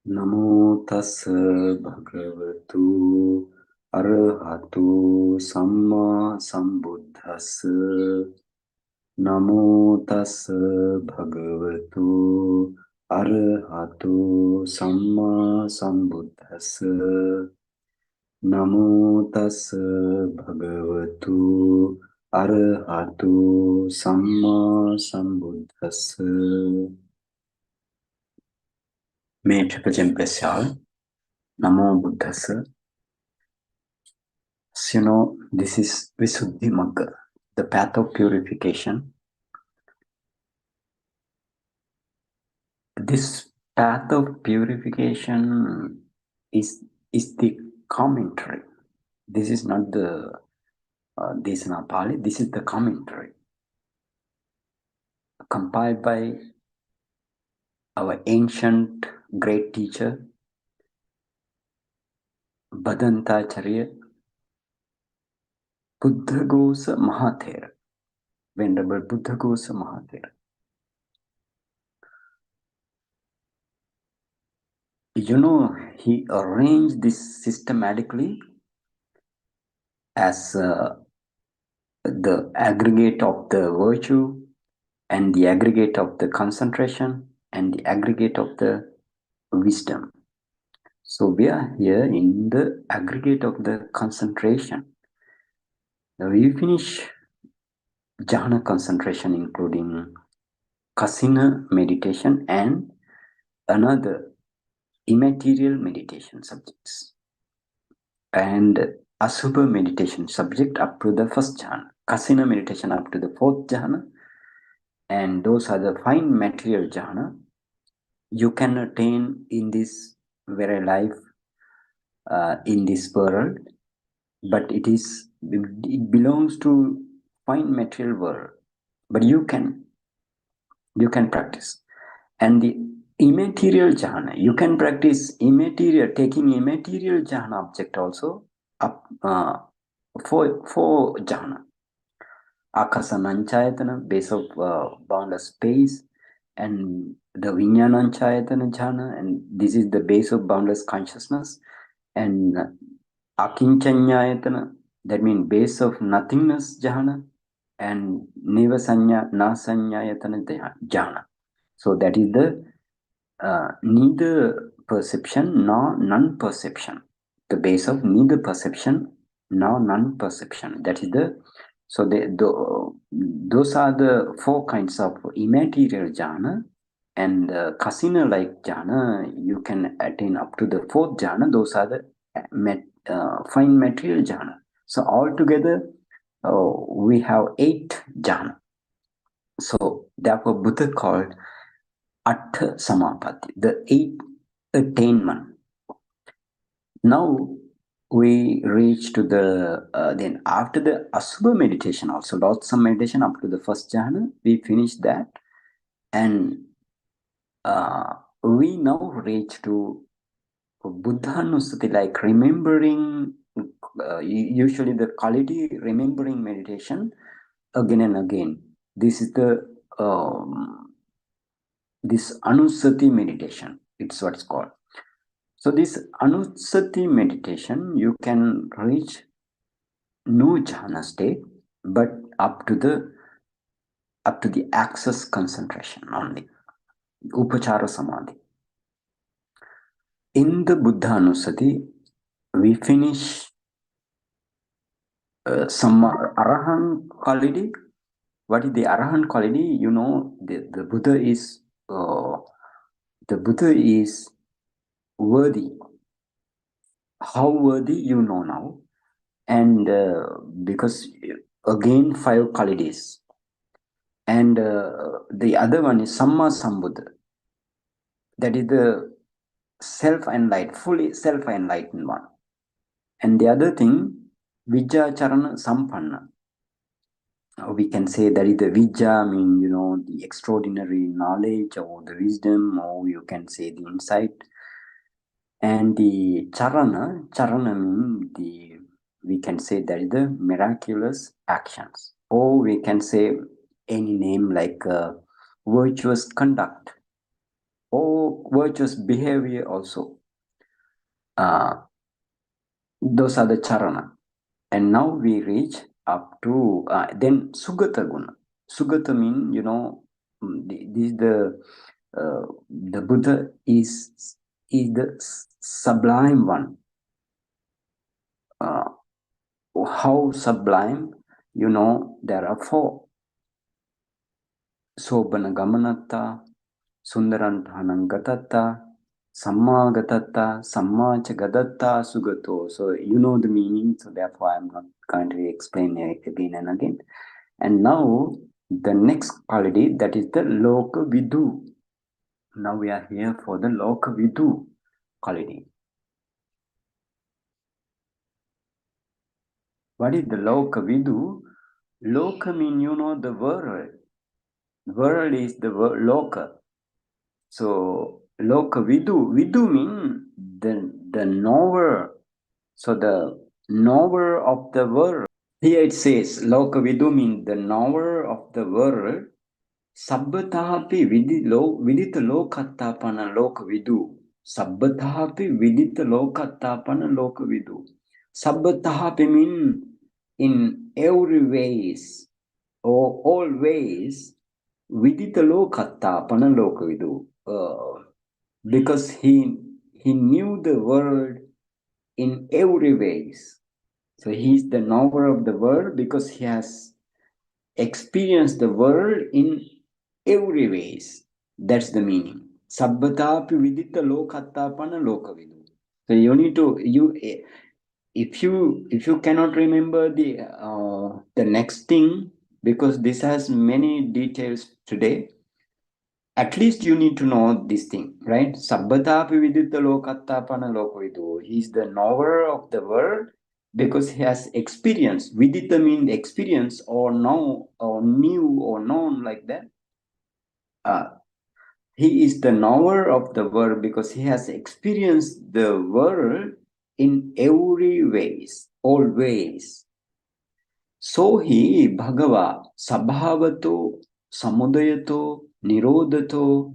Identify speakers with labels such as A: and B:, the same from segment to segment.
A: Namo tassa bhagavatu arahatu samma sambuddhassa. Namo tassa bhagavatu arahatu samma sambuddhassa. Namo tassa bhagavatu arahatu samma sambuddhassa. May Triple Namo Buddhassa. So, you know, this is Visuddhi Magga, the path of purification. This path of purification is the commentary. This is not the Desana Pali, this is the commentary compiled by our ancient great teacher, Bhadantacharya Buddhaghosa Mahathera, Venerable Buddhaghosa Mahathera. You know, he arranged this systematically as the aggregate of the virtue and the aggregate of the concentration and the aggregate of the wisdom. So we are here in the aggregate of the concentration. Now we finish jhana concentration, including kasina meditation and another immaterial meditation subjects, and asubha meditation subject up to the first jhana, kasina meditation up to the fourth jhana, and those are the fine material jhana you can attain in this very life, in this world, but it belongs to fine material world, but you can practice. And the immaterial jhana, you can practice taking immaterial jhana object also up for jhana. Akasananchayatana, base of boundless space, and the Vijnananchayatana jhana, and this is the base of boundless consciousness, and Akinchanyayatana, that means base of nothingness jhana, and Nivasanya Nasanyayatana jhana. So that is the neither perception nor non-perception, the base of neither perception nor non-perception. That is the those are the four kinds of immaterial jhana, and kasina like jhana you can attain up to the fourth jhana. Those are the fine material jhana. So altogether we have 8 jhana. So therefore Buddha called Attha Samapatti, the 8th attainment. Now we reach to the then after the Asubha meditation, also lots of meditation up to the first jhana, we finish that, and we now reach to Buddhānussati, like remembering, usually the quality remembering meditation again and again. This is the this Anussati meditation, it's what's called. So this Anussati meditation, you can reach no jhana state, but up to the access concentration only, upachara samadhi. In the Buddhānussati, we finish some Arahant quality. What is the Arahant quality? You know, the Buddha is worthy. How worthy, you know now. And because again 5 qualities, and the other one is Samma Sambuddha, that is the fully self-enlightened one. And the other thing, Vijjacharana Sampanna, we can say that is the Vijja, mean, you know, the extraordinary knowledge or the wisdom, or you can say the insight. And the Charana mean we can say that is the miraculous actions, or we can say any name like virtuous conduct, or virtuous behavior also. Those are the charana. And now we reach up to then Sugata Guna. Sugata means, this the Buddha is the sublime one. How sublime? There are four. Sobana Gamanatta, Sundarantanam Gatatta, Samma Gatatta, Samma Chagadatta Sugato. So you know the meaning, so therefore I'm not going to explain it again and again. And now the next quality, that is the Lokavidū. Now we are here for the Lokavidū quality. What is the Lokavidū? Loka means, the world. World is the word Loka. So Lokavidū. Vidū means the knower. So the knower of the world. Here it says Lokavidū means the knower of the world. Sabbathāpi viditalokattā pana Lokavidū. Sabbathāpi viditalokattā pana Lokavidū. Sabbathāpi means in every ways or all ways viditalokattā pana Lokavidū. Because he knew the world in every ways. So he is the knower of the world because he has experienced the world in every ways. That's the meaning. Sabbathāpi viditalokattā pana Lokavidū. So you need to if you cannot remember the next thing, because this has many details today, at least you need to know this thing, right? Sabbathāpi viditalokattā pana Lokavidū. He is the knower of the world because he has experience. Vidita means experience or know or knew or known, like that. He is the knower of the world because he has experienced the world in every ways, all ways. So he Bhagava Sabhavato Samudayato Nirodho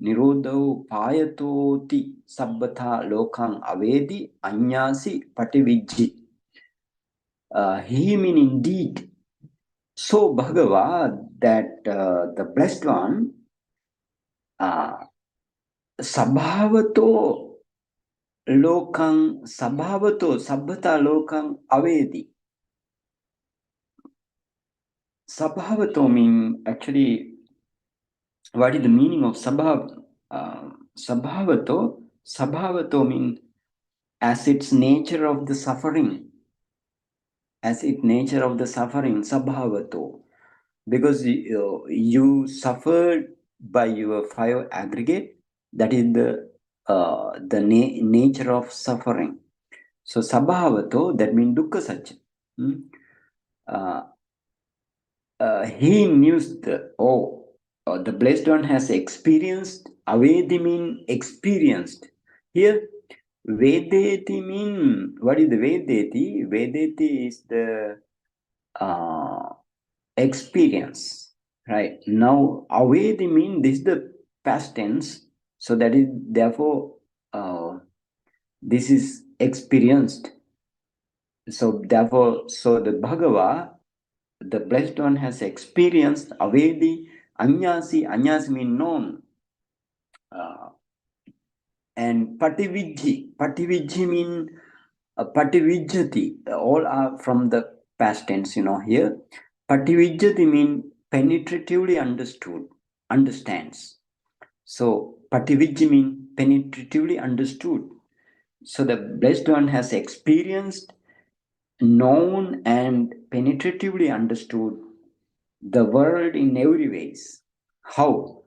A: Payato Ti Sabbatha Lokang Avedi Anyasi Pativijji. He mean indeed. So Bhagava, that the blessed one, Sabhavato Lokang Sabhavato Sabbatha Lokang Avedi. Sabhavato mean actually, what is the meaning of Sabhavato? Sabhavato mean as its nature of the suffering. As its nature of the suffering, Sabhavato. Because you suffered by your five aggregate, that is the nature of suffering. So Sabhavato, that means dukkha satya. He knew the blessed one has experienced. Avedi mean experienced. Here, Vedeti mean, what is the Vedeti? Vedeti is the experience, right? Now, Avedi mean, this is the past tense. So that is, therefore, this is experienced. So therefore, so the Bhagava, the blessed one has experienced Avedi, Anyasi mean known, and Pativijji mean Pativijjati. All are from the past tense, here. Pativijjati mean penetratively understands. So Pativijji mean penetratively understood. So the blessed one has experienced, known, and penetratively understood the world in every ways. How?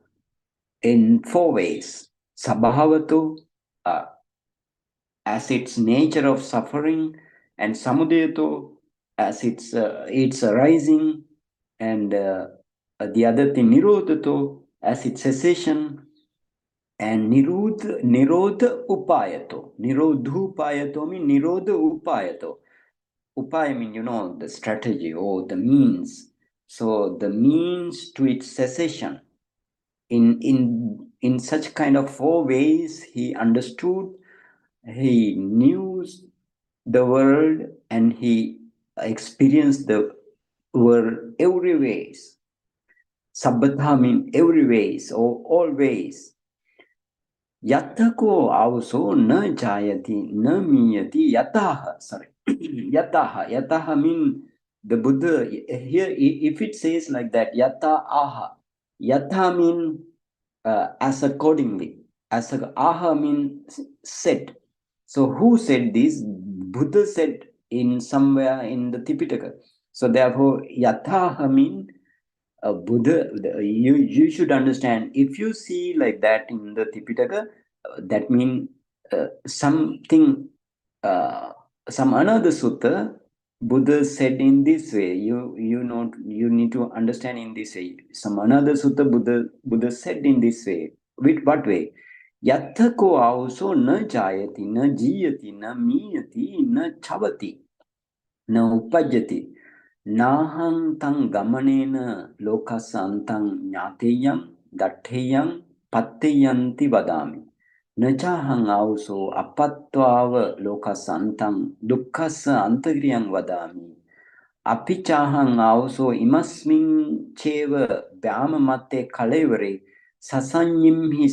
A: In four ways. Sabhavato, as its nature of suffering, and Samudayato, as its arising, and the other thing, Nirodhato, as its cessation, and Nirodha Upayato. Nirodhupayato means Nirodha Upayato. Upaya means, the strategy or the means. So the means to its cessation. In in such kind of 4 ways he understood, he knew the world, and he experienced the world every ways. Sabbathā means every ways or all ways. Yathako also na jayati na miyati yataha. Sorry. Yataha mean the Buddha. Here, if it says like that, yataha. Yatha mean as accordingly. As aha mean said. So who said this? Buddha said in somewhere in the Tipitaka. So therefore, yataha mean Buddha. You should understand. If you see like that in the Tipitaka, that means something, some another sutta, Buddha said in this way. You need to understand in this way. Some another sutta Buddha said in this way. With what way? Yathako also na jayati, na jiyati, na miyati, na chavati, na upajati. Nahang tang gamanena lokasantang nyateyang datteyang patteyanti vadami. Nachahang also apattvaava lokasantang dukkasa antagriyang vadami. Apichahang also imasmin cheva vyamamatte kalevare sasanyimhi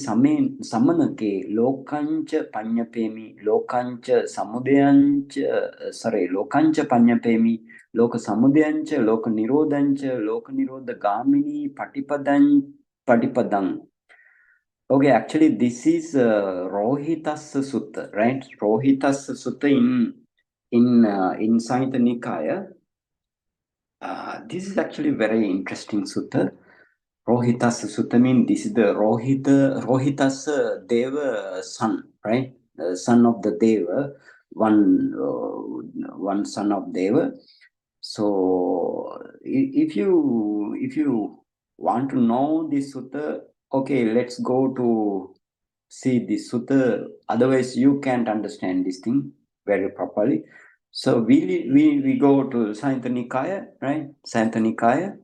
A: samanake lokancha panyapemi lokancha samudayancha lokancha panyapemi loka samudayancha loka nirodha gamini patipadang. Okay, actually this is Rohitas Sutta, right? Rohitas Sutta in Samyutta Nikaya. This is actually very interesting sutta. Rohitas Sutta means this is the Rohitas Deva son, right? The son of the Deva, one son of Deva. So if you want to know this sutta, okay, let's go to see this sutta. Otherwise, you can't understand this thing very properly. So we go to Samyutta Nikaya, right? Samyutta Nikaya,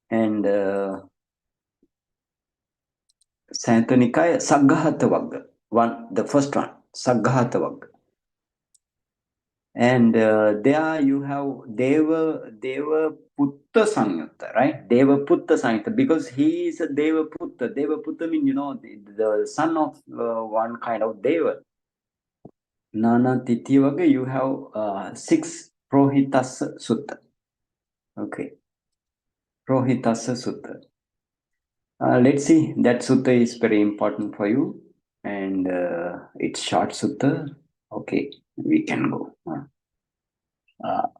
A: and Samyutta Nikaya Saggahata Vagga, the first one, Saggahata Vagga. And there you have Deva Putta Samyutta, right? Deva Putta Samyutta, because he is a Deva Putta. Deva Putta means, the son of one kind of Deva. Nana Tithivaga, you have 6 Rohitas Sutta. Okay. Rohitasa Sutta. Let's see, that sutta is very important for you, and it's short sutta. Okay, we can go.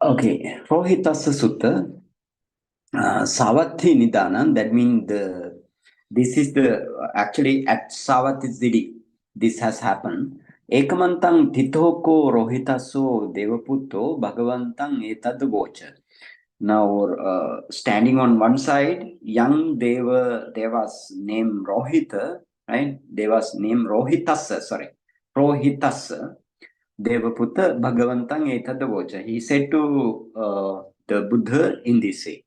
A: Okay, Rohitasa Sutta. Savatthi Nidana, that means this is actually at Savatthi this has happened. Ekamantang Tithoko Rohitaso Devaputto Bhagavantang Etad Vocha. Now, standing on one side, young Deva's name Rohita, right? Deva's name Rohitasa. Devaputta Bhagavantang Etadavocha. He said to the Buddha in this way,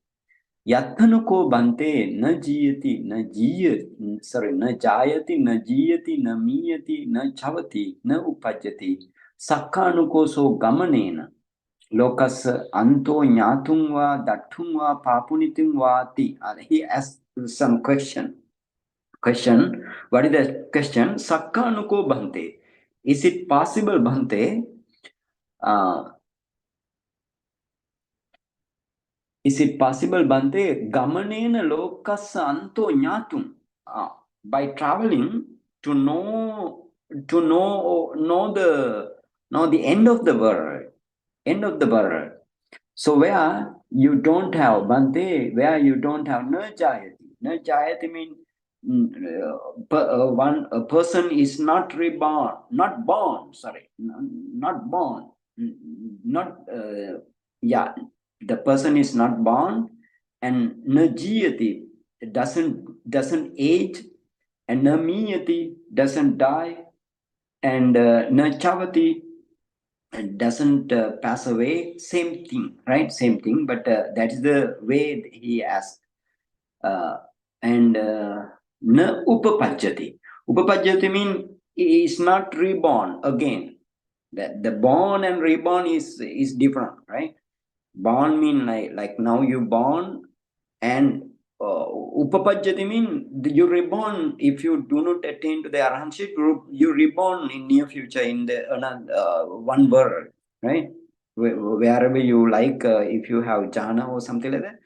A: Yattanuko Bante na jayati, na jayati, na miyati, na chavati, na upajati, sakkanuko so gamanena. Lokas anto nyatum va dattum va papunitum vati. He asked some question. What is the question? Sakkanuko bhante. Is it possible, bhante? Is it possible, bhante? Gamanena lokas anto nyatum. By traveling to know the end of the world. So where you don't have Bhante, where you don't have na jayati means a person is not reborn, not born. The person is not born, and na jayati doesn't age, and na miyati doesn't die, and na chavati doesn't pass away. Same thing, right? Same thing, but that is the way he asked. And Na upapajjati. Upapajjati means is not reborn again. That the born and reborn is different, right? Born mean like now you born, and upapajjati mean you reborn. If you do not attain to the arahantship group, you reborn in near future in the one world, right? Wherever you like, if you have jhana or something like that,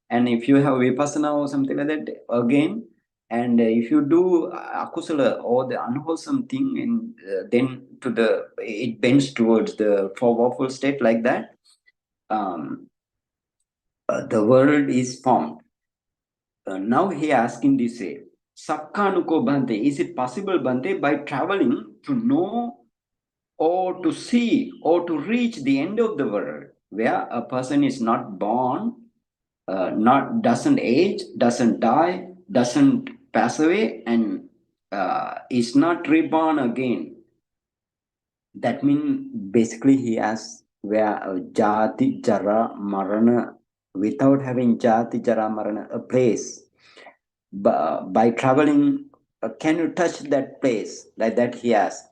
A: and if you have vipassana or something like that again, and if you do akusala or the unwholesome thing, and then to the it bends towards the powerful state like that, the world is formed. Now he asking this way, Sakkanuko Bhante, is it possible, Bhante, by traveling to know or to see or to reach the end of the world, where a person is not born, not doesn't age, doesn't die, doesn't pass away, and is not reborn again. That means basically he asks where jati jara marana, without having jati jara marana, a place. By traveling, can you touch that place? Like that he asked.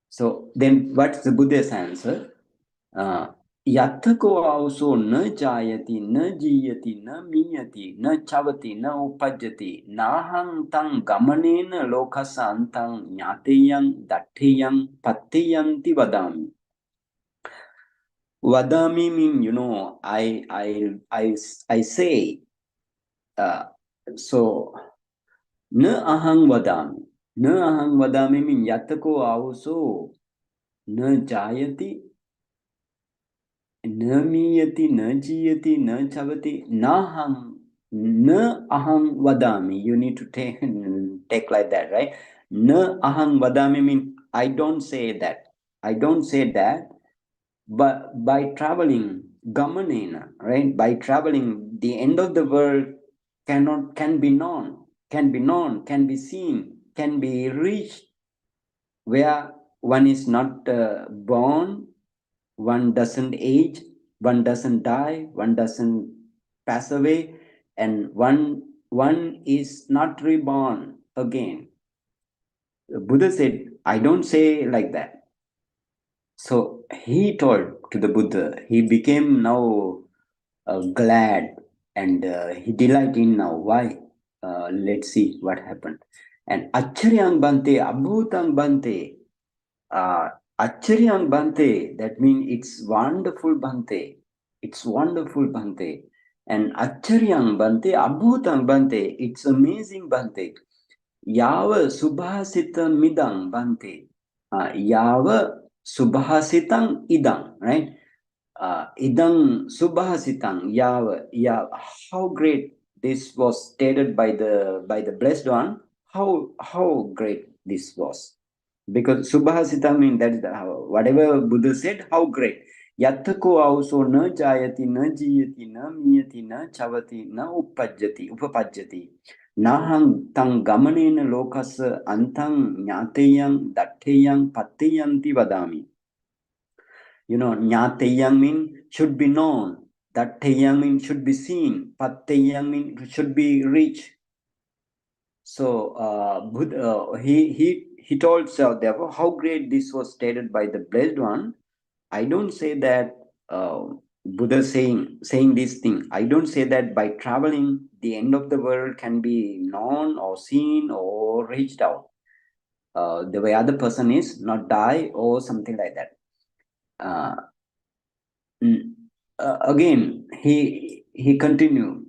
A: So then what's the Buddha's answer? Yathako also na jayati, na jiyati, na miyati, na chavati, na upajati, nahang tang gamanena lokasantang nyateyang datteyang patteyanti vadami. Vadami mean, I say. So na ahang vadami. Na ahang vadami mean yatako also na jayati, na miyati, na jiyati, na chavati, nahang, na ahang vadami. You need to take like that, right? Na ahang vadami mean I don't say that. I don't say that. But by traveling, gamanena, right? By traveling, the end of the world can be known, can be seen, can be reached, where one is not born, one doesn't age, one doesn't die, one doesn't pass away, and one is not reborn again. Buddha said, I don't say like that. So he told to the Buddha, he became now glad, and he delight in now. Why? Let's see what happened. And Acharyang Bante, Abhutang Bante, Acharyang Bante, that means it's wonderful Bante. It's wonderful Bante. And Acharyang Bante, Abhutang Bante, it's amazing Bante. Yava Subhasitam Midang Bante. Yava Subhasitang Idang, right? Idang Subhasitang Yava. How great this was stated by the blessed one. How great this was. Because Subhasita means that is whatever Buddha said, how great. Yathako also na jayati, na jiyati, na miyati, na chavati, na upapajjati. Nahang tang gamanena lokasa antang nyateyang datteyang patteyanti vadami. Nyateyang means should be known. Datteyang means should be seen. Patteyang means should be reached. So Buddha, he told, so therefore, how great this was stated by the blessed one. I don't say that Buddha saying this thing. I don't say that by traveling, the end of the world can be known or seen or reached out. The way other person is not die or something like that. Again, he continue.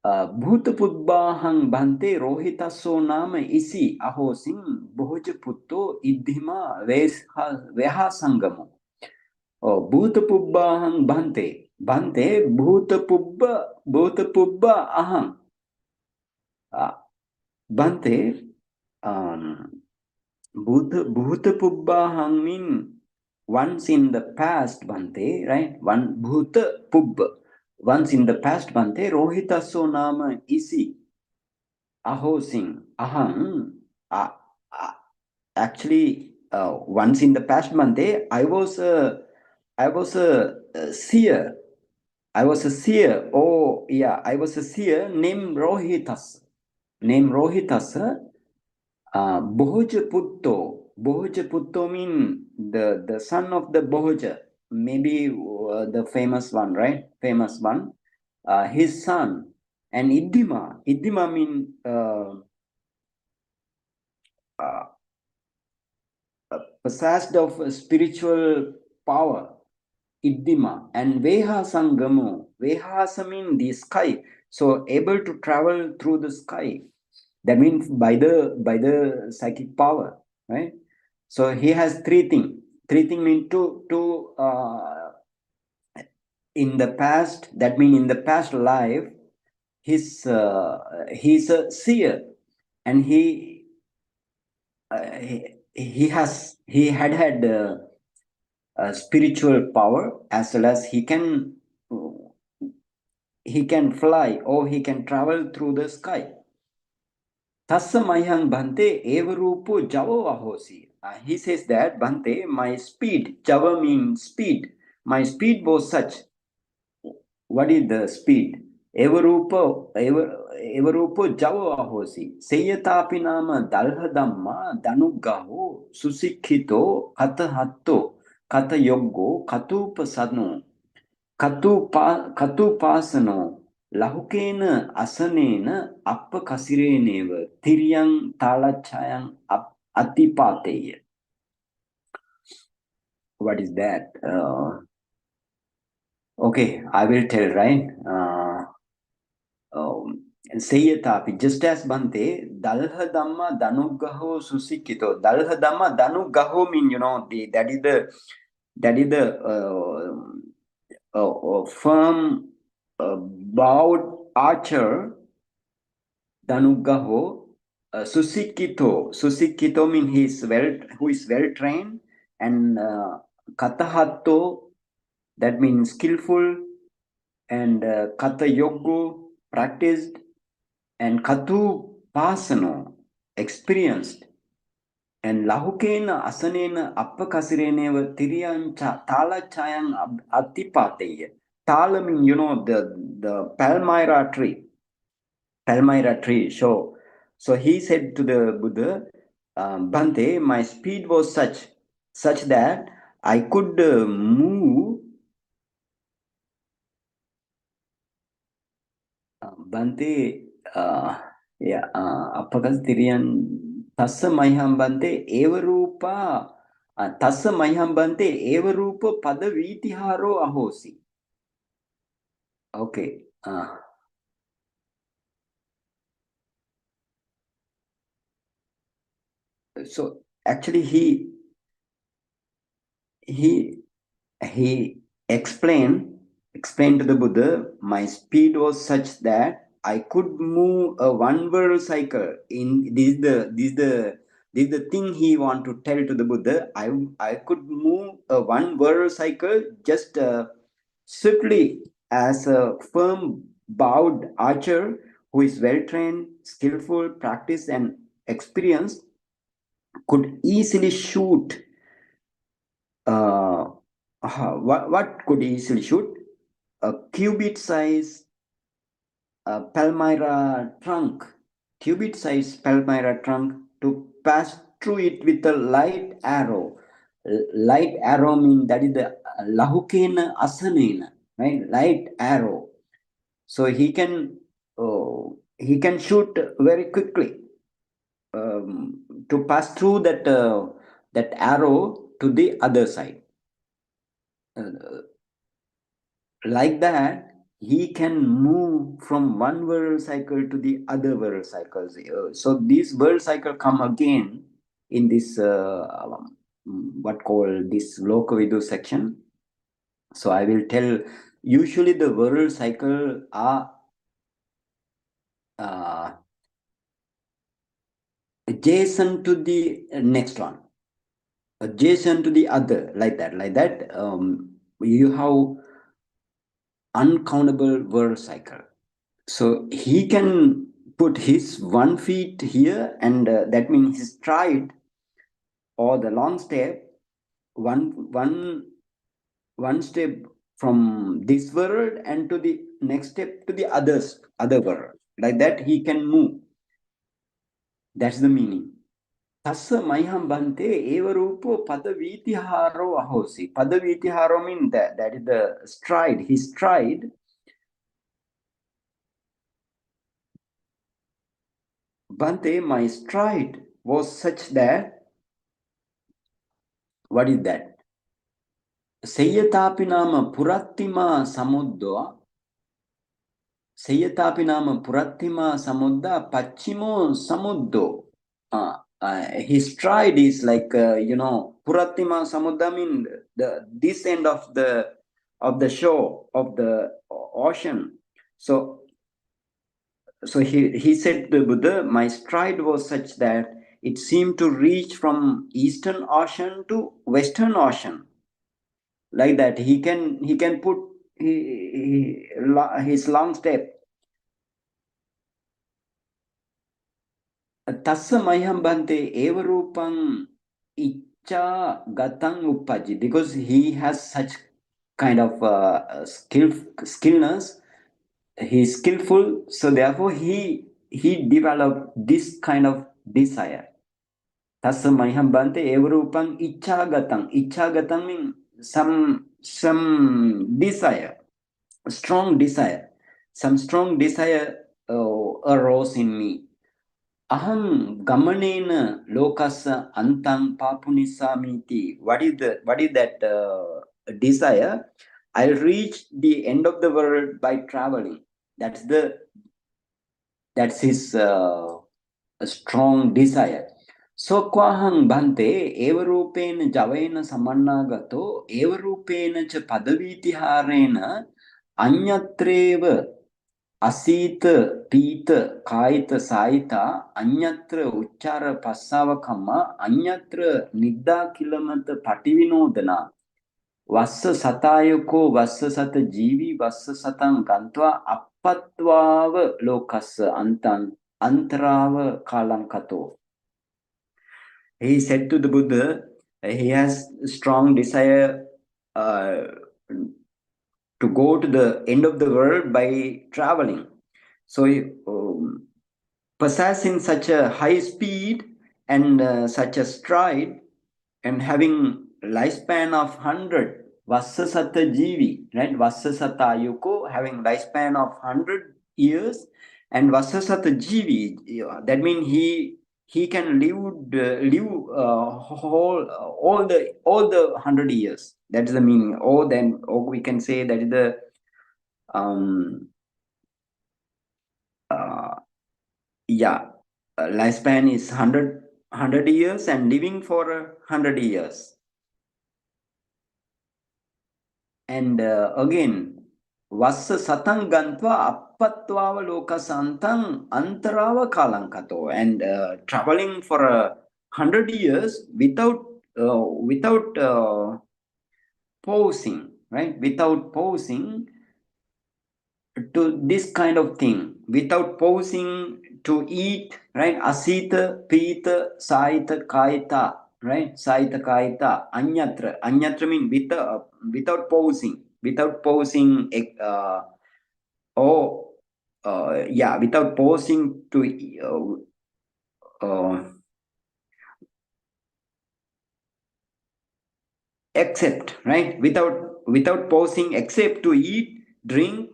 A: Bhutapudbahang bhante rohitaso nama isi ahosing bhojaputto idhima veha sangamo. Bhutapudbahang bhante bhutapubba aham. Bhante, bhutapubbahang mean once in the past, Bhante, right? One bhuta pubba. Once in the past, Bhante, rohitaso nama isi ahosing aham. Actually, once in the past, Bhante, I was a seer. I was a seer. Oh, yeah, I was a seer named Rohitas. Name Rohitasa, Bhoja Putto mean the son of the Bhoja, maybe the famous one, right? Famous one. His son. And Iddhima mean uh, possessed of spiritual power. Iddhima. And Vehasangamo. Vehasa mean the sky. So able to travel through the sky. That means by the psychic power, right? So he has three things. Three things mean to in the past. That means in the past life, he's a seer, and he had spiritual power, as well as he can fly, or he can travel through the sky. Tassa mayang bhante evarupo javo ahosi. He says that, Bhante, my speed, java means speed. My speed was such. What is the speed? Evarupo javo ahosi. Seyatapi nama dalha dhamma danugaho susikhito kata hatto kata yoggo katupasano katupasano lahukena asanena appa kasireneva tiryang talachayang atipateya. What is that? Okay, I will tell, right? Seyatapi, just as Bhante, dalha dhamma danugaho susikito. Dalha dhamma danugaho mean, that is the firm bowed archer. Danugaho. Susikito means who is well trained, and katahatto, that means skillful, and kata yogo, practiced, and katu pasano, experienced, and lahukena asanena appakasireneva tiriyancha tala chayang atipateya. Tala means, the palmyra tree. Palmyra tree. So he said to the Buddha, Bhante, my speed was such that I could move. Bhante, Appakas Tiriyan, Tassa Mayham Bhante, Evarupa, Tassa Mayham Bhante, Evarupa Pada Vitiharo Ahosi. Okay. So actually he explained to the Buddha, my speed was such that I could move a one world cycle. This is the thing he want to tell to the Buddha. I could move a one world cycle just swiftly, as a firm bowed archer who is well trained, skillful, practiced, and experienced could easily shoot. What could easily shoot? A cubit size palmyra trunk. Cubit size palmyra trunk, to pass through it with a light arrow. Light arrow means that is the lahukena asanena, right? Light arrow. So he can shoot very quickly, to pass through that arrow to the other side. Like that, he can move from one world cycle to the other world cycles. So this world cycle come again in this what called this Lokavidū section. So I will tell. Usually the world cycle are adjacent to the next one, adjacent to the other, like that. You have uncountable world cycle. So he can put his 1 feet here, and that means his stride or the long step, one step from this world and to the next step to the other world. Like that he can move. That's the meaning. Tassa mayham bante eva rupo padavitiharo ahosi. Padavitiharo means that is the stride. His stride. Bante, my stride was such that, what is that? Sayyatapi nama purattima samuddo. Sayyatapi nama purattima samudda pachimo samuddo. His stride is like Purattima Samudra means this end of the shore of the ocean. So he said to the Buddha, my stride was such that it seemed to reach from Eastern Ocean to Western Ocean. Like that, he can put his long step. Tassa mayham bante eva rupam icha gatang uppaji, because he has such kind of skillness. He is skillful, so therefore he developed this kind of desire. Tassa mayham bante eva rupam icha gatang. Icha gatang means some desire, strong desire. Some strong desire arose in me. Aham gamanena lokasa antang papunissamiti. What is that desire? I'll reach the end of the world by traveling. That's his strong desire. So kwahang bante evarupena javena samannagato evarupena cha padavitiharena anyatreva Asita, Pita, Kaita, Saita, Anyatra, Uchara, Passavakama, Anyatra, Nidda, Kilamata, Pativinodana, Vassa Satayako, Vassa Sata Jivi, Vassa Satan Gantva, Appatvava Lokasa Antan, Antarava Kalankato. He said to the Buddha, he has strong desire to go to the end of the world by traveling. So possessing such a high speed and such a stride and having lifespan of 100, Vassasata Jivi, right? Vassasata Yuko having lifespan of 100 years, and Vassasata Jivi, that means he can live all the 100 years. That's the meaning. Or we can say that is the lifespan is 100 years and living for 100 years. And again, Vassa satang gantva appatvava lokasantang antarava kalankato, and traveling for 100 years without pausing, right? Without pausing to this kind of thing, without pausing to eat, right? Asita, pita, saita, kaita, right? Saita, kaita, anyatra means without pausing, without pausing to except, right? Without pausing except to eat, drink,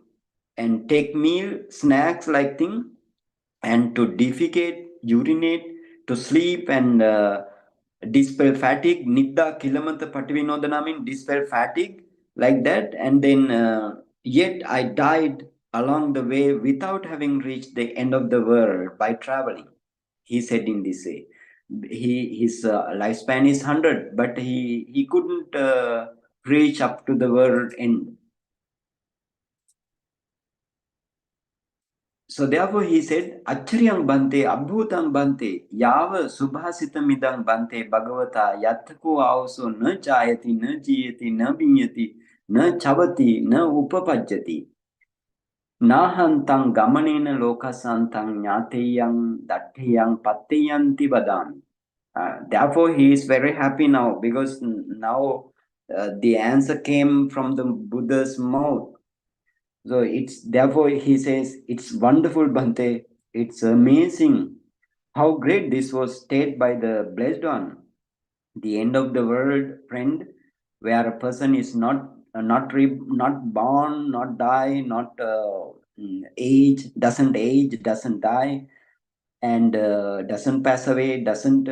A: and take meal, snacks like thing, and to defecate, urinate, to sleep and dispel fatigue, nidda kilamanta pativinodana means dispel fatigue, like that. And then yet I died along the way without having reached the end of the world by traveling. He said in this way. His lifespan is 100, but he couldn't reach up to the world end. So therefore he said, Accharyang bante, abhutang bante, yava subhasitamidang bante bhagavata yattako avso na chayati, na jiyati, na vinyati, na chavati, na upapajjati. Nahantang gamanena lokasantang nyateyang datteyang patteyanti vadami. Therefore he is very happy now, because now the answer came from the Buddha's mouth. So therefore he says, it's wonderful, Bhante. It's amazing how great this was stated by the Blessed One. The end of the world, friend, where a person is not born, not die, not age, doesn't die, and doesn't pass away, doesn't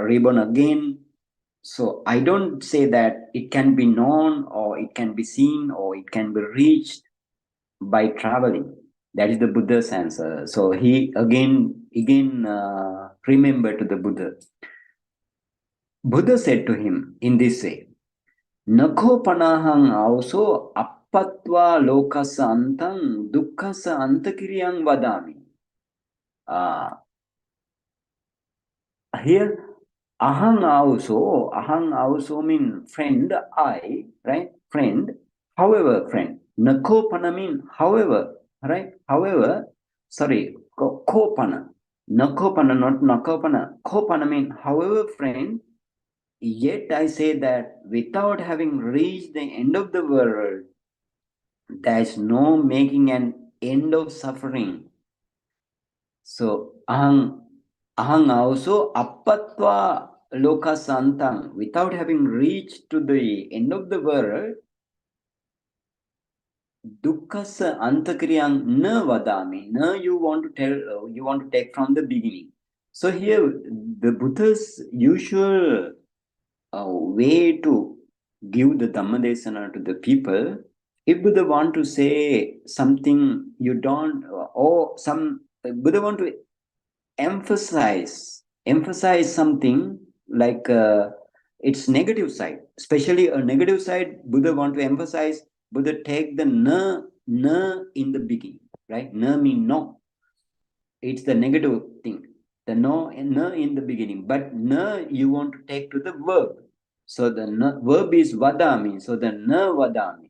A: reborn again. So I don't say that it can be known or it can be seen or it can be reached by traveling. That is the Buddha's answer. So he again remember to the Buddha. Buddha said to him in this way, Nakho panahang also appatva lokasa antang dukkasa antakiriyang vadami. Here, ahang also mean friend, I, right? Friend. However, friend. Nakho pana mean however, right? However, sorry, ko pana. Nakho pana, not nakho pana. Ko pana mean however, friend. Yet I say that without having reached the end of the world, there is no making an end of suffering. So ahang also appatva lokasantang, without having reached to the end of the world, dukkasa antakriyang na vadami. Na you want to tell, you want to take from the beginning. So here the Buddha's usual way to give the Dhammadesana to the people, if Buddha want to say something you don't, or some Buddha want to emphasize something like its negative side, especially a negative side, Buddha want to emphasize, Buddha take the na in the beginning, right? Na mean no. It's the negative thing. The no in the beginning, but na you want to take to the verb. So the verb is vadami. So the na vadami.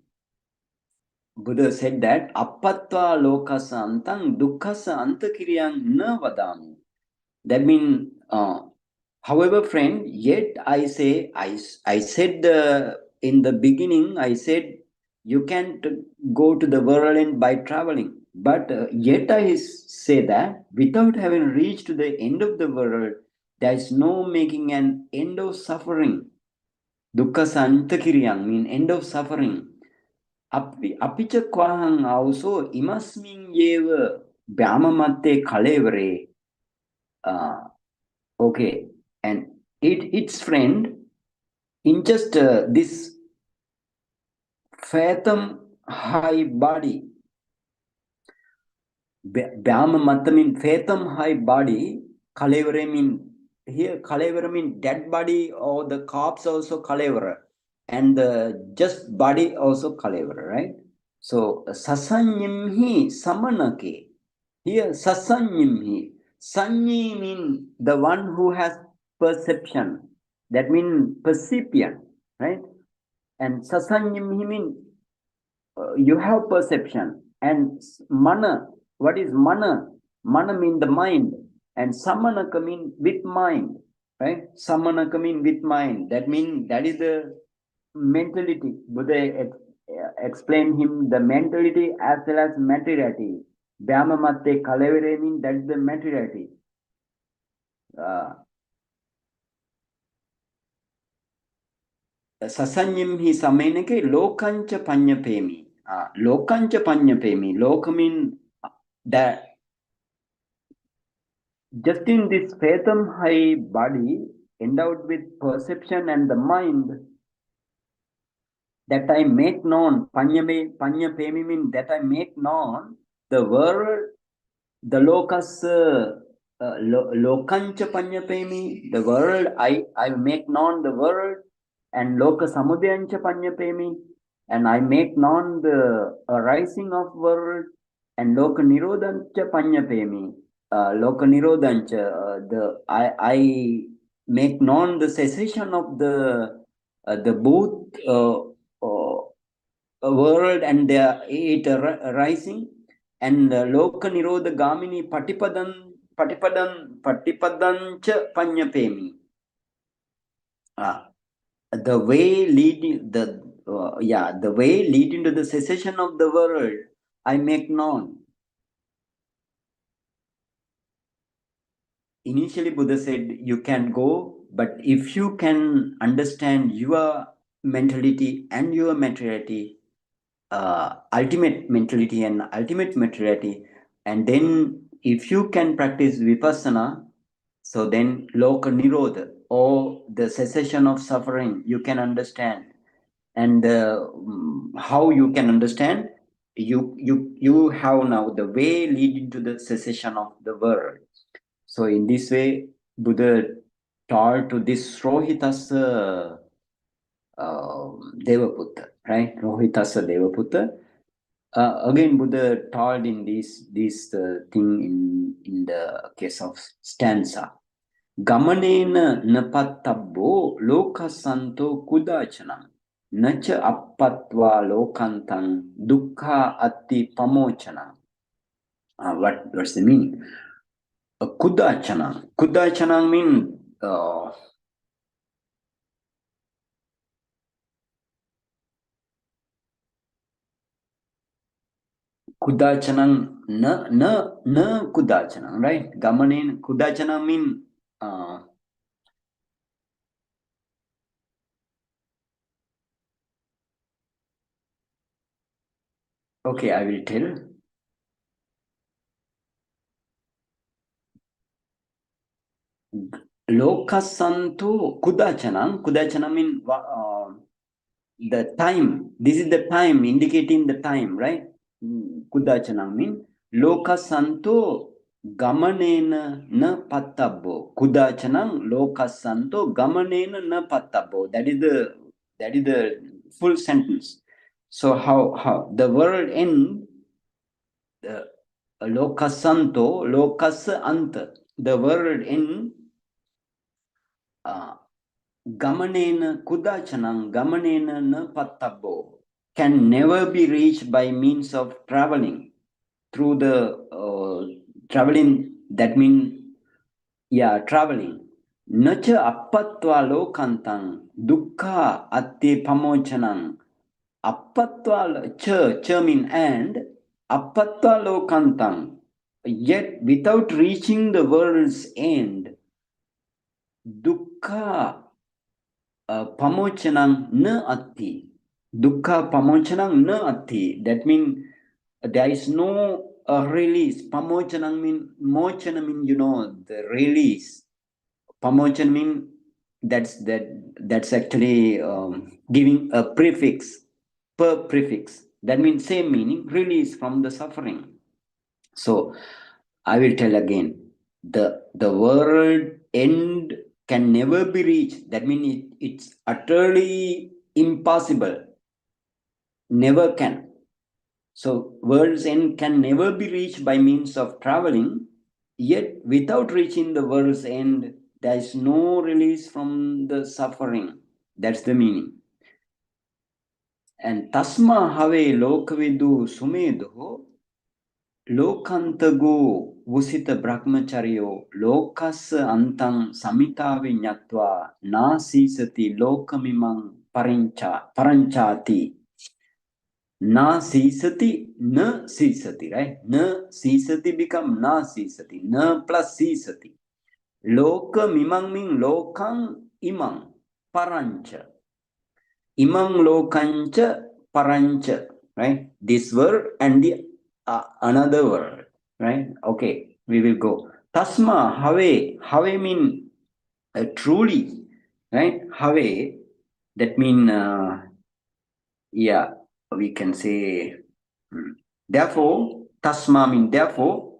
A: Buddha said that appatva lokasa antang dukkasa antakiriyang na vadami. That means, however, friend, yet I say, I said in the beginning, I said you can't go to the world by traveling. But yet I say that without having reached to the end of the world, there is no making an end of suffering. Dukkha santakiriyang mean end of suffering. Apicha kwahang also imasmin yeva vyamamatte kalevare. Okay, and its friend in just this fathom high body. Vyama matta mean fathom high body. Kalevare mean here kalevara mean dead body or the corpse also kalevara, and the just body also kalevara, right? So sasanyimhi samanake. Here sasanyimhi. Sanyi mean the one who has perception. That means percipient, right? And sasanyimhi mean you have perception. And mana, what is mana? Mana mean the mind. And samanaka mean with mind, right? Samanaka mean with mind. That means that is the mentality. Buddha explained him the mentality as well as materiality. Vyamamatte kalevare mean that is the materiality. Sasanyim hi samenake lokancha panyapemi. Lokancha panyapemi. Loka mean that just in this fathom high body endowed with perception and the mind, that I make known, panyapemi mean that I make known the world, the lokas, lokancha panyapemi, the world, I make known the world, and loka samudyancha panyapemi, and I make known the arising of world, and loka nirodhancha panyapemi, loka nirodhancha, I make known the cessation of the both world and it arising, and loka nirodha gamini patipadancha panyapemi. The way leading the way leading to the cessation of the world, I make known. initially Buddha said you can go, but if you can understand your mentality and your materiality, ultimate mentality and ultimate materiality, and then if you can practice vipassana, so then loka nirodha, or the cessation of suffering, you can understand. And how you can understand? You have now the way leading to the cessation of the world. So in this way, Buddha told to this Rohitasa Devaputta, right? Rohitasa Devaputta. Again, Buddha told in this thing in the case of stanza. Gamanena napattabbo lokasanto kudachanam nacha appatva lokantang dukkha atti pamochanam. What's the meaning? Kudachanam. Kudachanam means Kudachanam na kudachanam, right? Gamanin kudachanam mean okay, I will tell. Lokasanto kudachanam mean the time. This is the time, indicating the time, right? Kudachanam mean lokasanto gamanena na pattabbo. Kudachanam lokasanto gamanena na pattabbo. That is the full sentence. So how the word end, the lokasanto, lokas anta, the word in gamanena kudachanam gamanena na pattabbo can never be reached by means of traveling through the traveling. That means traveling. Nacha appatva lokantang dukkha atti pamochanam. Appatva cha mean and appatva lokantang. Yet without reaching the world's end, dukkha pamochanam na atti. Dukkha pamochanam na atti. That means there is no release. Pamochanam mean mochana mean the release. Pamochan mean that's actually giving a prefix per prefix. That means same meaning, release from the suffering. So I will tell again, the world end can never be reached. That means it's utterly impossible. Never can. So world's end can never be reached by means of traveling. Yet without reaching the world's end, there is no release from the suffering. That's the meaning. And tasma have lokavidū sumedo lokantago vusita brahmacharyo lokas antang samitavi nyatva na sisati lokamimang paranchati. Na sisati, right? Na sisati become na sisati. Na plus sisati. Loka mimang mean lokang imang parancha. Imang lokancha parancha, right? This word and the another word, right? Okay, we will go. Tasma have mean truly, right? Have, that mean we can say therefore. Tasma mean therefore.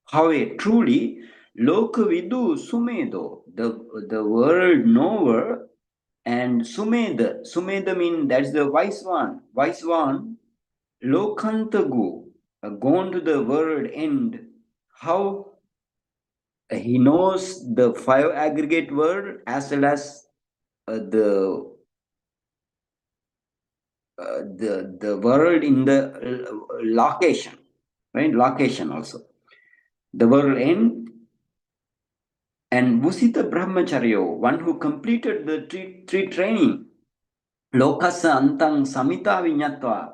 A: How truly Lokavidū sumedo, the world knower, and sumeda mean that's the wise one, lokantagu, gone to the world end. How he knows the 5 aggregate word as well as the world in the location, right? Location also. The world end. And Vusita Brahmacharyo, one who completed the three training, Lokasa Antang Samita Vinyatva,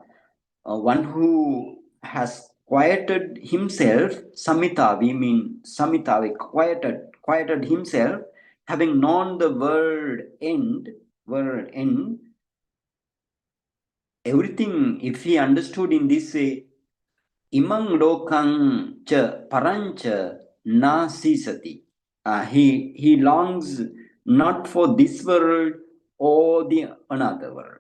A: one who has quieted himself, Samita, we mean Samita, quieted himself, having known the world end, everything, if he understood in this way, imang lokang cha parancha na sisati. He longs not for this world or the another world.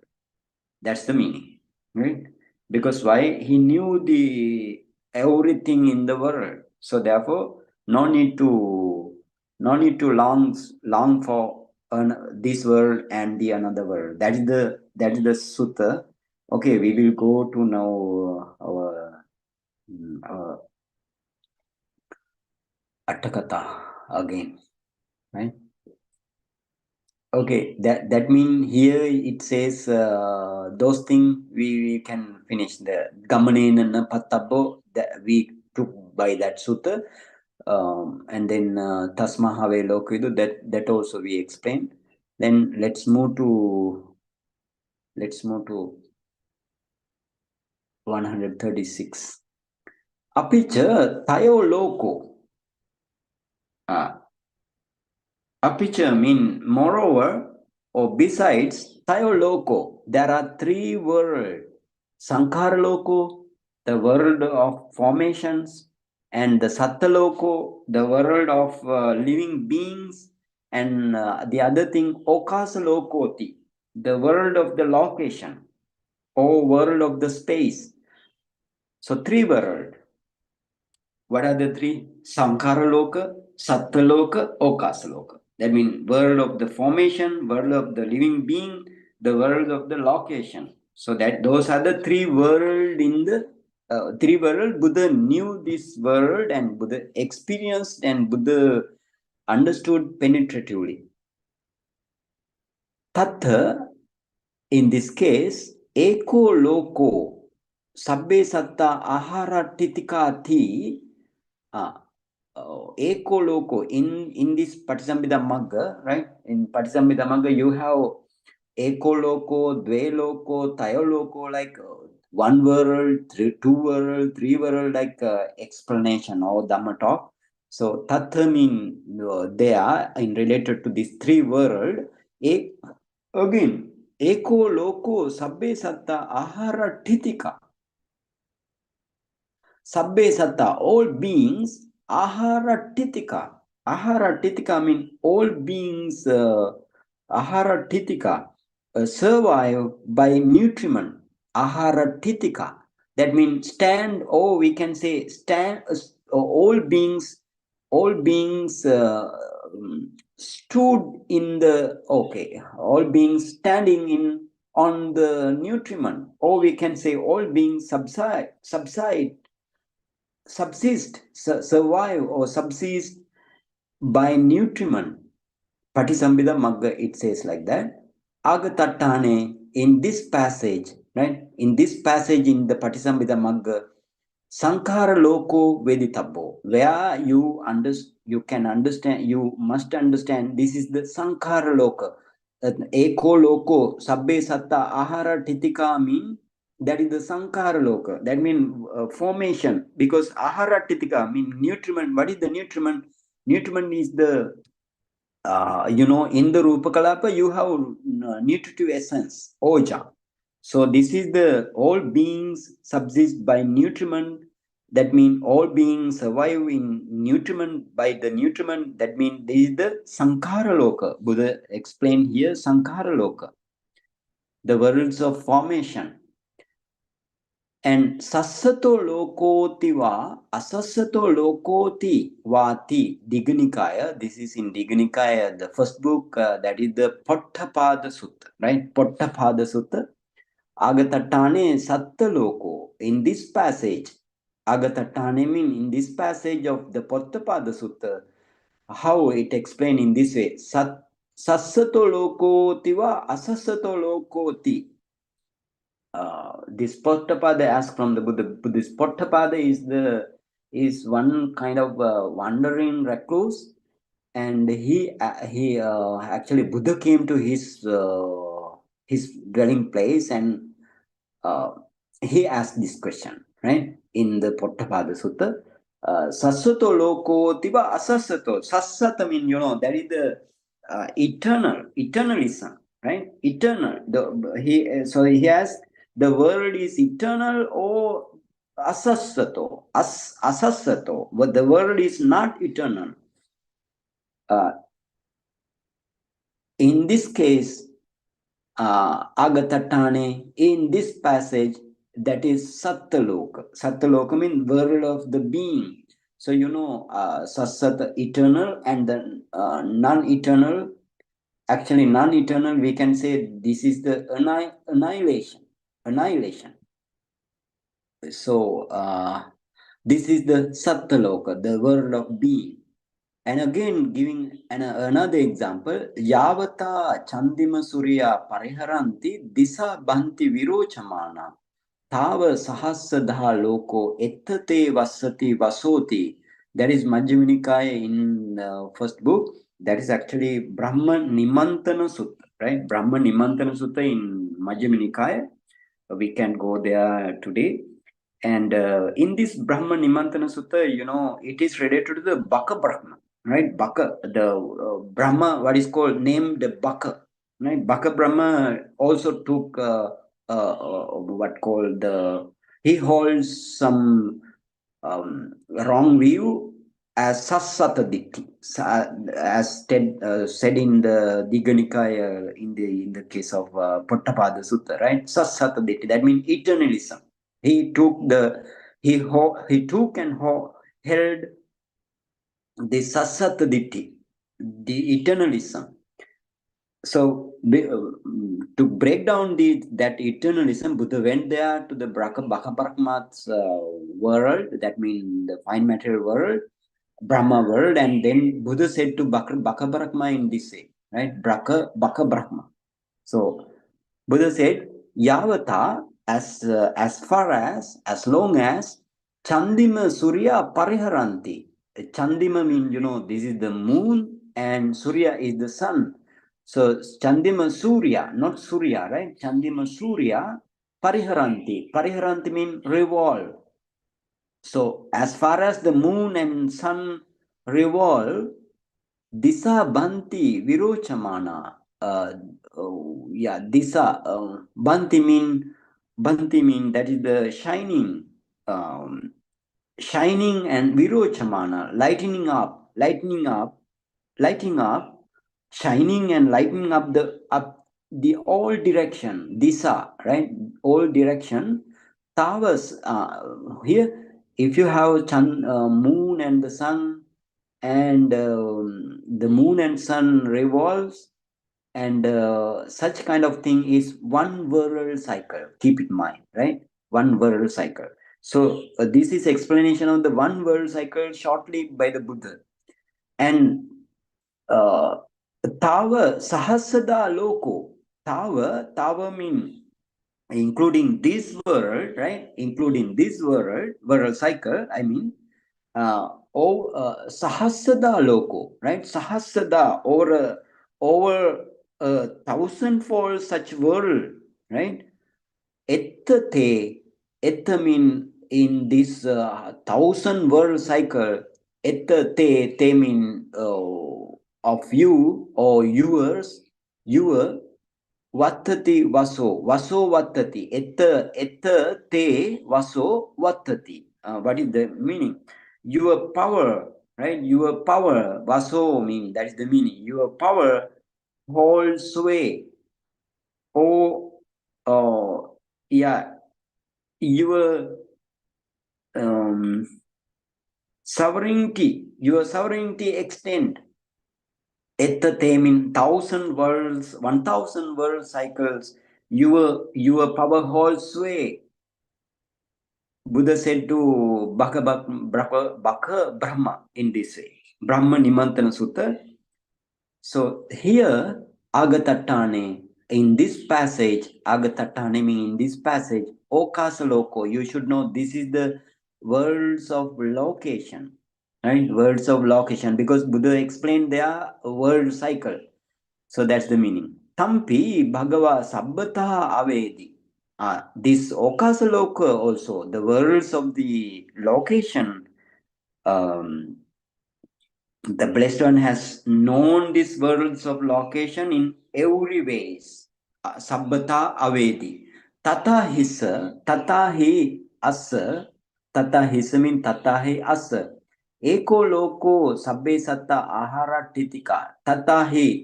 A: That's the meaning, right? Because why? He knew the everything in the world, so therefore no need to long for this world and the another world. That is the sutta. Okay, we will go to now our Atthakattā again, right? Okay, that means here it says those things we can finish the Gamanena Pattabbo that we took by that sutta, and then Tasmahavē-Lokavidū that also we explained. Then let's move to 136. Apicha tayo loko. Apicha mean moreover or besides tayo loko, there are three worlds. Sankhara loko, the world of formations, and the Satta loko, the world of living beings, and the other thing Okasa lokoti, the world of the location or world of the space. So three worlds. What are the three? Sankhara loka, Satta loka, Okasa loka. That means world of the formation, world of the living being, the world of the location. So that those are the three world in the three world. Buddha knew this world and Buddha experienced and Buddha understood penetratively. Tattha, in this case, eko loko, sabbe satta ahara titikati. Eko loko in this Patisambhida Magga, right? In Patisambhida Magga, you have eko loko, dve loko, tayo loko, like one world, two world, three world, like explanation or Dhamma talk. So tattha mean they are in related to these three world. Again, eko loko, sabbe satta ahara titika. Sabbe satta, all beings, ahara titika. Ahara titika means all beings, ahara titika, survive by nutriment. Ahara titika. That means stand, or we can say stand, all beings stood in the, okay, all beings standing in on the nutriment, or we can say all beings subsist, survive or subsist by nutriment. Patisambhida Magga, it says like that. Agatattane, in this passage, right? In this passage in the Patisambhida Magga, Sankhara loko veditabbo, where you can understand, you must understand this is the Sankhara loka. Eko loko, sabbe satta ahara titika mean that is the Sankhara loka. That means formation, because ahara titika mean nutriment. What is the nutriment? Nutriment is the in the Rupa Kalapa you have nutritive essence, oja. So this is the all beings subsist by nutriment. That means all beings survive in nutriment by the nutriment. That means this is the Sankhara Loka. Buddha explained here Sankhara Loka, the worlds of formation. And sassato lokoti va asassato lokoti vati Dignikaya. This is in Dignikaya, the first book, that is the Pottapada Sutta, right? Pottapada Sutta. Agatattane satta loko. In this passage, Agatattane means in this passage of the Pottapada Sutta, how it explained in this way. Sassato lokoti va asassato lokoti. This Pottapada asked from the Buddha. This Pottapada is one kind of wandering recluse, and he actually Buddha came to his dwelling place, and he asked this question, right, in the Pottapada Sutta. Sassato loko tiva asassato. Sassata means, that is the eternalism, right? Eternal. So he has, the world is eternal or asassato. Asassato. But the world is not eternal. In this case, Agatatane, in this passage, that is Sattaloka. Sattaloka means world of the being. So, Sassata, eternal, and the non-eternal. Actually, non-eternal, we can say this is the annihilation. Annihilation. So, this is the Sattaloka, the world of being. And again, giving another example, Yavata Chandima Surya Pariharanti Disa Bhanti Virochamana Tava Sahasadha Loko Ettate Vasati Vasoti. That is Majjhima Nikaya in the first book. That is actually Brahma Nimantana Sutta, right? Brahma Nimantana Sutta in Majjhima Nikaya. We can go there today. And in this Brahma Nimantana Sutta, it is related to the Baka Brahma, right? Baka, the Brahma, what is called, named Baka, right? Baka Brahma also took what called he holds some wrong view as Sassata Ditti, as said in the Digha Nikaya, in the case of Pottapada Sutta, right? Sassata Ditti, that means eternalism. He took held the Sassata Ditti, the eternalism. So to break down that eternalism, Buddha went there to the Baka Brahma's world, that means the fine material world, Brahma world, and then Buddha said to Baka Brahma in this way, right? Baka Brahma. So Buddha said, Yavata, as long as Chandima Surya Pariharanti. Chandima means, this is the moon and Surya is the sun. So Chandima Surya, not Surya, right? Chandima Surya Pariharanti. Pariharanti means revolve. So as far as the moon and sun revolve, Disa Bhanti Virochamana. Disa Bhanti mean that is the shining, shining, and Virochamana, lighting up, shining and lightening up the all direction, Disa, right? All direction. Tavas, here, if you have moon and the sun, and the moon and sun revolves, and such kind of thing is one world cycle. Keep in mind, right? One world cycle. So this is explanation of the one world cycle shortly by the Buddha. And Tava Sahasada Loko. Tava means including this world, right? Including this world cycle, I mean, Sahasada Loko, right? Sahasada, over a thousandfold such world, right? Etta mean in this thousand world cycle, te mean of you or yours, your, Vattati vaso vattati, etta te vaso vattati. What is the meaning? Your power, right? Your power, vaso mean, that is the meaning. Your power holds sway. Your sovereignty, extend. Etta mean 1,000 world cycles. Your power holds sway. Buddha said to Baka Brahma in this way, Brahma Nimantana Sutta. So here, Agatatane, in this passage, Agatatane means in this passage, Okasa Loko, you should know this is the worlds of location, right? Worlds of location, because Buddha explained their world cycle. So that's the meaning. Tampi Bhagava Sabbatā Avedi. This Okasaloka also, the worlds of the location, the Blessed One has known these worlds of location in every ways. Sabbata avedi. Tata hisa, tata hi asa, tata hisa mean tata hi asa. Eko loko sabbe satta ahara titika. Tata hi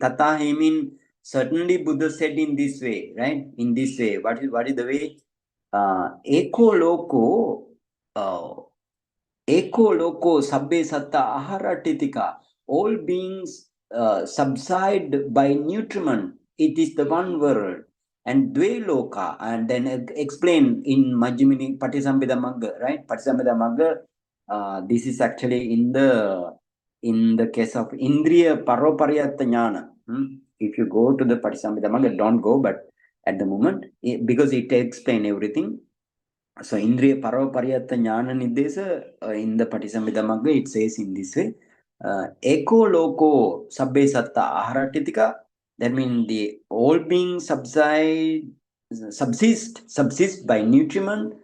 A: mean certainly Buddha said in this way, right? In this way. What is the way? Eko loko Eko loko sabbe satta ahara titika. All beings subside by nutriment. It is the one world. And dve loka, and then explain in Majjhimini Patisambhida Magga, right? Patisambhida Magga. This is actually in the case of Indriya Paroparyatta Jnana. If you go to the Patisambhida Magga, don't go, but at the moment, because it explains everything. So Indriya Paroparyatta Jnana Nidesa in the Patisambhida Magga, it says in this way, Eko Loko Sabbe Satta Aharatitika, that means the all beings subsist by nutriment,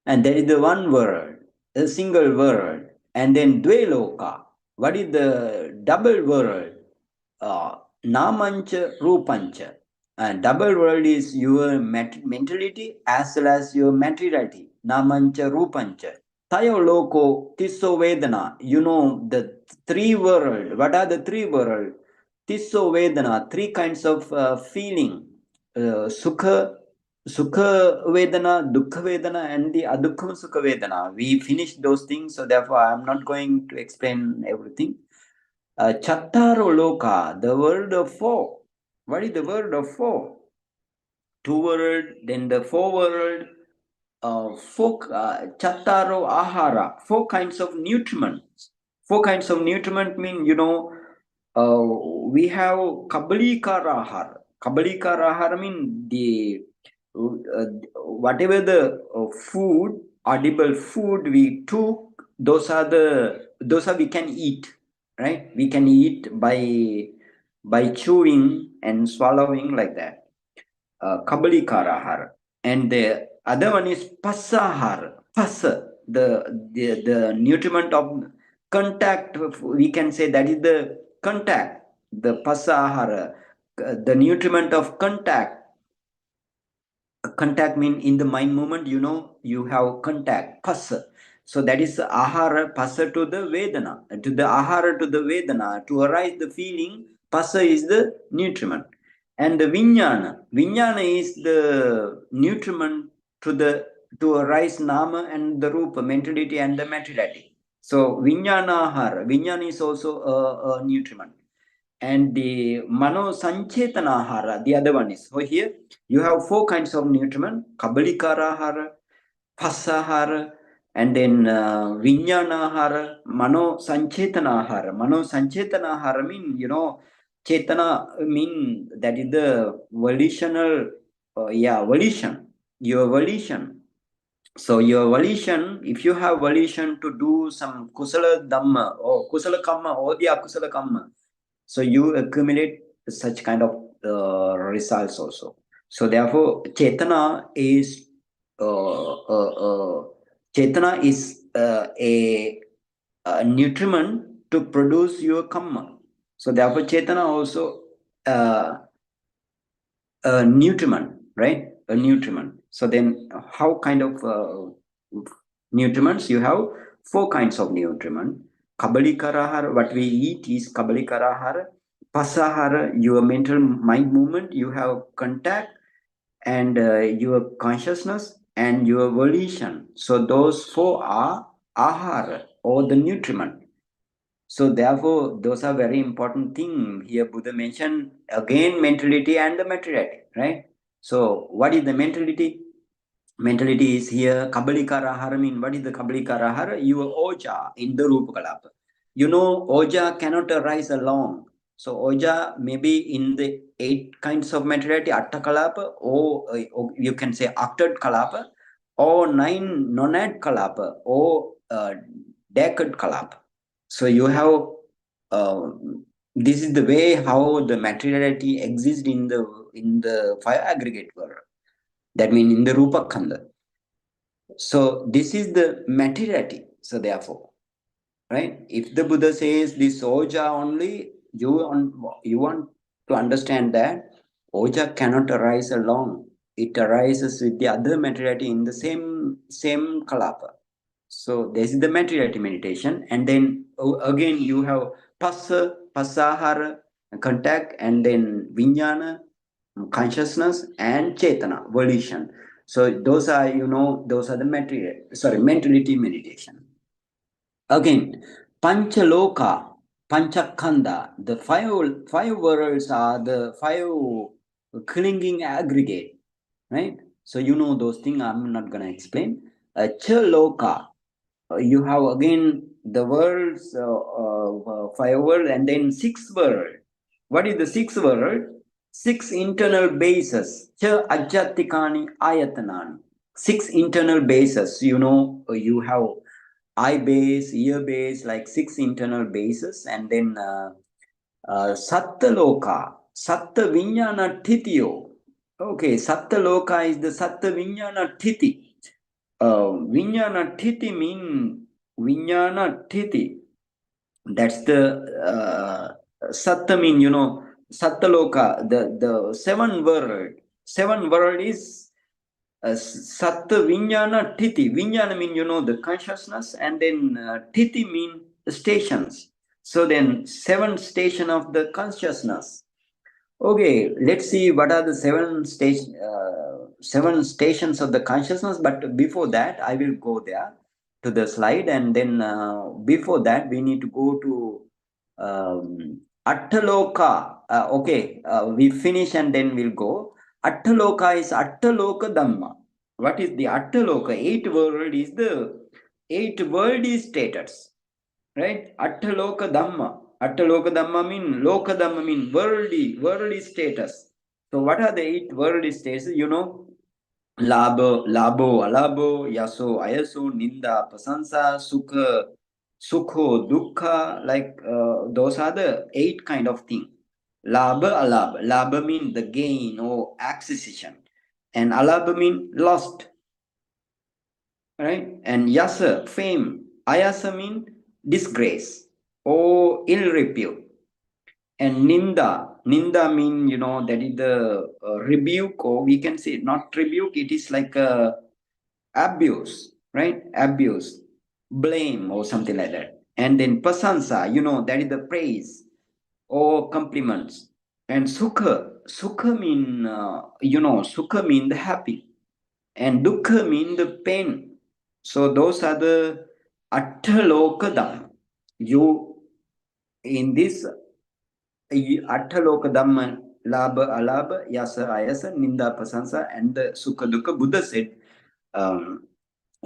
A: and there is the one world, a single world, and then Dve Loka. What is the double world? Namancha Rupancha. And double world is your mentality as well as your materiality. Namancha Rupancha. Tayo Loko Tisso Vedana. You know the three world. What are the three world? Tisso Vedana. Three kinds of feeling. Sukha Vedana, Dukkha Vedana, and the Adukkha Sukha Vedana. We finished those things, so therefore I am not going to explain everything. Chattaro Loka, the word of four. What is the word of four? Two world, then the four world, Chattaro Ahara, four kinds of nutriments. Four kinds of nutriment mean, we have Kabalikara Ahara. Kabalikara Ahara mean whatever the food, audible food we took, those are we can eat, right? We can eat by chewing and swallowing like that. Kabalikara. And the other one is pasahar. Pasa, the nutriment of contact. We can say that is the contact. The pasahara, the nutriment of contact. Contact mean in the mind movement, you have contact, pasa. So that is ahara, pasa to the vedana, to the ahara to the vedana, to arise the feeling, pasa is the nutriment. And the vijnana is the nutriment to arise nama and the rupa, mentality and the materiality. So vijnana is also a nutriment. And the mano sanchetanahara, the other one is. So here you have four kinds of nutriment: kabalikarahara, pasahara, and then vijnanahara, mano sanchetanahara. Mano sanchetanahara mean, chetana mean that is the volitional, volition, your volition. So your volition, if you have volition to do some kusala dhamma or kusala kamma or the akusala kamma, so you accumulate such kind of results also. So therefore, chetana is a nutriment to produce your kamma. So therefore, chetana also a nutriment, right? A nutriment. So then, how kind of nutriments? You have four kinds of nutriment. Kabalikarahara, what we eat is kabalikarahara. Pasahara, your mental mind movement, you have contact, and your consciousness and your volition. So those four are ahara, or the nutriment. So therefore, those are very important things. Here Buddha mentioned again mentality and the materiality, right? So what is the mentality? Mentality is here Kabalikarahara. Mean what is the Kabalikarahara? Your oja in the Rupa Kalapa. Oja cannot arise alone. So oja may be in the 8 kinds of materiality, Atta Kalapa, or you can say octad Kalapa, or 9 nonad Kalapa, or decad Kalapa. So you have this is the way how the materiality exists in the 5 aggregate world. That means in the Rupa Khanda. So this is the materiality. So therefore, right? If the Buddha says this oja only, you want to understand that oja cannot arise alone. It arises with the other materiality in the same kalapa. So this is the materiality meditation, and then again you have pasahara, contact, and then vijnana, consciousness, and chetana, volition. So those are those are the mentality meditation. Again, Panchaloka, Panchakanda, the five worlds are the five clinging aggregate, right? So those things I'm not gonna explain. Chaloka, you have again the worlds, five world, and then six world. What is the sixth world? Six internal bases. Cha ajjatikani ayatanani. Six internal bases. You have eye base, ear base, like six internal bases, and then Sattaloka, Satta Vijnana Titiyo. Okay, Sattaloka is the Satta Vijnana Titi. Vijnana Titi mean Vijnana Titi. That's the Satta mean, Sattaloka, the seven world is Satta Vijnana Titi. Vijnana mean, the consciousness, and then Titi mean stations. So then, seven station of the consciousness. Okay, let's see what are the seven stations of the consciousness. But before that, I will go there to the slide, and then before that, we need to go to Attaloka. Okay, we finish and then we'll go. Attaloka is Attaloka Dhamma. What is the Attaloka? Eight world is status, right? Attaloka Dhamma. Attaloka Dhamma mean Loka Dhamma mean worldly status. So what are the eight worldly status? Labo, alabo, yaso, ayaso, ninda, pasansa, sukho, dukkha, like those are the eight kind of thing. Laba, alaba. Laba mean the gain or acquisition. And alaba mean lost, right? And yasa, fame. Ayasa mean disgrace or ill repute. And ninda mean, that is the rebuke, or we can say not rebuke, it is like a abuse, right? Abuse, blame, or something like that. And then pasansa, that is the praise or compliments. And sukha mean, sukha mean the happy, and dukkha mean the pain. So those are the attaloka dhamma. You in this attaloka dhamma, labha, alabha, yasa, ayasa, ninda, pasansa, and the sukha, dukkha. Buddha said,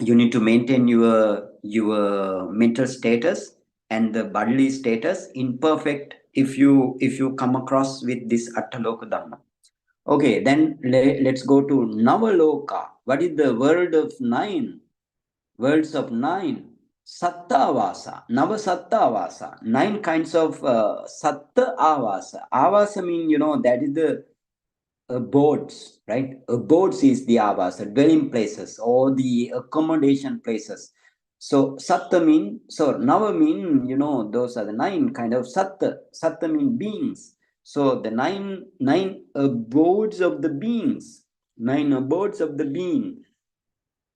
A: you need to maintain your mental status and the bodily status in perfect if you come across with this attaloka dhamma. Okay, then let's go to Navaloka. What is the word of nine? Words of nine. Satta avasa, Nava Satta avasa. Nine kinds of Satta avasa. Avasa mean, that is the abodes, right? Abodes is the avasa, dwelling places or the accommodation places. So Satta mean, so Nava mean, those are the nine kind of Satta. Satta mean beings. So the nine abodes of the beings, nine abodes of the being.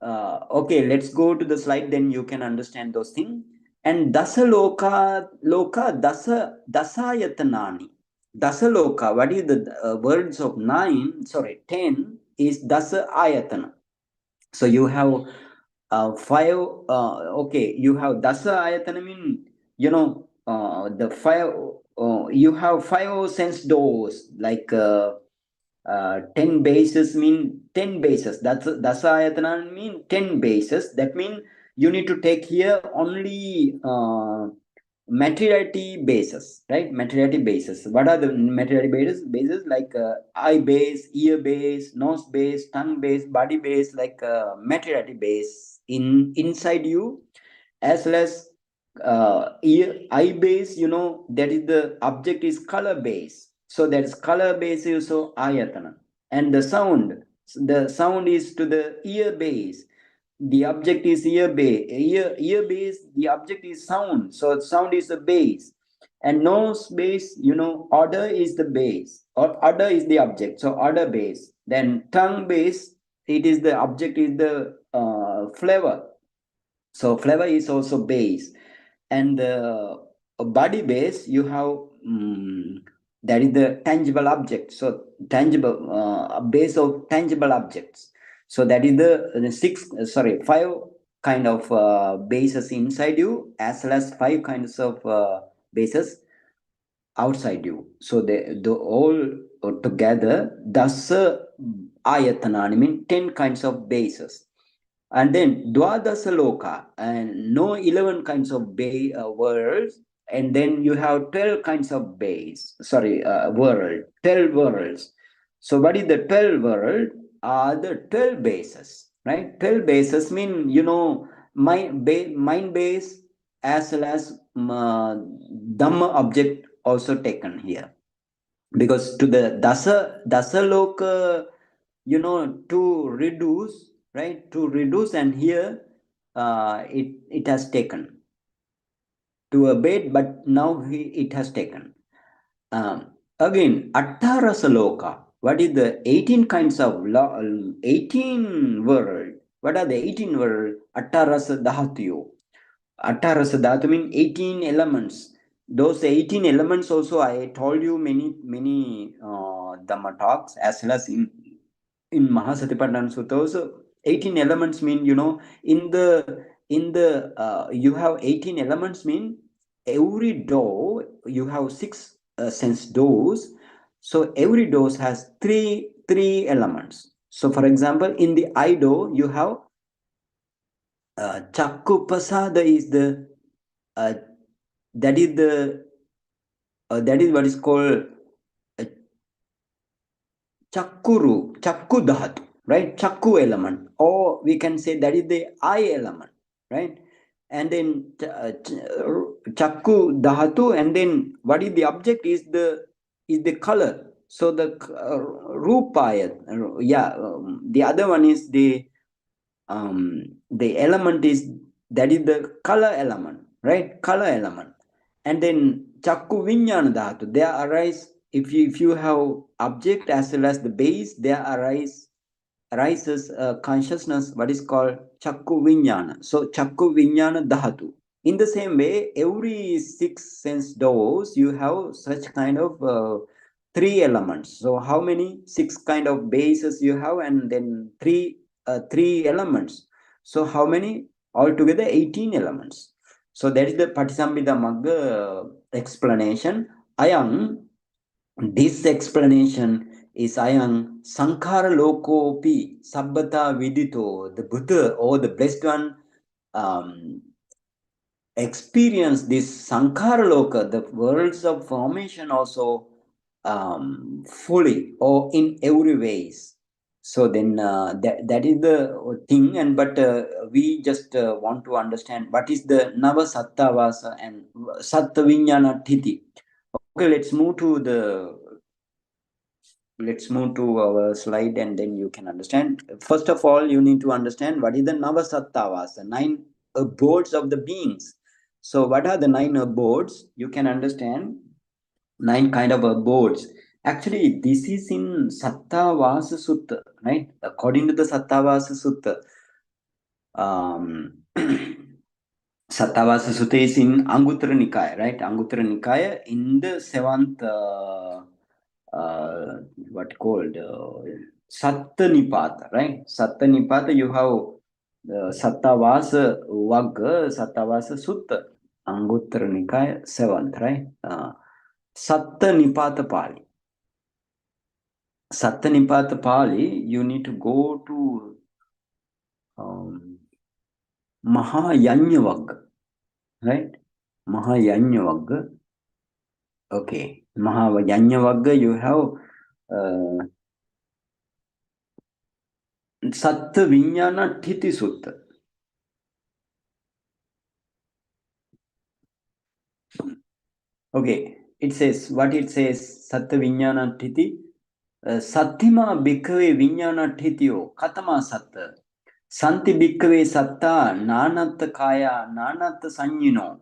A: Okay, let's go to the slide, then you can understand those things. And Loka Dasayatanani. Dasaloka, what is the words of 10 is Dasa Ayatana. So you have five, okay, you have Dasa Ayatana mean, the five, you have five sense doors, like 10 bases mean 10 bases. That's Ayatana mean 10 bases. That mean you need to take here only materiality bases, right? Materiality bases. What are the materiality bases? Bases like eye base, ear base, nose base, tongue base, body base, like materiality base inside you, as well as eye base. That is the object is color base. So that is color base is so ayatana. And the sound is to the ear base. the object is ear base, the object is sound. So sound is the base. And nose base, odor is the base, or odor is the object. So odor base. Then tongue base, it is the object is the flavor. So flavor is also base. And the body base, you have that is the tangible object. So tangible base of tangible objects. So that is the five kind of bases inside you, as well as five kinds of bases outside you. So the all together, dasa ayatanani, mean 10 kinds of bases. And then dwadasa loka, and no 11 kinds of worlds. And then you have 12 kinds of world, 12 worlds. So what is the 12 world? Are the 12 bases, right? 12 bases mean, mind base, as well as dhamma object also taken here. Because to the dasa loka, to reduce, right? To reduce, and here it has taken to a bed, but now it has taken. Again, Attarasa Loka. What is the 18 kinds of 18 world? What are the 18 world? Attarasa Dhatu. Attarasa Dhatu means 18 elements. Those 18 elements also, I told you many Dhamma talks, as well as in Mahasatipatthana Sutta also. 18 elements mean, in the you have 18 elements mean every door you have 6 sense doors. So every door has three elements. So for example, in the eye door you have chakku pasada is the that is what is called chakku dhatu, right? Chakku element, or we can say that is the eye element, right? And then chakku dhatu, and then what is the object is the color. So the rupaya, the other one is the element is that is the color element, right? Color element. And then chakku viññāna dhatu, there arise, if you have object as well as the base, there arises consciousness, what is called chakku viññāna. So chakku viññāna dhatu. In the same way, every 6 sense doors you have such kind of 3 elements. So how many? 6 kind of bases you have, and then 3 elements. So how many? Altogether 18 elements. So that is the Patisambhida Magga explanation. This explanation is Sankhara Lokopi Sabbata Vidito, the Buddha or the Blessed One experience this Sankhara Loka, the worlds of formation also fully or in every ways. So then that is the thing, and but we just want to understand what is the Nava Sattavasa and Satta Vijnana Titi. Okay, let's move to our slide, and then you can understand. First of all, you need to understand what is the Nava Sattavasa, 9 abodes of the beings. So what are the 9 abodes? You can understand 9 kind of abodes. Actually, this is in Sattavasa Sutta, right? According to the Sattavasa Sutta, Sattavasa Sutta is in Anguttara Nikaya, right? Anguttara Nikaya in the 7th, what called Satta Nipata, right? Satta Nipata, you have Sattavasa Vagga, Sattavasa Sutta, Anguttara Nikaya 7th, right? Satta Nipata Pali. Satta Nipata Pali, you need to go to Mahayanya Vagga, right? Mahayanya Vagga. Okay, Mahayanya Vagga, you have Satta Vijnana Thiti Sutta. Okay, it says, Satta Vijnana Thiti. Sattima Bhikkhave Vijnana Thityo Katama Satta. Santi bhikkhave satta nanatta kaya nanatta sanyino.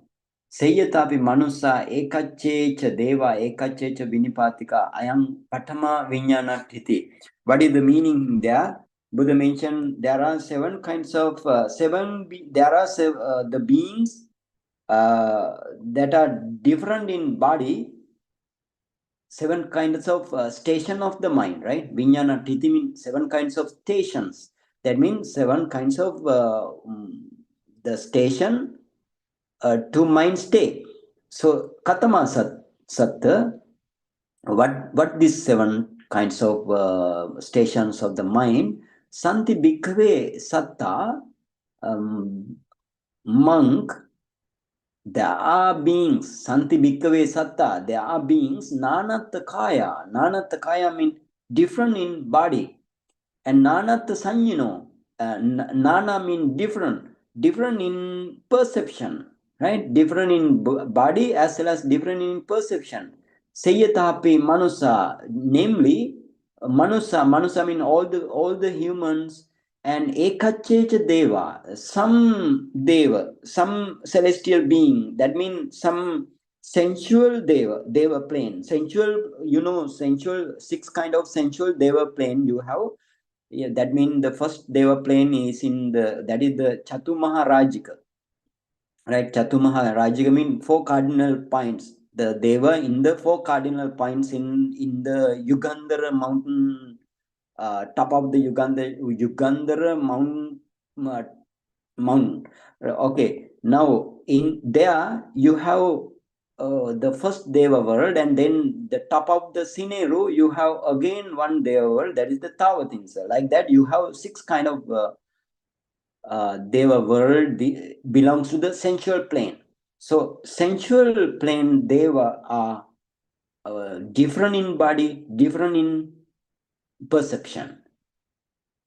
A: Sayyatapi manusa ekacchecha deva ekacchecha vinipatika ayam patama vinyana titi. What is the meaning there? Buddha mentioned there are seven kinds of the beings that are different in body, seven kinds of station of the mind, right? Vinyana titi means seven kinds of stations. That means seven kinds of the station to mind stay. So katama satta, what these seven kinds of stations of the mind? Santi bhikkhave satta, monk, there are beings, Santi Bhikkhave Satta, there are beings, Nanatta Kaya. Nanatta Kaya means different in body. And Nanatta Sanyino, Nana means different in perception, right? Different in body as well as different in perception. Sayyatapi Manusa, namely, Manusa means all the humans, and Ekachecha Deva, some celestial being, that means some sensual Deva plane. Sensual, six kind of sensual Deva plane you have. Yeah, that means the first Deva plane is that is the Chatumaharajika. Right, Chatumaharajika means four cardinal points. The Deva in the four cardinal points in the Yugandhara mountain, top of the Yugandhara mountain. Okay, now in there you have the first Deva world, and then the top of the Sineru you have again one Deva world, that is the Tavatinsa. Like that you have six kind of Deva world belongs to the sensual plane. So sensual plane Deva are different in body, different in perception.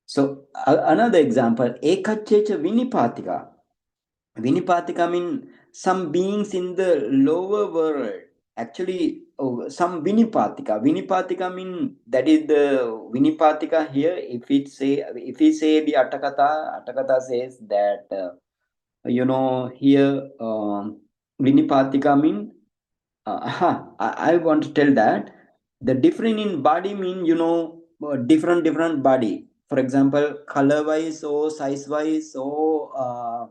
A: So another example, Ekachecha Vinipatika. Vinipatika means some beings in the lower world. Actually, some Vinipatika. Vinipatika means that is the Vinipatika here. If we say the Attakatha says that here Vinipatika means I want to tell that the different in body mean different body. For example, color wise or size wise or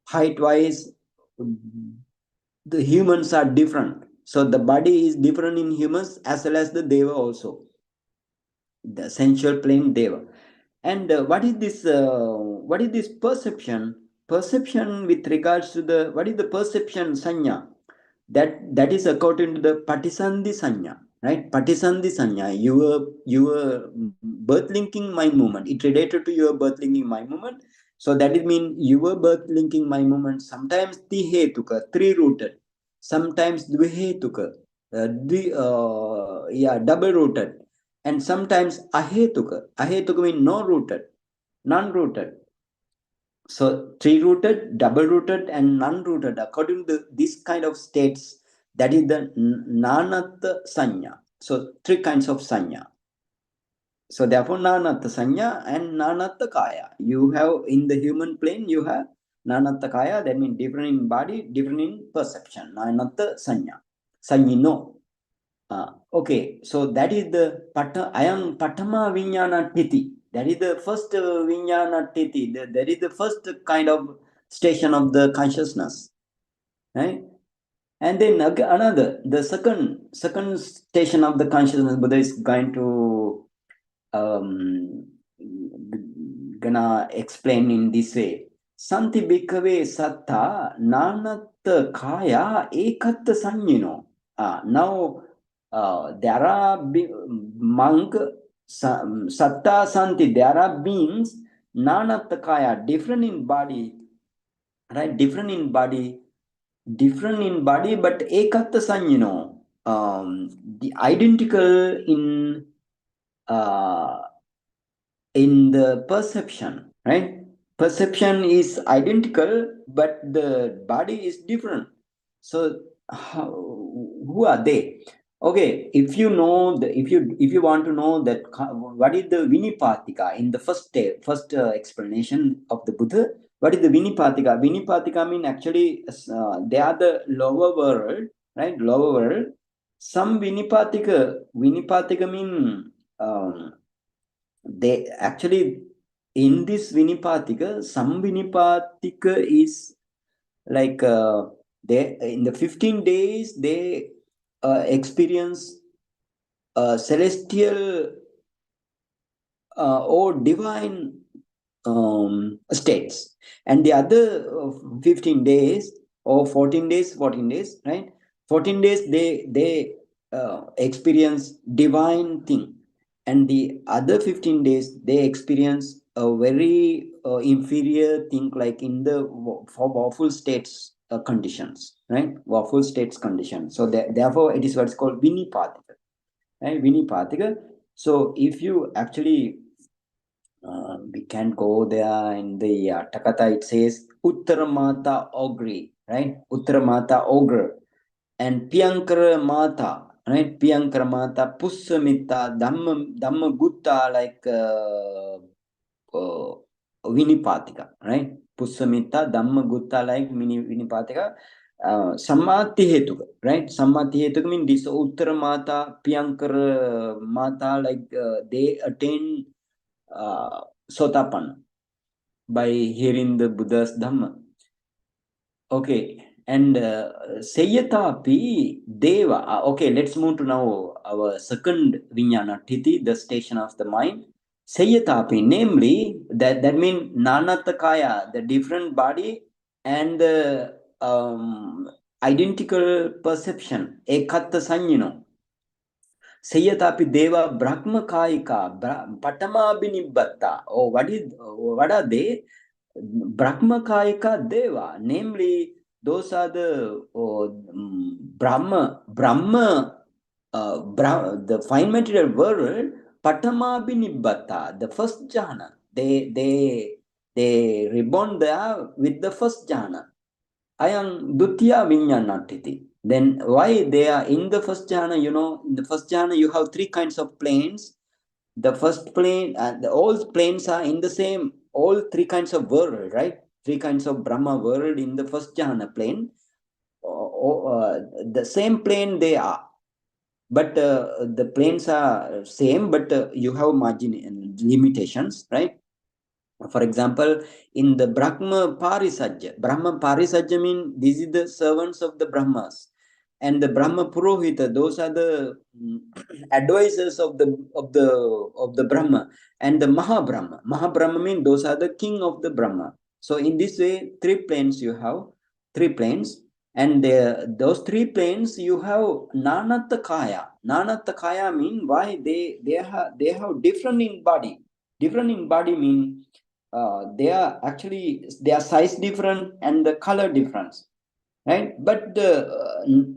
A: height wise, the humans are different. So the body is different in humans as well as the Deva also, the sensual plane Deva. And what is this perception? Perception with regards to what is the perception sanya? That is according to the Patisandhi Sanya, right? Patisandhi Sanya, your birth linking mind movement. It related to your birth linking mind movement. So that is mean your birth linking mind movement. Sometimes tihetuka, three rooted. Sometimes dvihetuka, double rooted. And sometimes ahetuka. Ahetuka means no rooted, non-rooted. So three-rooted, double-rooted, and non-rooted. According to this kind of states, that is the Nanatta Sanya. So three kinds of Sanya. So therefore, Nanatta Sanya and Nanatta Kaya. You have in the human plane, you have Nanatta Kaya, that means different in body, different in perception. Nanatta Sanya. Sanyino. Okay, so that is the Ayam Patama Vinyana Titi. That is the first Vinyana Titi. That is the first kind of station of the consciousness. Right? And then the second station of the consciousness, Buddha is going to gonna explain in this way. Santi bhikkhave satta nanatta kaya ekatta sanyino. Now there are monk satta santi, there are beings nanatta kaya, different in body, right? Different in body, but ekatta sanyino, the identical in the perception, right? Perception is identical, but the body is different. So who are they? Okay, if you know if you want to know that what is the Vinipatika in the first explanation of the Buddha, what is the Vinipatika? Vinipatika mean actually they are the lower world, right? Lower world. Some Vinipatika mean they actually in this Vinipatika, some Vinipatika is like they in the 15 days they experience celestial or divine states, and the other 15 days or 14 days, right? 14 days they experience divine thing, and the other 15 days they experience a very inferior thing, like in the for waffle states conditions, right? Waffle states conditions. So therefore it is what's called Vinipatika, right? Vinipatika. So if you actually we can go there in the Takatha, it says Uttaramata Ogre, right? Uttaramata Ogre, and Piyankara Mata, right? Piyankara Mata, Pussamita, Dhamma Gutta, like Vinipatika, right? Pussamita, Dhamma Gutta, like Vinipatika. Sammati Hetuka, right? Sammati Hetuka means this Uttara Mata, Piyankara Mata, like they attain Sotapanna by hearing the Buddha's Dhamma. Okay, and Sayyatapi Deva. Okay, let's move to now our second Vijnana Titi, the station of the mind. Sayyatapi, namely that means Nanatakaya, the different body, and the identical perception, Ekatta Sanyino. Sayyatapi Deva Brahmakaika, Patamabhinibbatta. Oh, what are they? Brahmakaika Deva, namely those are the Brahma, the fine material world, Patamabhinibbatta, the first jhana. They reborn there with the first jhana. Ayam Dutya Vijnanatiti. Then why they are in the first jhana? You know, in the first jhana you have three kinds of planes. The first plane, all planes are in the same, all three kinds of world, right? Three kinds of Brahma world in the first jhana plane. The same plane they are, but the planes are same, but you have margin limitations, right? For example, in the Brahma Parisajya means this is the servants of the Brahmas, and the Brahma Purohita, those are the advisors of the Brahma, and the Mahabrahma means those are the king of the Brahma. So in this way, three planes you have, three planes, and those three planes you have Nanatakaya. Nanatakaya mean why they have different in body. Different in body mean they are actually their size different and the color difference, right? But the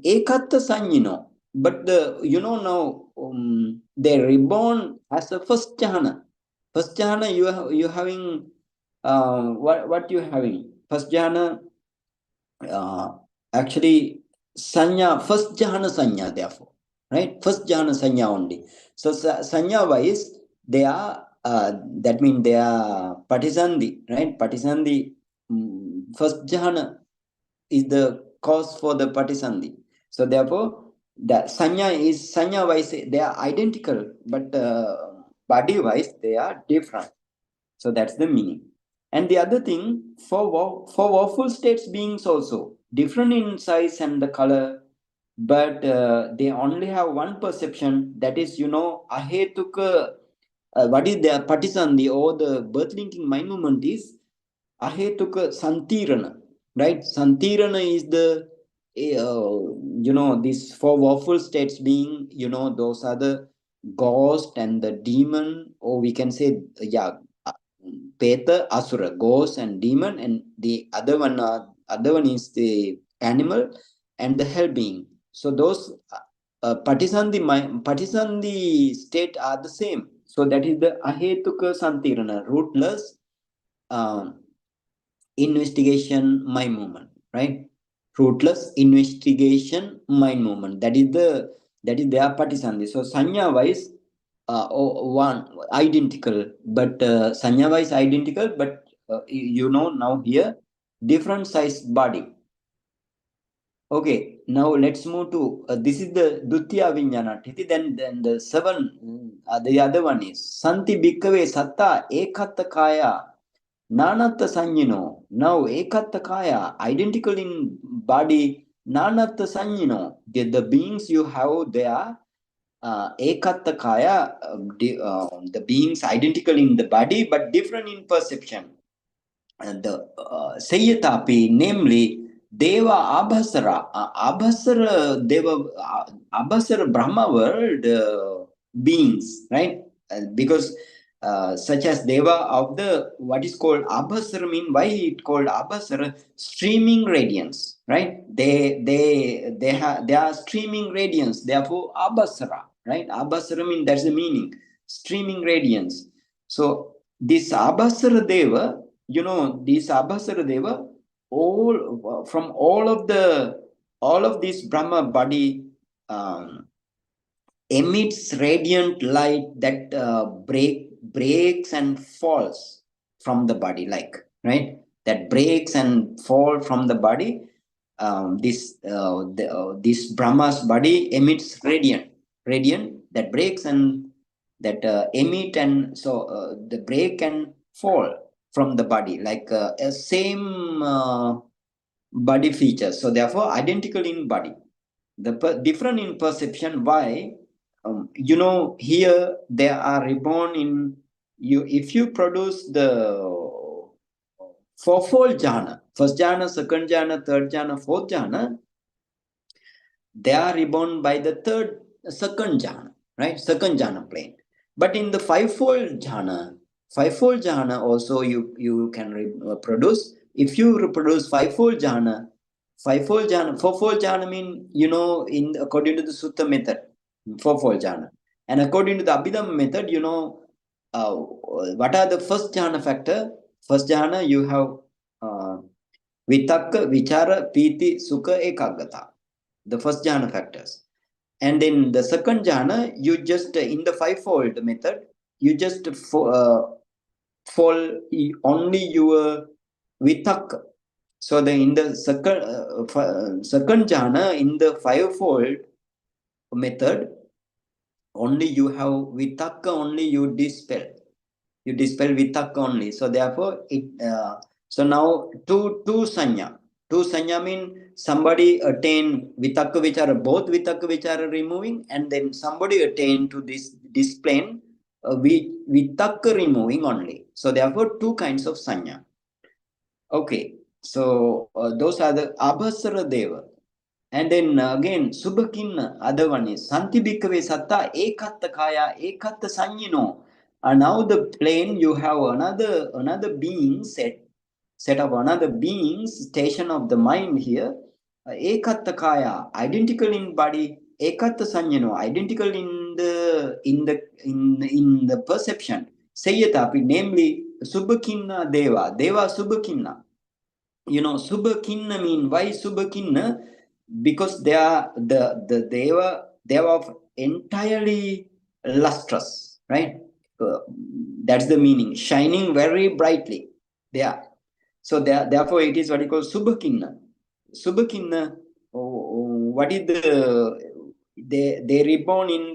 A: Ekatta Sanyino, but the now they reborn as a first jhana. First jhana you having what you having? First jhana actually sanya, first jhana sanya, therefore, right? First jhana sanya only. So sanya wise they are that means they are patisandhi, right? Patisandhi, first jhana is the cause for the patisandhi. So therefore the sanya wise they are identical, but body wise they are different. So that's the meaning. And the other thing, for waffle states beings also different in size and the color, but they only have one perception, that is ahetuka. What is their patisandhi or the birth linking mind movement is ahetuka santirana, right? Santirana is the these four waffle states being, those are the ghost and the demon, or we can say Peta, Asura, ghost and demon, and the other one is the animal and the hell being. So those Patisandhi state are the same. So that is the Ahetuka Santirana, rootless investigation mind movement, right? Rootless investigation mind movement. That is the That is their patisandhi. So sanya wise, one identical, but sanya wise identical, but you know now here different size body. Okay, now let's move to this is the Dutya Vijnana Titi. Then the seven, the other one is Santi Bhikkhave Satta Ekatta Kaya Nanatta Sanyino. Now Ekatta Kaya, identical in body, Nanatta Sanyino. The beings you have there, Ekatta Kaya, the beings identical in the body but different in perception. And the Sayyatapi, namely Deva Abhasara, Deva Abhasara Brahma world beings, right? Because such as Deva of the what is called Abhasara, mean why it called Abhasara? Streaming radiance, right? They are streaming radiance, therefore Abhasara, right? Abhasara mean that's the meaning, streaming radiance. So this Abhasara Deva, you know, these Abhasara Deva, all from all of this Brahma body emits radiant light that breaks and falls from the body, like, right? That breaks and fall from the body. This Brahma's body emits radiant that breaks and that emit, and so the break and fall from the body, like a same body features. So therefore identical in body, different in perception. Why? You know, here they are reborn in you. If you produce the fourfold jhana, first jhana, second jhana, third jhana, fourth jhana, they are reborn by the second jhana, right? Second jhana plane. But in the fivefold jhana also you can produce. If you reproduce fourfold jhana, fourfold jhana mean, you know, in according to the Sutta method, fourfold jhana, and according to the Abhidhamma method, you know, what are the first jhana factor? First jhana you have vitakka, vichara, piti, sukha, ekaggata, the first jhana factors. And in the second jhana, you just in the fivefold method, you just fall only your vitakka. So in the second jhana, in the fivefold method, only you have vitakka, only you dispel vitakka only. So therefore it so now two sanya mean somebody attain vitakka vichara, both vitakka vichara removing, and then somebody attain to this plane vitakka removing only. So therefore two kinds of sanya. Okay, so those are the Abhasara Deva. And then again, Subhakinna, other one is Santi Bhikkhave Satta Ekatta Kaya Ekatta Sanyino. And now the plane, you have another being set of another beings, station of the mind here. Ekatta Kaya, identical in body, Ekatta Sanyino, identical in the perception. Sayyatapi, namely Subhakinna Deva Subhakinna. You know, Subhakinna mean why Subhakinna? Because they are they were entirely lustrous, right? That's the meaning, shining very brightly. They are. So therefore it is what you call Subhakinna. What is they reborn in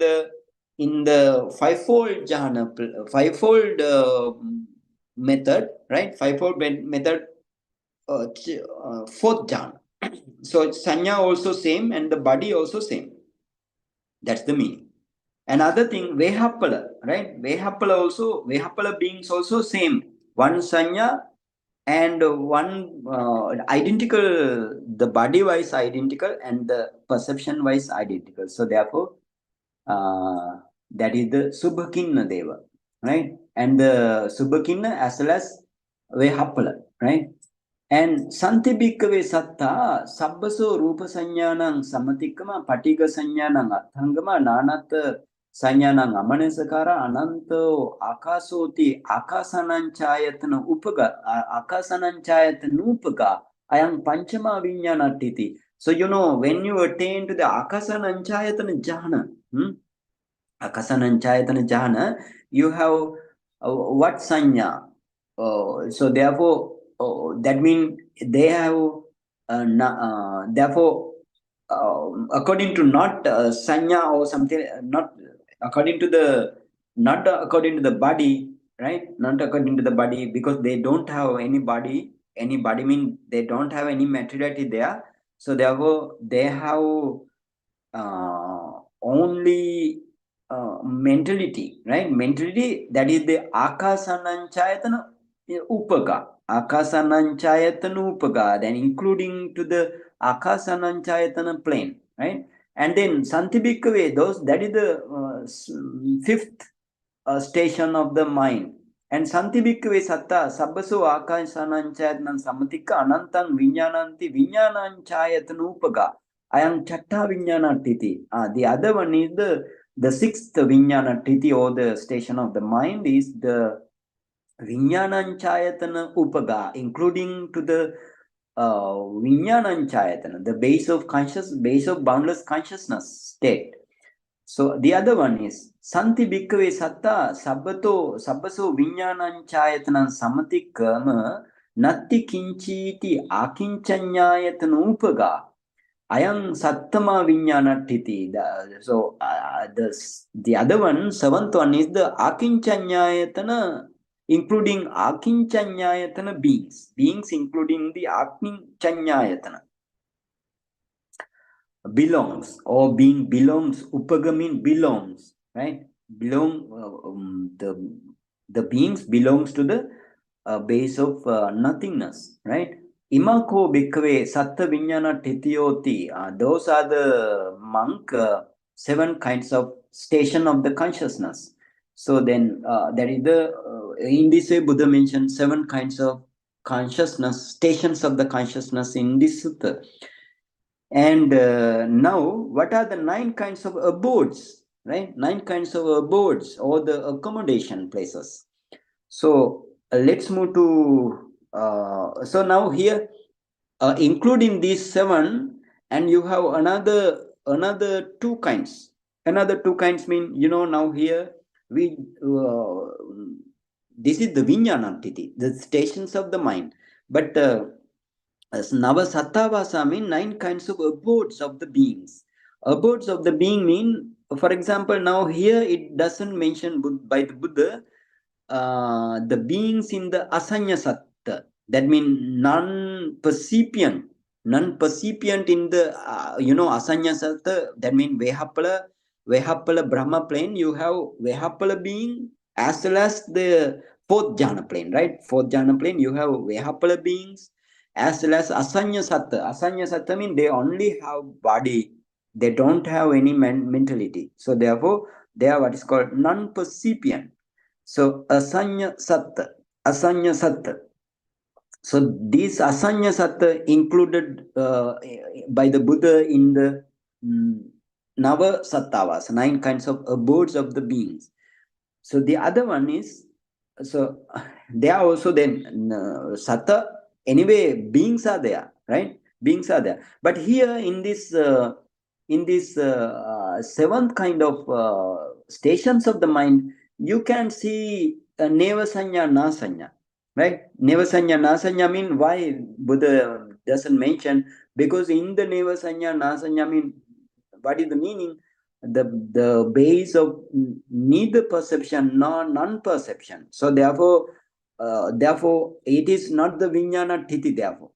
A: the fivefold jhana, fivefold method, right? Fivefold method, fourth jhana. So sanya also same and the body also same. That's the meaning. Another thing, Vehapala, right? Vehapala beings also same. One sanya and one identical, the body wise identical and the perception wise identical. So therefore, that is the Subhakinna Deva, right? And the Subhakinna as well as Vehapala, right? And Santi Bhikkhave Satta Sabbaso Rupa Sanyanang Samatikama Patiga Sanyanang Athangama Nanata Sanyanang Amanesakara Ananto Akasoti Akasananchayatana Upaga Akasananchayatana Upaga Ayang Panchama Vinyana Titi. So, when you attain to the Akasananchayatana jhana, Akasananchayatana jhana, you have what sanya? So therefore, that means they have, therefore, according to not sanya or something, not according to the, not according to the body, right? Not according to the body, because they don't have any body. Any body means they don't have any materiality there. So therefore, they have only mentality, right? Mentality, that is the akasananchayatana upaka. Akasananchayatana upaka, then including to the akasananchayatana plane, right? And then santibhikkhave, those, that is the fifth station of the mind. And santibhikkhave satta sabbaso akasananchayatana samatika anantang vinyananti vinyananchayatana upaka. Ayam chatta vinyana titi. The other one is the sixth vinyana titi, or the station of the mind, is the vinyananchayatana upaga, including to the vinyananchayatana, the base of boundless consciousness state. So the other one is santi bhikkhave satta sabbaso vinyananchayatana samatikama natti kinchiti akinchanyayatana upaga. Ayam sattama vinyana titi. So the other one, seventh one, is the akinchanyayatana, including akinchanyayatana beings including the akinchanyayatana belongs, or being belongs. Upaga means belongs, right? The beings belongs to the base of nothingness, right? Imako bhikkhave satta vinyana titiyoti. Those are the monk seven kinds of station of the consciousness. So then that is the in this way Buddha mentioned seven kinds of consciousness, stations of the consciousness in this sutta. And now, what are the 9 kinds of abodes, right? 9 kinds of abodes, or the accommodation places. So let's move to, so now here, including these 7, and you have another 2 kinds. Another 2 kinds mean, now here, this is the Vijnanatiti, the stations of the mind. But Navasattavasa mean 9 kinds of abodes of the beings. Abodes of the being mean, for example, now here it doesn't mention by the Buddha the beings in the Asanya Satta. That means non-percipient in the Asanya Satta. That means Vehapala Brahma plane. You have Vehapala being as well as the 4th jhana plane, right? 4th jhana plane, you have Vehapala beings as well as Asanya Satta. Asanya Satta means they only have body. They don't have any mentality. So therefore, they are what is called non-percipient. So asanya satta. So these asanya satta included by the Buddha in the Nava Sattavas, 9 kinds of abodes of the beings. So the other one is, so they are also then satta. Anyway, beings are there, right? Beings are there. But here in this 7th kind of stations of the mind, you can see neva sanya na sanya, right? Neva sanya na sanya mean, why Buddha doesn't mention? Because in the neva sanya na sanya mean, what is the meaning? The base of neither perception nor non-perception. So therefore it is not the vijnana titi, therefore,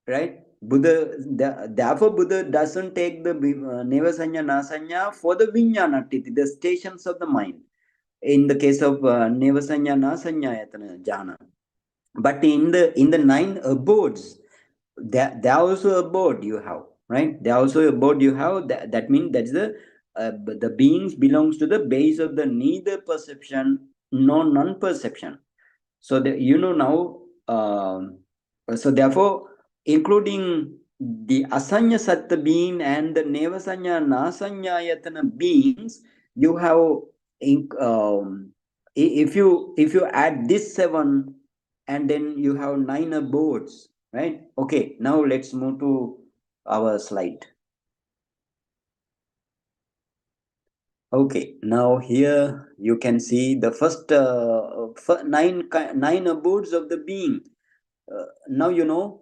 A: right? Therefore Buddha doesn't take the nevasanya nasanya for the vijnana titi, the stations of the mind, in the case of nevasanya nasanya yatana jhana. But in the 9 abodes, there also abode you have, right? There also abode you have. That means that's the beings belongs to the base of the neither perception nor non-perception. So now, so therefore, including the asanya satta being and the nevasanya nasanya yatana beings, you have if you add this 7, and then you have 9 abodes, right? Okay, now let's move to our slide. Okay, now here you can see the first nine abodes of the being. Now you know,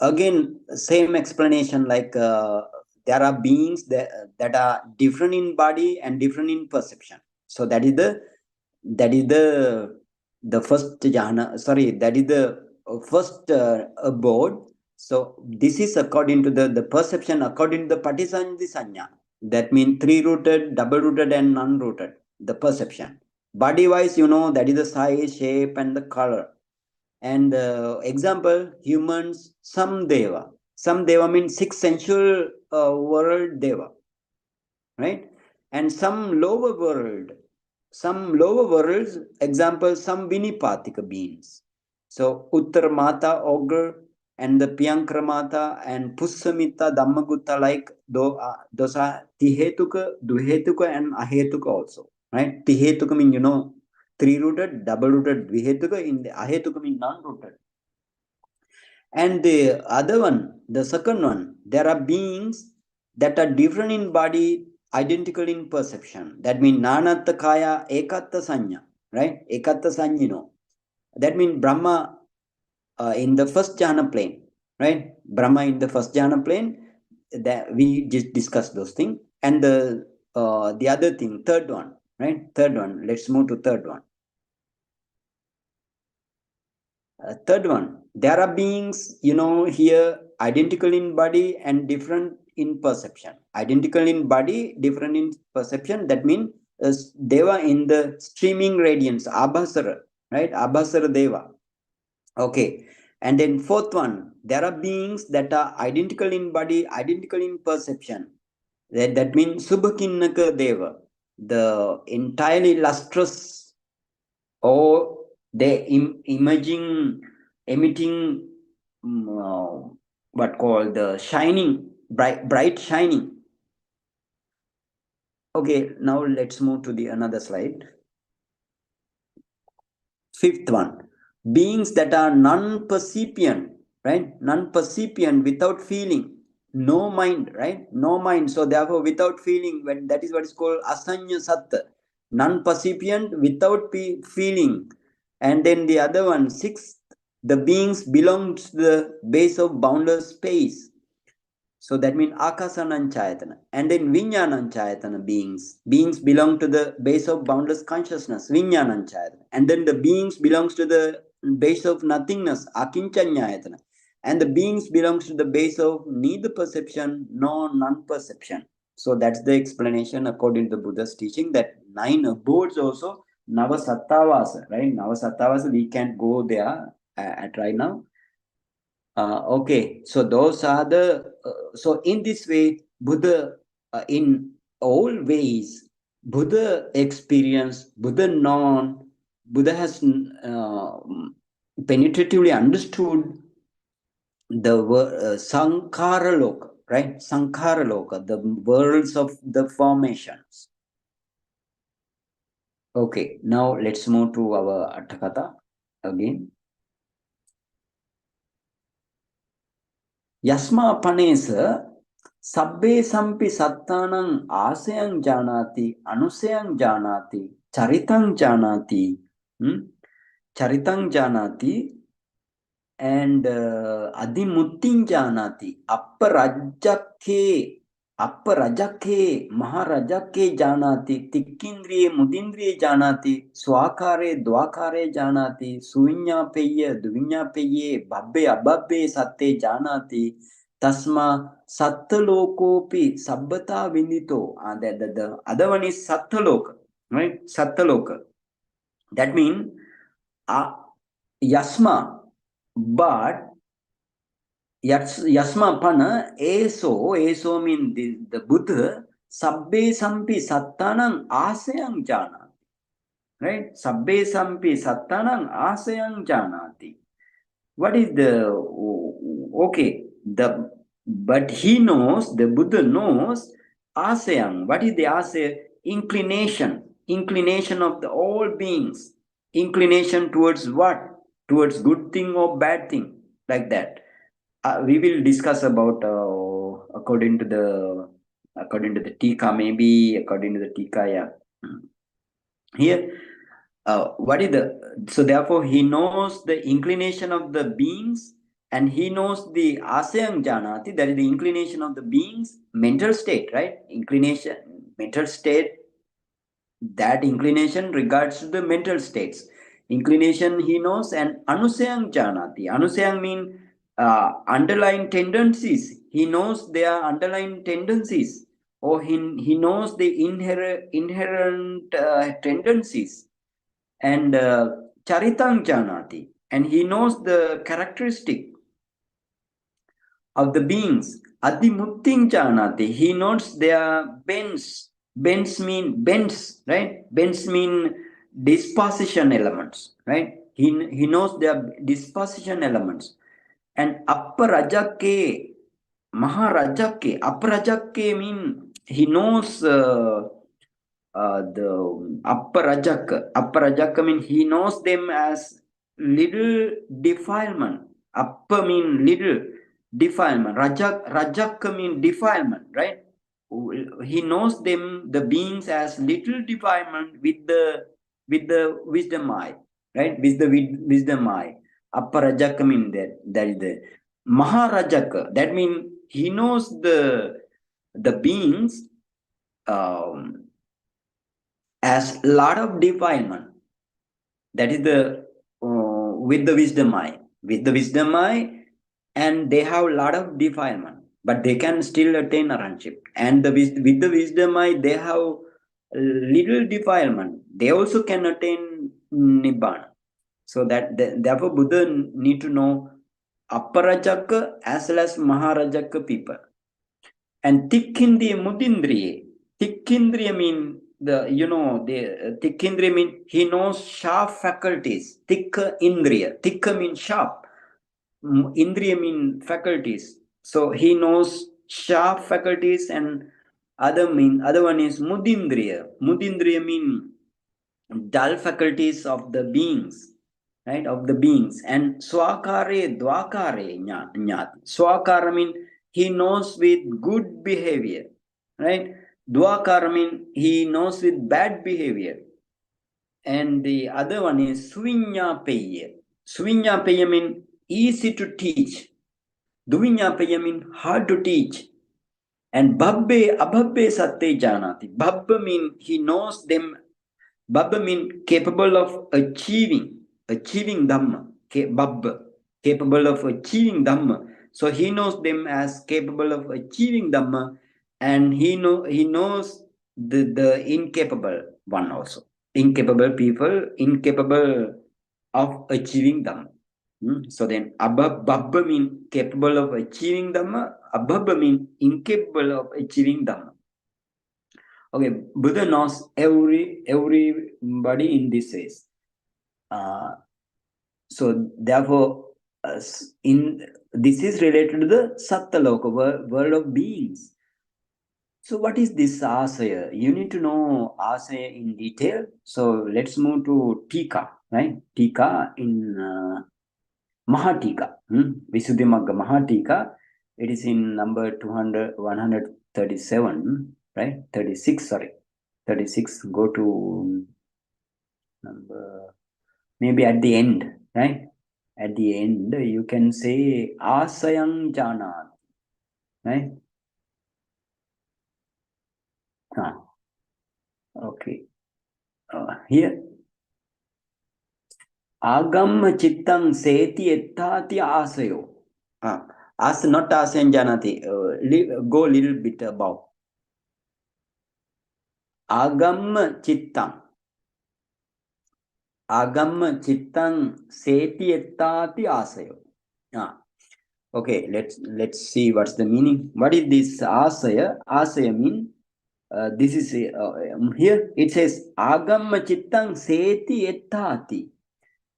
A: again same explanation, like there are beings that are different in body and different in perception. So that is the first jhana, sorry, that is the first abode. So this is according to the perception, according to the Patisanthi Sanya. That means three-rooted, double-rooted and non-rooted, the perception. Body-wise, you know, that is the size, shape and the color. And example, humans, some deva. Some deva means six sensual world deva, right? And some lower worlds, example, some Vinipatika beings. So Uttaramata, Ogre, and the Piankramata and Pussamita, Dhammagutta, like those are Tihetuka, Duhetuka, and Ahetuka also, right? Tihetuka means, you know, three-rooted, double-rooted, Dvihetuka, in the Ahetuka means non-rooted. And the other one, the second one, there are beings that are different in body, identical in perception. That means Nanatta Kaya Ekatta Sanya, right? Ekatta Sanya, you know. That means Brahma in the first jhana plane, right? Brahma in the first jhana plane, that we just discussed those things. And the other thing, third one, right? Third one, let's move to third one. Third one, there are beings, you know, here identical in body and different in perception. Identical in body, different in perception. That means Deva in the streaming radiance, Abhasara, right? Abhasara Deva. Okay. And then fourth one, there are beings that are identical in body, identical in perception. That means Subhakinnaka Deva, the entirely lustrous, or they emitting what called the shining, bright shining. Okay, now let's move to the another slide. Fifth one, beings that are non-percipient, right? Non-percipient, without feeling, no mind, right? No mind. So therefore, without feeling, when that is what is called asanya satta, non-percipient, without feeling. And then the other one, sixth, the beings belongs to the base of boundless space. So that means akasananchayatana. And then vinyananchayatana beings. Beings belong to the base of boundless consciousness, vinyananchayatana. And then the beings belongs to the base of nothingness, akinchanyayatana. And the beings belongs to the base of neither perception nor non-perception. So that's the explanation according to the Buddha's teaching, that 9 abodes also, Navasattavasa, right? Navasattavasa, we can't go there at right now. Okay, so those are the, so in this way, Buddha, in all ways, Buddha experience, Buddha known, Buddha has penetratively understood the Sankhara Loka, right? Sankhara Loka, the worlds of the formations. Okay, now let's move to our Atthakatha again. Yasma panesa sabbe sampi sattanang asayang janati, anusayang janati, charitang janati, charitang janati, and adimuttin janati, apparajake, maharajake janati, tikkindriye mudindriye janati, swakare dwakare janati, suvinya peye duvinya peye, babbe ababbe satte janati, tasma sattalokopi sabbata vindito. The other one is sattaloka, right? Sattaloka. That means yasma, but yasma pana, eso means the Buddha, sabbe sampi sattanang asayang janati, right? Sabbe sampi sattanang asayang janati. What is the, okay, but he knows, the Buddha knows asayang. What is the asaya? Inclination of the all beings. Inclination towards what? Towards good thing or bad thing, like that. we will discuss about according to the Tika, maybe according to the Tika, yeah. Here, what is the, so therefore he knows the inclination of the beings, and he knows the asayang janati, that is the inclination of the beings, mental state, right? Inclination, mental state, that inclination regards to the mental states. Inclination he knows, and anusayang janati. Anusayang mean underlying tendencies. He knows their underlying tendencies, or he knows the inherent tendencies. And charitang janati, and he knows the characteristic of the beings. Adimutting janati, he knows their bends. Bends mean bends, right? Bends mean disposition elements, right? He knows their disposition elements. And apparajake, maharajake, apparajake mean he knows the upper mean he knows them as little defilement. Upper mean little defilement. Rajak mean defilement, right? He knows them, the beings, as little defilement with the wisdom eye, right? With the wisdom eye. Upper Rajak mean that is the Maharajak. That means he knows the beings as lot of defilement. That is the with the wisdom eye. With the wisdom eye, and they have a lot of defilement, but they can still attain arahantship. And with the wisdom eye, they have little defilement. They also can attain nibbana. So that therefore Buddha need to know Aparajaka as well as Maharajaka people. And Tikkindriya Mudindriya. Tikkindriya mean the Tikkindriya mean he knows sharp faculties. Tikka Indriya. Tikka means sharp. Indriya mean faculties. So he knows sharp faculties, and other one is Mudindriya. Mudindriya mean dull faculties of the beings, right? Of the beings. And Swakare Dwakare Nyati. Swakara mean he knows with good behavior, right? Dwakara mean he knows with bad behavior. And the other one is Swinyapaya. Swinyapaya mean easy to teach. Duvinyapaya mean hard to teach. And Babbe Abhabbe Satte Janati. Babba mean he knows them. Babba mean capable of achieving Dhamma. Babba, capable of achieving Dhamma. So he knows them as capable of achieving Dhamma, and he knows the incapable one also. Incapable people, incapable of achieving Dhamma. So then Babba mean capable of achieving Dhamma, Abhabba mean incapable of achieving Dhamma. Okay, Buddha knows everybody in this phase. So therefore, this is related to the Sattaloka, world of beings. So what is this asaya? You need to know asaya in detail. So let's move to Tika, right? Tika in Mahatika, Visuddhimagga Mahatika. It is in number 137, right? 36, sorry. 36, go to number, maybe at the end, right? At the end, you can say asayang janat, right? Okay. Here, agam chittang seti ettati asayo. Not asayang janati. Go a little bit above. Agam chittang. Agam chittang seti ettati asayo. Okay, let's see what's the meaning. What is this asaya? Asaya mean this is here it says agam chittang seti ettati.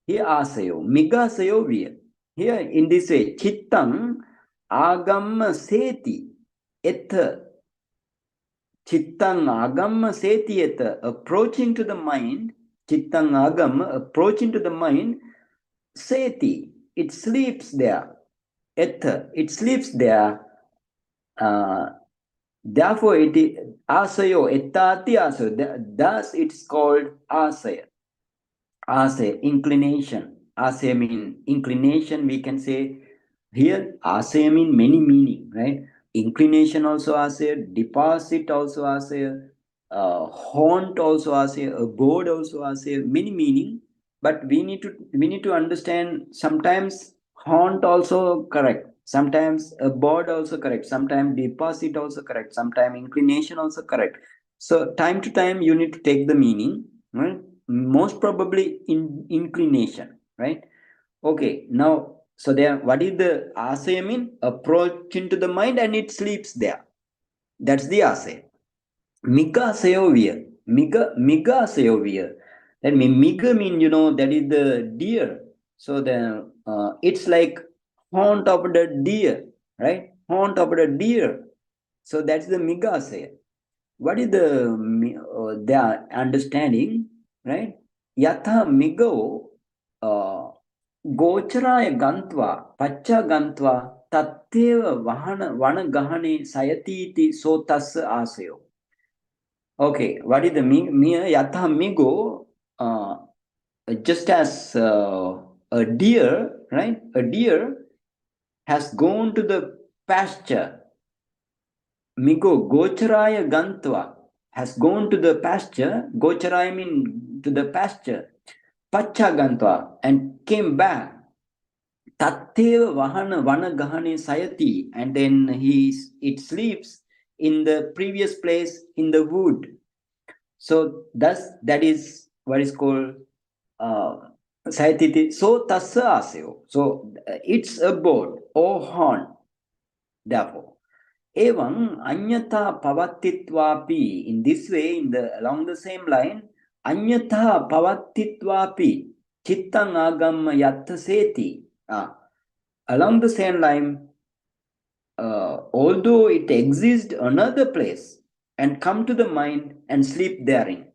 A: Here asayo, migasayo viya. Here in this way, chittang agam seti et. Chittang agam seti et, approaching to the mind. Chittang agam, approaching to the mind. Seti, it sleeps there. ether, it sleeps there. Therefore, it is asayo, ettati asayo. Thus, it's called asaya. Asaya, inclination. Asaya mean inclination, we can say. Here, asaya mean many meaning, right? Inclination also asaya, deposit also asaya, haunt also asaya, abode also asaya, many meaning. But we need to understand sometimes haunt also correct, sometimes abode also correct, sometimes deposit also correct, sometimes inclination also correct. So time to time you need to take the meaning, right? Most probably inclination, right? Okay, now, so there, what is the asaya mean? Approach into the mind and it sleeps there. That's the asaya. Miga sayovia. Miga sayovia. That mean miga mean, that is the deer. So the it's like haunt of the deer, right? Haunt of the deer. So that's the miga asaya. What is the understanding, right? Yatha migo गोचराय गन्त्वा pacha गन्त्वा तत्तेव वनगहने sayati so tas asayo. Okay, what is the yatha migo, just as a deer, right? A deer has gone to the pasture. Migo gocharaya gantva has gone to the pasture. Gocharaya mean to the pasture. Pacha gantva and came back. Tatteva vanagahane sayati, and then it sleeps in the previous place in the wood. So thus that is what is called sayatiti. So tassa asyo. So it's a board or horn. Therefore, evam anyatha pavattitvapi. In this way, along the same line, anyatha pavattitvapi chittang agam yatta seti. Along the same line, although it exists another place and come to the mind and sleep therein,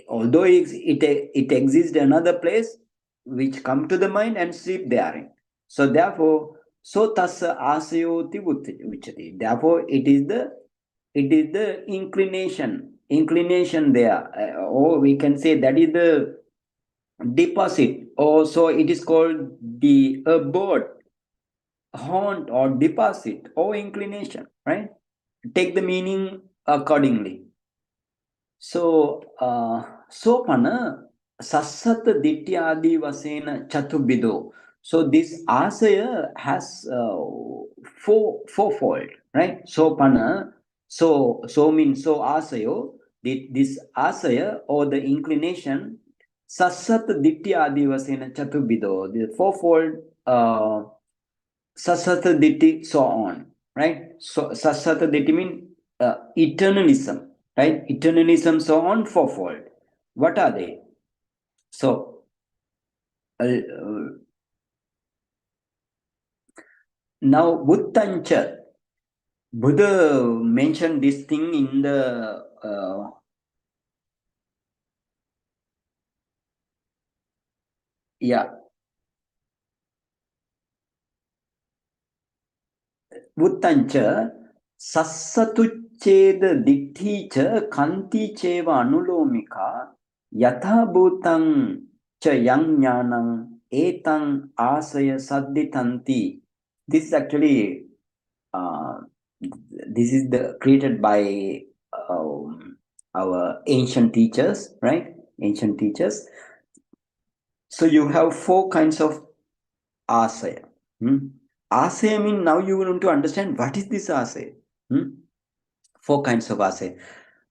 A: although it exists another place which come to the mind and sleep therein. So therefore, so tassa asayoti uchati. Therefore, it is the inclination there, or we can say that is the deposit. Also, it is called the abode, haunt, or deposit, or inclination, right? Take the meaning accordingly. So, pana sassata dityadi vasena chatubido. So this asaya has fourfold, right? So pana, so means so asayo. This asaya or the inclination, sassata dityadi vasena chatubido. The fourfold sassata ditty, so on, right? So sassata ditty means eternalism, right? Eternalism, so on, fourfold. What are they? So, now Buddhancha, Buddha mentioned this thing in the Buddhancha sassatucceda ditthi kanti cheva anulomika yatha bhutang cha yang jnanam etang asaya sadditanti. This is actually this is created by our ancient teachers, right? Ancient teachers. So you have four kinds of asaya. Asaya means now you want to understand what is this asaya. Four kinds of asaya.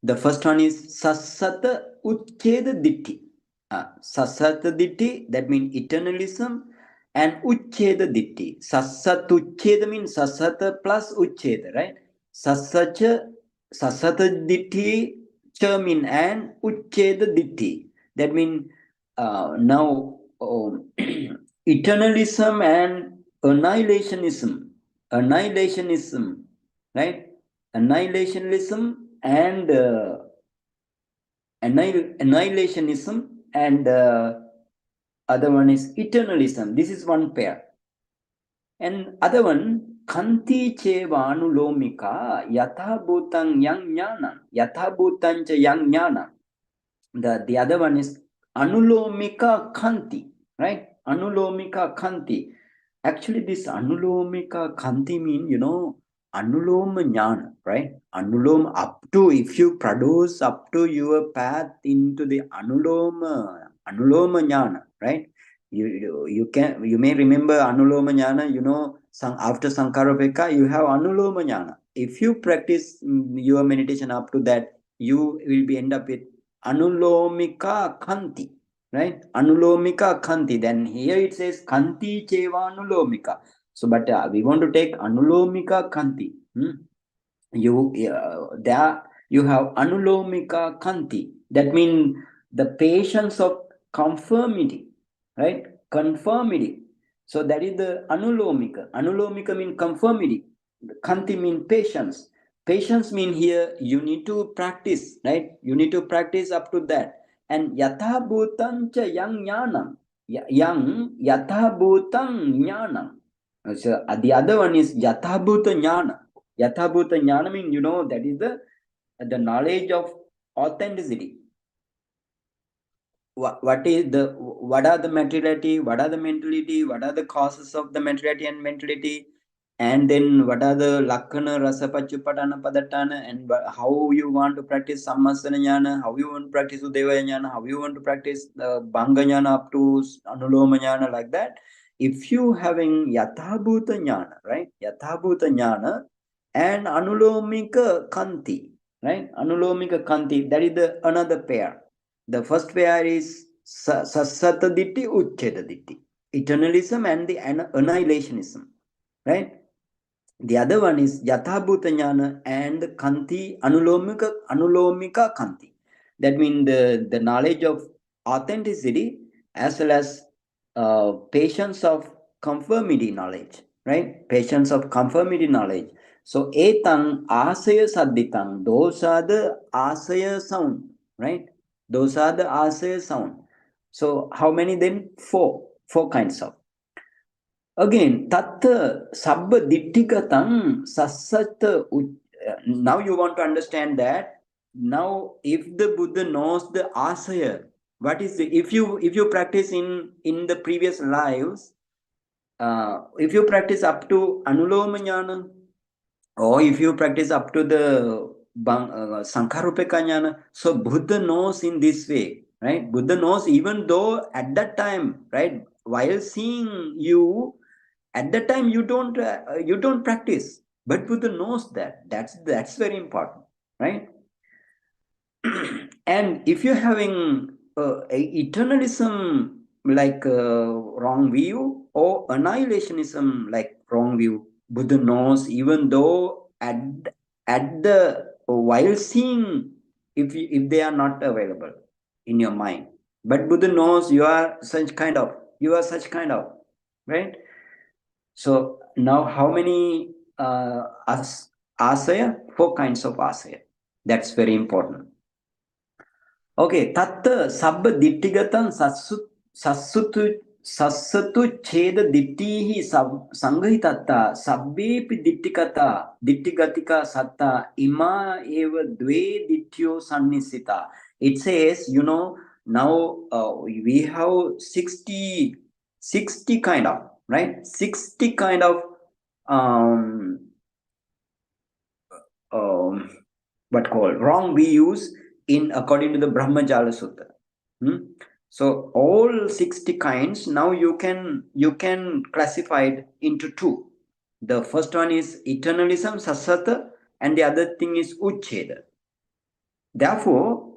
A: The first one is sassata uchcheda ditti. Sassata ditti, that means eternalism, and uchcheda ditti. Sassata uchcheda means sassata plus uchcheda, right? Sassata ditti cha mean and uchcheda ditti. That means now eternalism and annihilationism, right? Annihilationism and annihilationism, and other one is eternalism. This is one pair. And other one, kanti cheva anulomika yatha bhutang yang jnana. Yatha bhutan cha yang jnana. The other one is anulomika kanti, right? Anulomika kanti. Actually, this anulomika kanti mean, anuloma jnana, right? Anuloma up to, if you produce up to your path into the anuloma jnana, right? You may remember anuloma jnana, after Sankarapeka, you have anuloma jnana. If you practice your meditation up to that, you will be end up with anulomika kanti, right? Anulomika kanti. Then here it says kanti cheva anulomika. So, but we want to take anulomika kanti. There you have anulomika kanti. That means the patience of conformity, right? Conformity. So that is the anulomika. Anulomika means conformity. Kanti means patience. Patience means here you need to practice, right? You need to practice up to that. And yatha bhutam cha yang jnanam. Yang yatha bhutam jnanam. So the other one is yatha bhuta jnana. Yatha bhuta jnana means, that is the knowledge of authenticity. What are the materiality, what are the mentality, what are the causes of the materiality and mentality, and then what are the lakkhana, rasa, pachupatana, padatana, and how you want to practice sammasana jnana, how you want to practice udeva jnana, how you want to practice bhanga jnana up to anuloma jnana, like that. If you having yathabhuta jnana, right? Yathabhuta jnana and anulomika kanti, right? Anulomika kanti, that is the another pair. The first pair is sassata ditti, uchcheda ditti, eternalism and the annihilationism, right? The other one is yathabhuta jnana and kanti, anulomika kanti. That means the knowledge of authenticity as well as patience of conformity knowledge, right? Patience of conformity knowledge. So etang asaya saddhitang, those are the asaya sound, right? Those are the asaya sound. So how many then? Four kinds of. Again, tatta sabba ditthikatam sassata. Now you want to understand that. Now, if the Buddha knows the asaya, what is the, if you practice in the previous lives, if you practice up to anuloma jnana, or if you practice up to the Sankarupeka jnana, so Buddha knows in this way, right? Buddha knows even though at that time, right, while seeing you, at that time you don't practice, but Buddha knows that. That's very important, right? And if you're having eternalism like wrong view, or annihilationism like wrong view, Buddha knows even though at the while seeing, if they are not available in your mind, but Buddha knows you are such kind of, right? So now how many asaya? Four kinds of asaya. That's very important. Okay, tatta sabba dittigatan sassatu cheda dittihi sanghitatta sabbepi dittigatika satta ima eva dve dittyo sannisita. It says, now we have 60 kind of, right? 60 kind of what called wrong views in according to the Brahmajala Sutta. So all 60 kinds now you can classify it into two. The first one is eternalism, sassata, and the other thing is uchcheda. Therefore,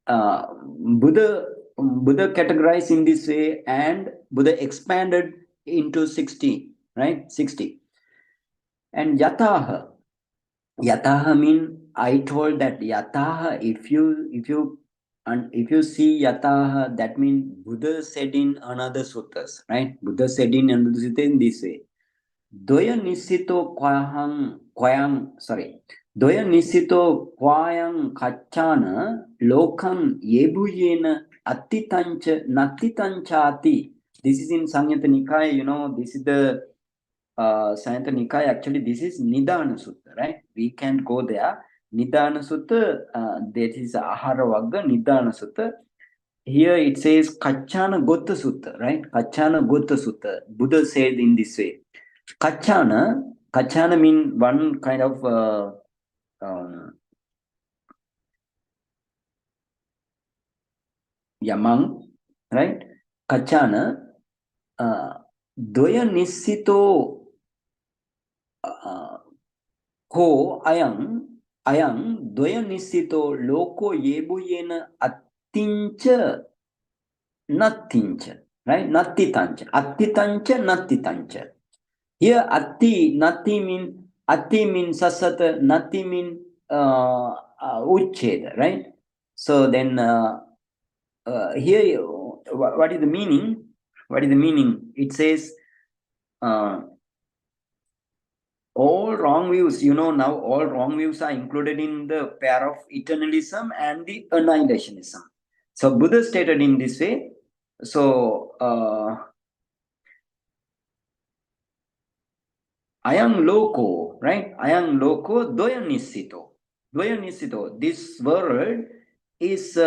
A: Buddha categorized in this way, and Buddha expanded into 60, right? 60. And yataha mean, I told that yataha, if you see yataha, that means Buddha said in another suttas, right? Buddha said in another sutta in this way. Doya nisito kwayang kachana lokam yebuyena attitancha nattitanchati. This is in Samyutta Nikaya, this is the Sayanta Nikaya, actually this is Nidana Sutta, right? We can't go there. Nidana Sutta, that is Ahara Vagga, Nidana Sutta. Here it says Kachana Gota Sutta, right? Kachana Gota Sutta. Buddha said in this way. Kachana mean one kind of monk, right? Kachana Doya Nissito ko ayang Doya Nissito Loko Yebuyena Attincha Nattincha, right? Nattitancha. Attitancha Nattitancha. Here Natti mean Sasata, Natti mean Uchcheda, right? So then here what is the meaning? What is the meaning? It says all wrong views, now all wrong views are included in the pair of eternalism and the annihilationism. So Buddha stated in this way. So ayang loko, right? Ayang loko doya nissito. This world is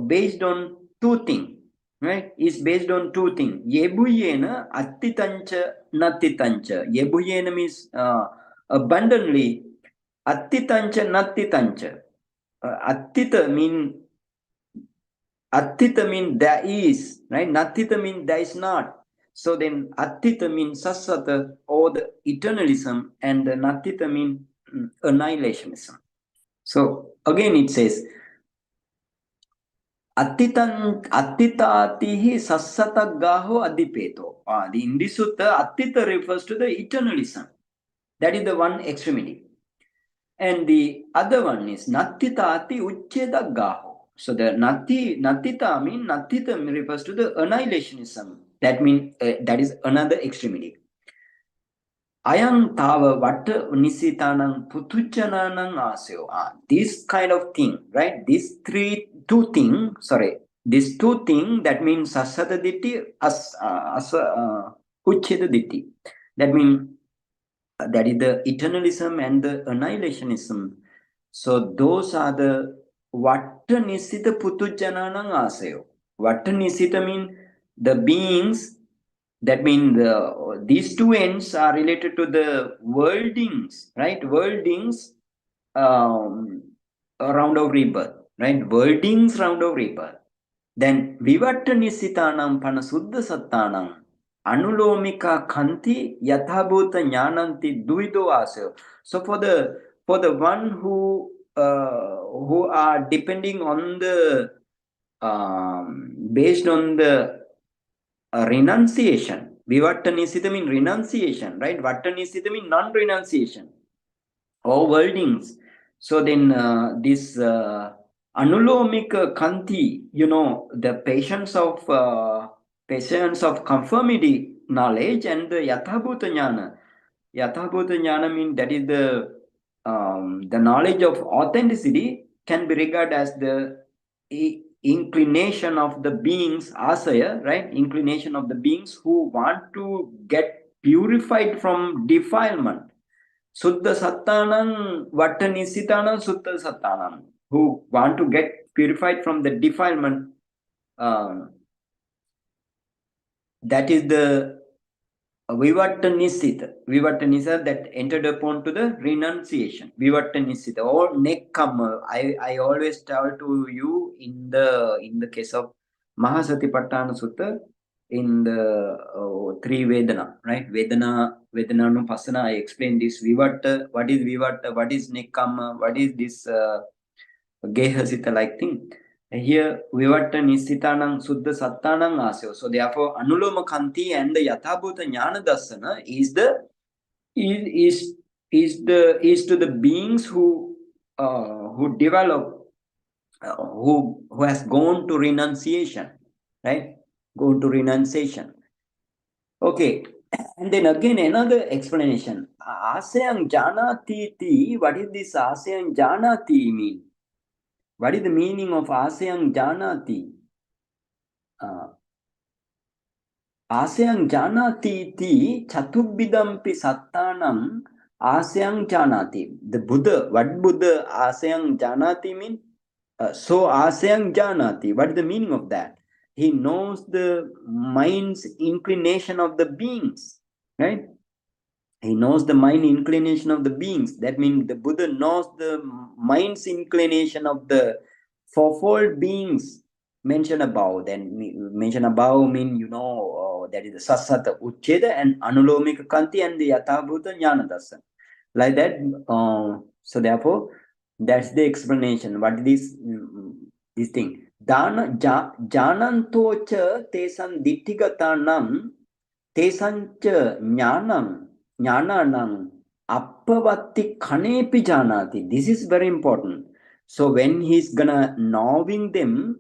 A: based on two things, right? Is based on two things. Yebuyena attitancha nattitancha. Yebuyena means abundantly. Attitancha nattitancha. Attita mean there is, right? Nattita mean there is not. So then attita means sassata or the eternalism, and the nattita mean annihilationism. So again it says attitatihi sassataggaho adipeto. In this sutta, attita refers to the eternalism. That is the one extremity. And the other one is nattitati uchchedaggaho. So the nattita refers to the annihilationism. That means that is another extremity. Ayang tava vata nisitanang putujananang asyo. This kind of thing, right? These two things, that means asata ditti, uchcheda ditti. That means that is the eternalism and the annihilationism. So those are the Vatta Nisita Putujananang Asayo. Vatta Nisita mean the beings, that mean these two ends are related to the worldings, right? Worldings round of rebirth, right? Worldings round of rebirth. Then Vivatta Nisitanam Pana Suddha Sattanam Anulomika Kanti Yathabhuta Jnananti Duido Asayo. So for the one who are depending on the based on the renunciation. Vivatta Nisita mean renunciation, right? Vatta Nisita mean non-renunciation or worldings. So then this anulomika kanti, the patience of conformity knowledge, and the yathabhuta jnana. Yathabhuta jnana means that is the knowledge of authenticity can be regarded as the inclination of the beings, asaya, right? Inclination of the beings who want to get purified from defilement. Suddha Sattanam, Vatta Nisitanam, Suddha Sattanam, who want to get purified from the defilement. That is the Vivatta Nisita. Vivatta Nisita that entered upon to the renunciation. Vivatta Nisita or Nekkhamma. I always tell to you in the case of Mahasatipatthana Sutta, in the three Vedana, right? Vedanānupassana, I explained this. Vivatta, what is Vivatta, what is Nekkhamma, what is this Gehasita like thing. Here, Vivatta Nisitanang Suddha Sattanang Asyo. So therefore, Anuloma Kanti and the Yathabhuta Jnana Darsana is to the beings who develop, who has gone to renunciation, right? Go to renunciation. Okay, and then again another explanation. Asayang janati ti. What is this asayang janati mean? What is the meaning of asayang janati? Asyang janati ti chatubidampi sattanam asyang janati. The Buddha, what Buddha asyang janati mean? So asyang janati, what is the meaning of that? He knows the mind's inclination of the beings, right? He knows the mind inclination of the beings. That means the Buddha knows the mind's inclination of the fourfold beings mentioned above. Then mentioned above mean that is the Sassata Uchcheda and Anulomika Kanti and the Yathabhuta Jnanadasa. Like that. So therefore, that's the explanation. What this thing? Janantocha tesan dittigatanam tesancha jnananam appavatti khanepi janati. This is very important. So when he's gonna knowing them,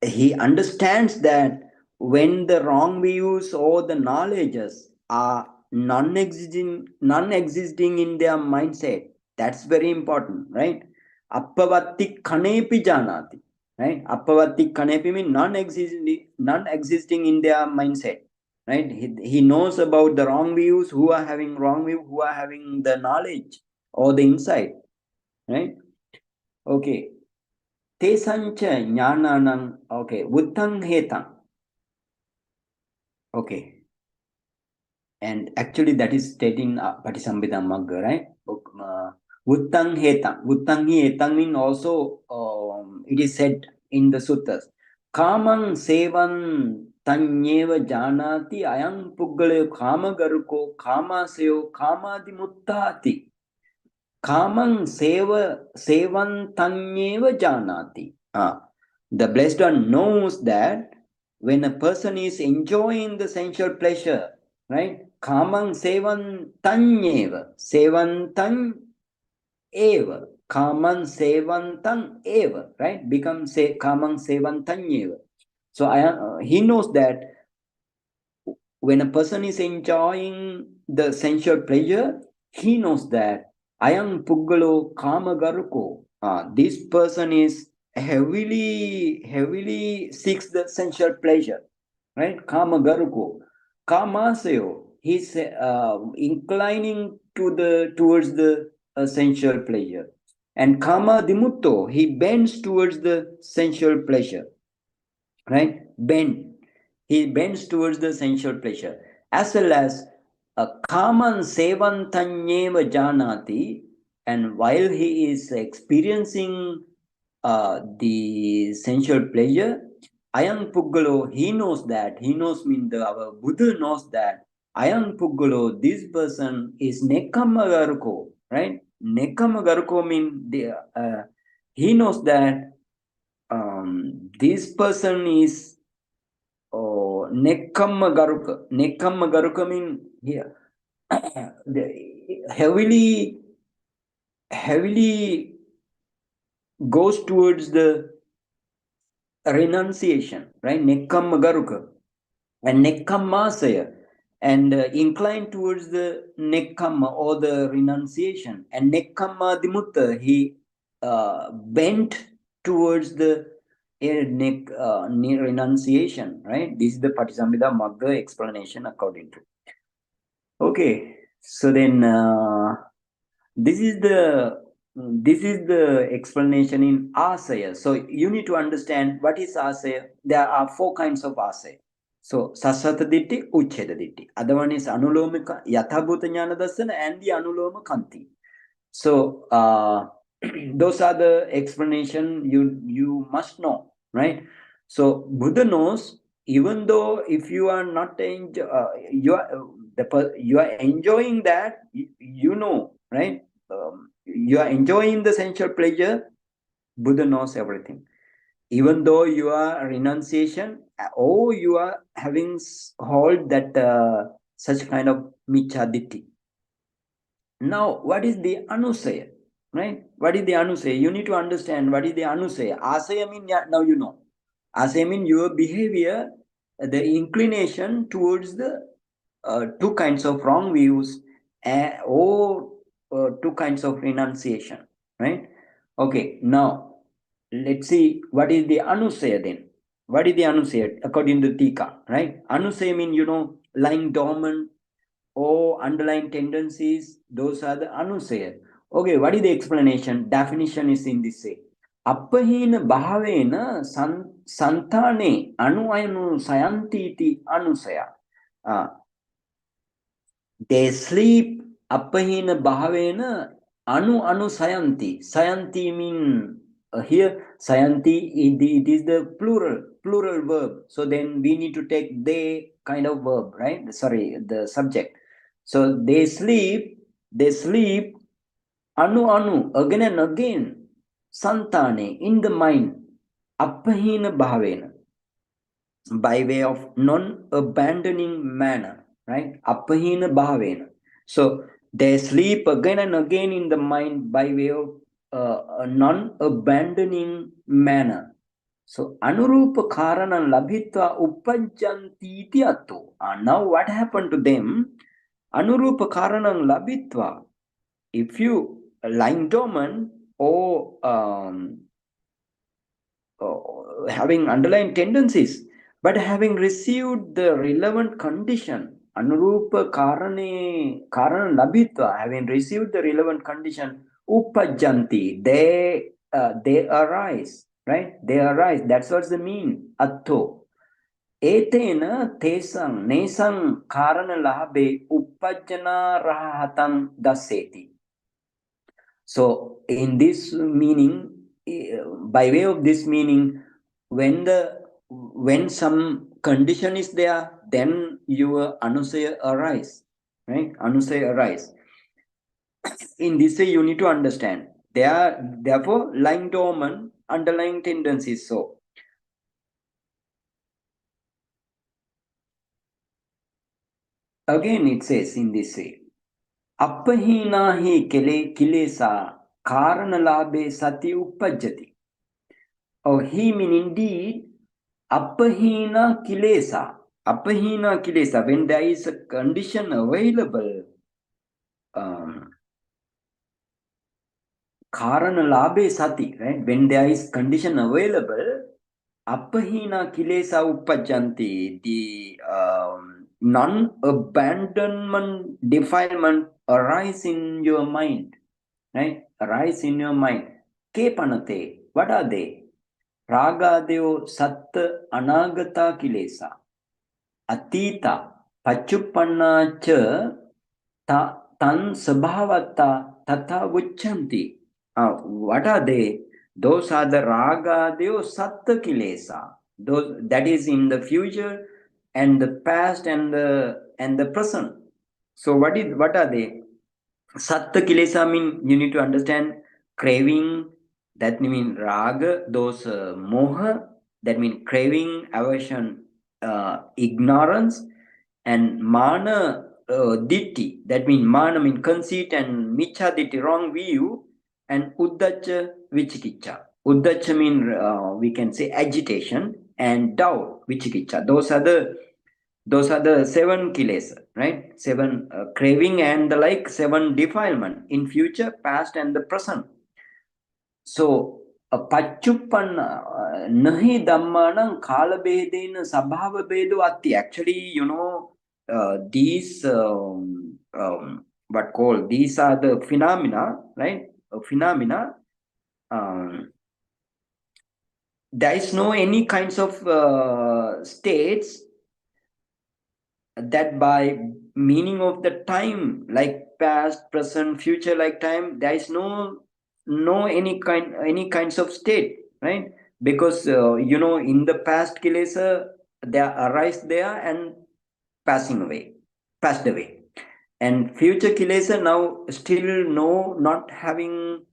A: he understands that when the wrong views or the knowledges are non-existing in their mindset, that's very important, right? Appavatti khanepi janati. Right? Appavatti kanepi means non-existing in their mindset. Right? He knows about the wrong views, who are having wrong view, who are having the knowledge or the insight. Right? Okay. Tesancha jnananam. Okay. Vuttang hetam. Okay. And actually that is stating Patisambhida Magga, right? Vuttang hetam. Vuttang hetam means also it is said in the suttas. Kamang sevan tanyeva janati ayam puggale kama garuko kama seo kama dimuttati. Kamang sevan tanyeva janati. The blessed one knows that when a person is enjoying the sensual pleasure, right? Kamang sevan tan eva. Kaman sevantam eva, right? Become say kamang sevantam eva. So he knows that when a person is enjoying the sensual pleasure, he knows that ayam puggalo kama garuko. This person is heavily seeks the sensual pleasure, right? Kama garuko. Kamasayo. He's inclining towards the sensual pleasure. And kama dimutto, he bends towards the sensual pleasure. Right? He bends towards the sensual pleasure. As well as kaman sevantanyeva janati, and while he is experiencing the sensual pleasure, ayam puggalo, he knows means our Buddha knows that ayam puggalo, this person is nekamagaruko, right? Nekamagaruko means he knows that this person is Nekkamma Garuka. Nekkamma Garuka means here heavily goes towards the renunciation, right? Nekkamma Garuka and Nekkammasaya, and inclined towards the Nekkamma or the renunciation, and Nekkamma Dimutta, he bent towards the renunciation, right? This is the Patisambhida Magga explanation according to. Okay, so then this is the explanation in asaya. So you need to understand what is asaya. There are 4 kinds of asaya. So sassata ditti, uchcheda ditti. Other one is anuloma yathabhuta jnana dassana and the anuloma kanti. So those are the explanation you must know, right? So Buddha knows, even though if you are not you are enjoying that, you know, right? You are enjoying the sensual pleasure. Buddha knows everything. Even though you are renunciation or you are having hold that such kind of michaditi. Now, what is the anusaya? Right? What is the anusaya? You need to understand what is the anusaya. Asaya means now you know. Asaya means your behavior, the inclination towards the 2 kinds of wrong views or 2 kinds of renunciation. Right? Okay, now let's see what is the anusaya then. What is the anusaya according to Tika, right? Anusaya means, lying dormant or underlying tendencies. Those are the anusaya. Okay, what is the explanation? Definition is in this way. Appahina bhavena santane anu sayanti iti anusaya. They sleep appahina bhavena anu sayanti. Sayanti mean here sayanti it is the plural verb. So then we need to take they kind of verb, right? Sorry, the subject. So they sleep anu again and again santane in the mind appahina bhavena by way of non-abandoning manner, right? Appahina bhavena. So they sleep again and again in the mind by way of a non-abandoning manner. So anurupa karana labhitva upajjanti iti atto. Now what happened to them? Anurupa karana labhitva. If you lying dormant or having underlying tendencies, but having received the relevant condition, anurupa karana labhitva, having received the relevant condition, upajjanti, they arise, right? They arise. That's what's the mean. Atto. Etena tesang nesang karana labe upajjana rahatan daseti. So in this meaning, by way of this meaning, when some condition is there, then your anusaya arise, right? Anusaya arise. In this way, you need to understand. They are therefore lying dormant, underlying tendencies. So again, it says in this way. Appahina hi kilesa karanalabe sati uppajjati. Oh, he mean indeed appahina kilesa. Appahina kilesa, when there is a condition available, karanalabe sati, right? When there is condition available, appahina kilesa uppajjanti, the non-abandonment defilement arise in your mind, right? Arise in your mind. Ke panate, what are they? Ragadeo satta anagata kilesa. Atita pachupanna cha tan sabhavata tata vucchanti. What are they? Those are the ragadeo satta kilesa. Those that is in the future and the past and the present. So what are they? Satta kilesa mean you need to understand craving, that mean raga, those moha, that mean craving, aversion, ignorance, and mana ditti, that mean mana mean conceit and micha ditti, wrong view, and uddacha vichikicha. Uddacha mean we can say agitation, and doubt vichikicha. Those are the 7 kilesa, right? 7 craving and the like, 7 defilement in future, past, and the present. So pachupan nahi dhammanam kala bedena sabhava bedu atti. Actually, these these are the phenomena, right? Phenomena. There is no any kinds of states that by meaning of the time, like past, present, future, like time, there is no any kinds of state, right? Because in the past kilesa, they arise there and passed away, and future kilesa now still not having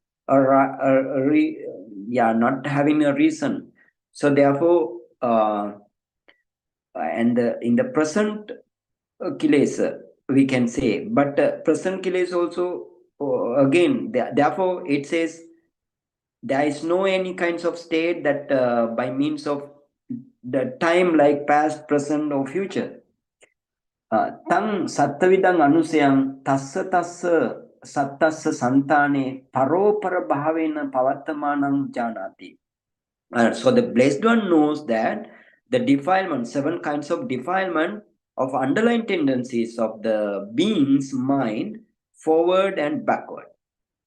A: not having a reason. So therefore and in the present kilesa, we can say, but present kilesa also again, therefore it says there is no any kinds of state that by means of the time, like past, present, or future. Tang sattavidang anusayang tassa sattassa santane paropara bhavena pavattamanam janati. So the blessed one knows that the defilement, 7 kinds of defilement of underlying tendencies of the being's mind, forward and backward.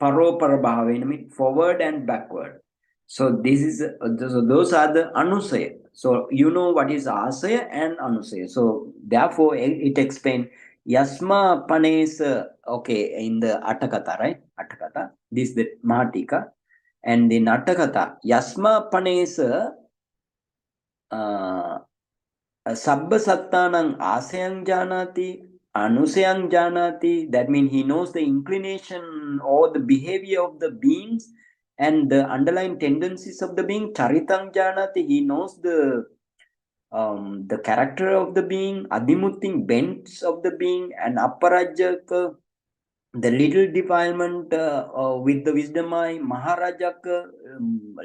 A: Paropara bhavena means forward and backward. So this is so those are the anusaya. So you know what is asaya and anusaya. So therefore it explains yasma panes. Okay, in the Attakatha, right? Attakatha. This is the Mahatika, and in Attakatha yasma panes. Sabbathānang asayang janati, anusayang janati. That means he knows the inclination or the behavior of the beings and the underlying tendencies of the being. Charitang janati, he knows the character of the being. Adimutting, bents of the being, and aparajaka, the little defilement with the wisdom eye. Maharajaka,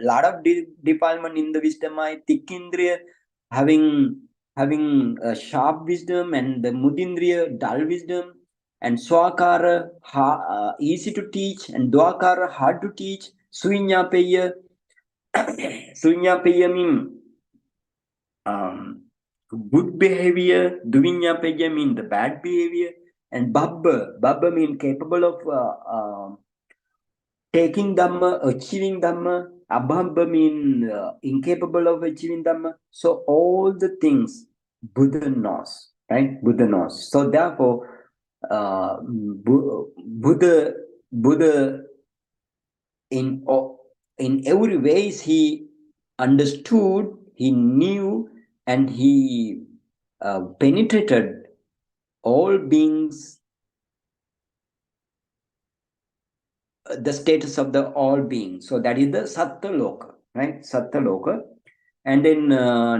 A: lot of defilement in the wisdom eye. Tikindriya, having a sharp wisdom, and the mudindriya, dull wisdom, and swakara, easy to teach, and dwakara, hard to teach. Suinyapaya, suinyapaya mean good behavior. Duvinyapaya mean the bad behavior. And Babba mean capable of taking Dhamma, achieving Dhamma. Abhabba mean incapable of achieving Dhamma. So all the things Buddha knows, right? Buddha knows. So therefore, Buddha in every ways he understood, he knew, and he penetrated all beings, the status of the all beings. So that is the Sattva-loka, right? Sattva-loka. And then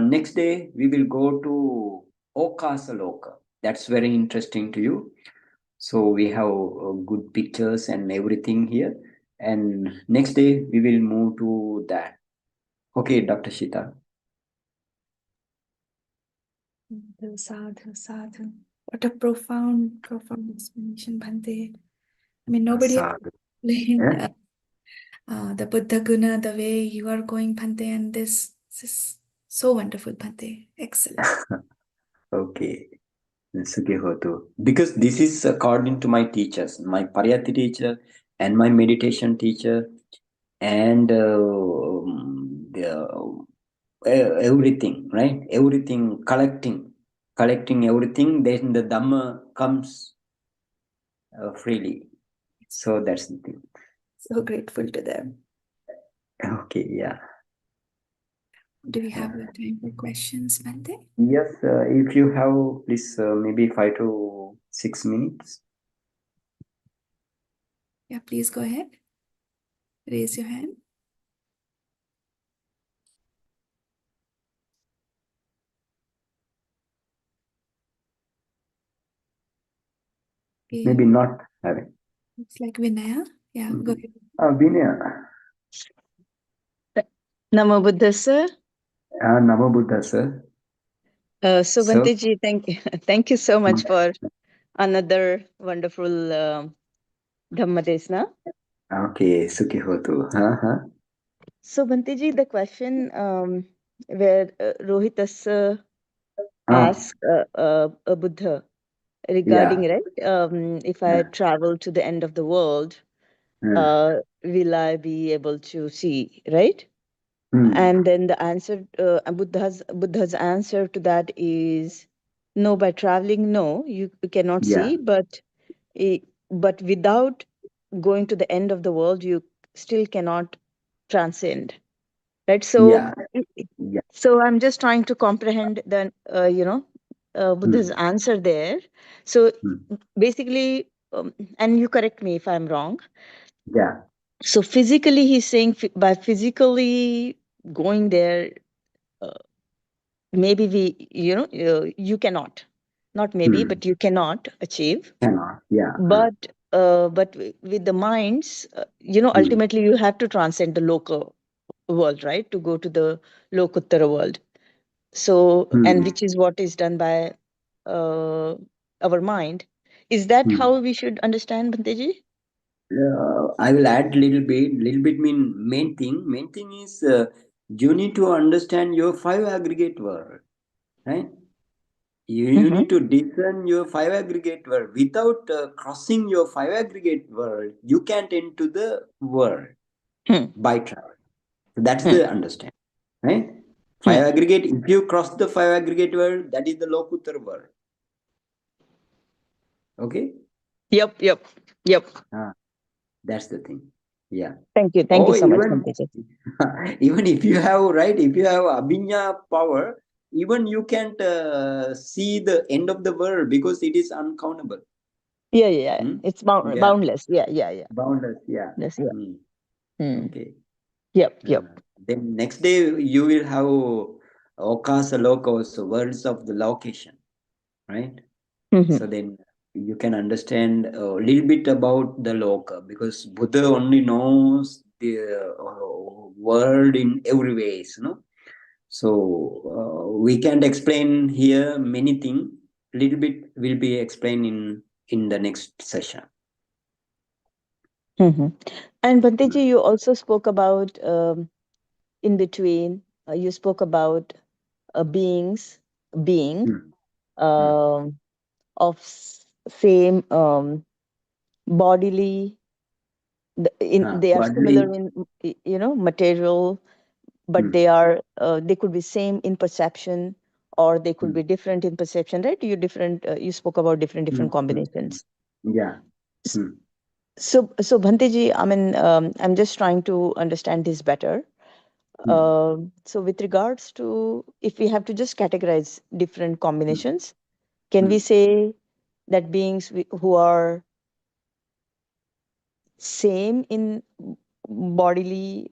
A: next day we will go to Okasa-loka. That's very interesting to you. So we have good pictures and everything here. And next day we will move to that. Okay, Dr. Shita.
B: Sadhu, sadhu. What a profound explanation, Bhante. I mean, nobody has explained the Buddha Guna the way you are going, Bhante, and this is so wonderful, Bhante. Excellent.
A: Okay. Because this is according to my teachers, my Pariyati teacher and my meditation teacher, and everything, right? Everything, collecting everything, then the Dhamma comes freely. So that's the thing.
B: So grateful to them.
A: Okay, yeah.
B: Do we have time for questions, Bhante?
A: Yes, if you have, please, maybe 5 to 6 minutes.
B: Yeah, please go ahead. Raise your hand. Okay.
A: Maybe not having.
B: It's like Vinaya. Yeah, go ahead.
A: Vinaya.
C: Namo Buddhassa.
A: Namo Buddhassa.
C: So Bhanteji, thank you so much for another wonderful Dhammadesna.
A: Okay, Sukhi Hotu.
C: So Bhanteji, the question where Rohitas asked a Buddha regarding, right, if I travel to the end of the world, will I be able to see, right? And then the answer, Buddha's answer to that is no. By traveling, no, you cannot see. But without going to the end of the world, you still cannot transcend, right? So, so I'm just trying to comprehend the Buddha's answer there. So basically, and you correct me if I'm wrong.
A: Yeah.
C: So physically, he's saying by physically going there, maybe you cannot, not maybe, but you cannot achieve.
A: Yeah.
C: But with the minds, ultimately you have to transcend the local world, right, to go to the Lokuttara world. So, and which is what is done by our mind. Is that how we should understand, Bhanteji?
A: I will add little bit. Mean main thing. Main thing is you need to understand your 5 aggregate world. right? You need to discern your five aggregate world. Without crossing your five aggregate world, you can't enter the world by travel. So that's the understanding, right? Five aggregate, if you cross the five aggregate world, that is the Lokuttara world. Okay?
C: Yep.
A: That's the thing. Yeah.
C: Thank you so much, Bhanteji.
A: Even if you have, right, if you have Abhinya power, even you can't see the end of the world because it is uncountable.
C: Yeah. It's boundless. Yeah.
A: Boundless, yeah.
C: Yes, yeah.
A: Okay.
C: Yep.
A: Then next day you will have Okasa Lokos, worlds of the location, right? So then you can understand a little bit about the Loka, because Buddha only knows the world in every ways, you know. So we can't explain here many things. Little bit will be explained in the next session.
C: And Bhanteji, you also spoke about in between. You spoke about being of same bodily. They are similar in material, but they could be same in perception, or they could be different in perception, right? You spoke about different combinations.
A: Yeah.
C: So Bhanteji, I mean, I'm just trying to understand this better. So with regards to, if we have to just categorize different combinations, can we say that beings who are same in bodily,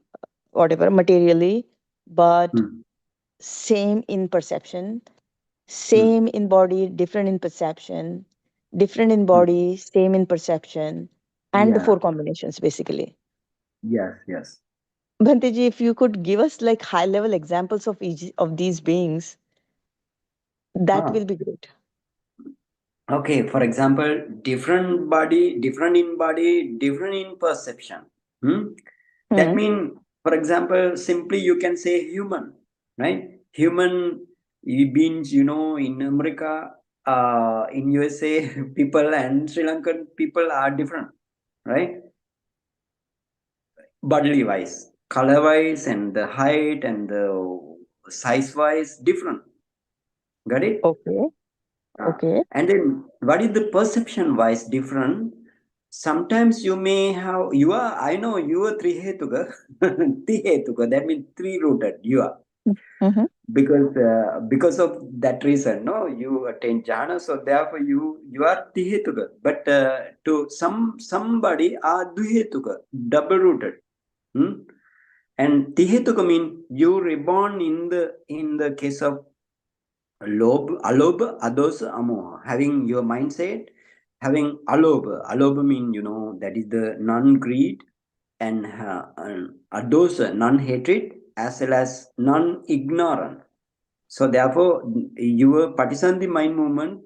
C: whatever, materially, but same in perception, same in body, different in perception, different in body, same in perception, and the four combinations, basically?
A: Yes.
C: Bhanteji, if you could give us like high level examples of each of these beings, that will be great.
A: Okay, for example, different body, different in perception. That means, for example, simply you can say human, right? Human beings, in America, in USA, people and Sri Lankan people are different, right? Bodily wise, color wise, and the height and the size wise, different. Got it?
C: Okay.
A: And then what is the perception wise different? Sometimes you may have, I know you are trihetuka, trihetuka, that means three rooted, you are. Because of that reason, no, you attain jhana, so therefore you are trihetuka. But to somebody are duhetuka, double rooted. And trihetuka means you reborn in the case of alobha, adosa, amoha. Having your mindset, having alobha mean, that is the non-greed, and adosa, non-hatred, as well as non-ignorant. So therefore, your Patisandhi mind movement,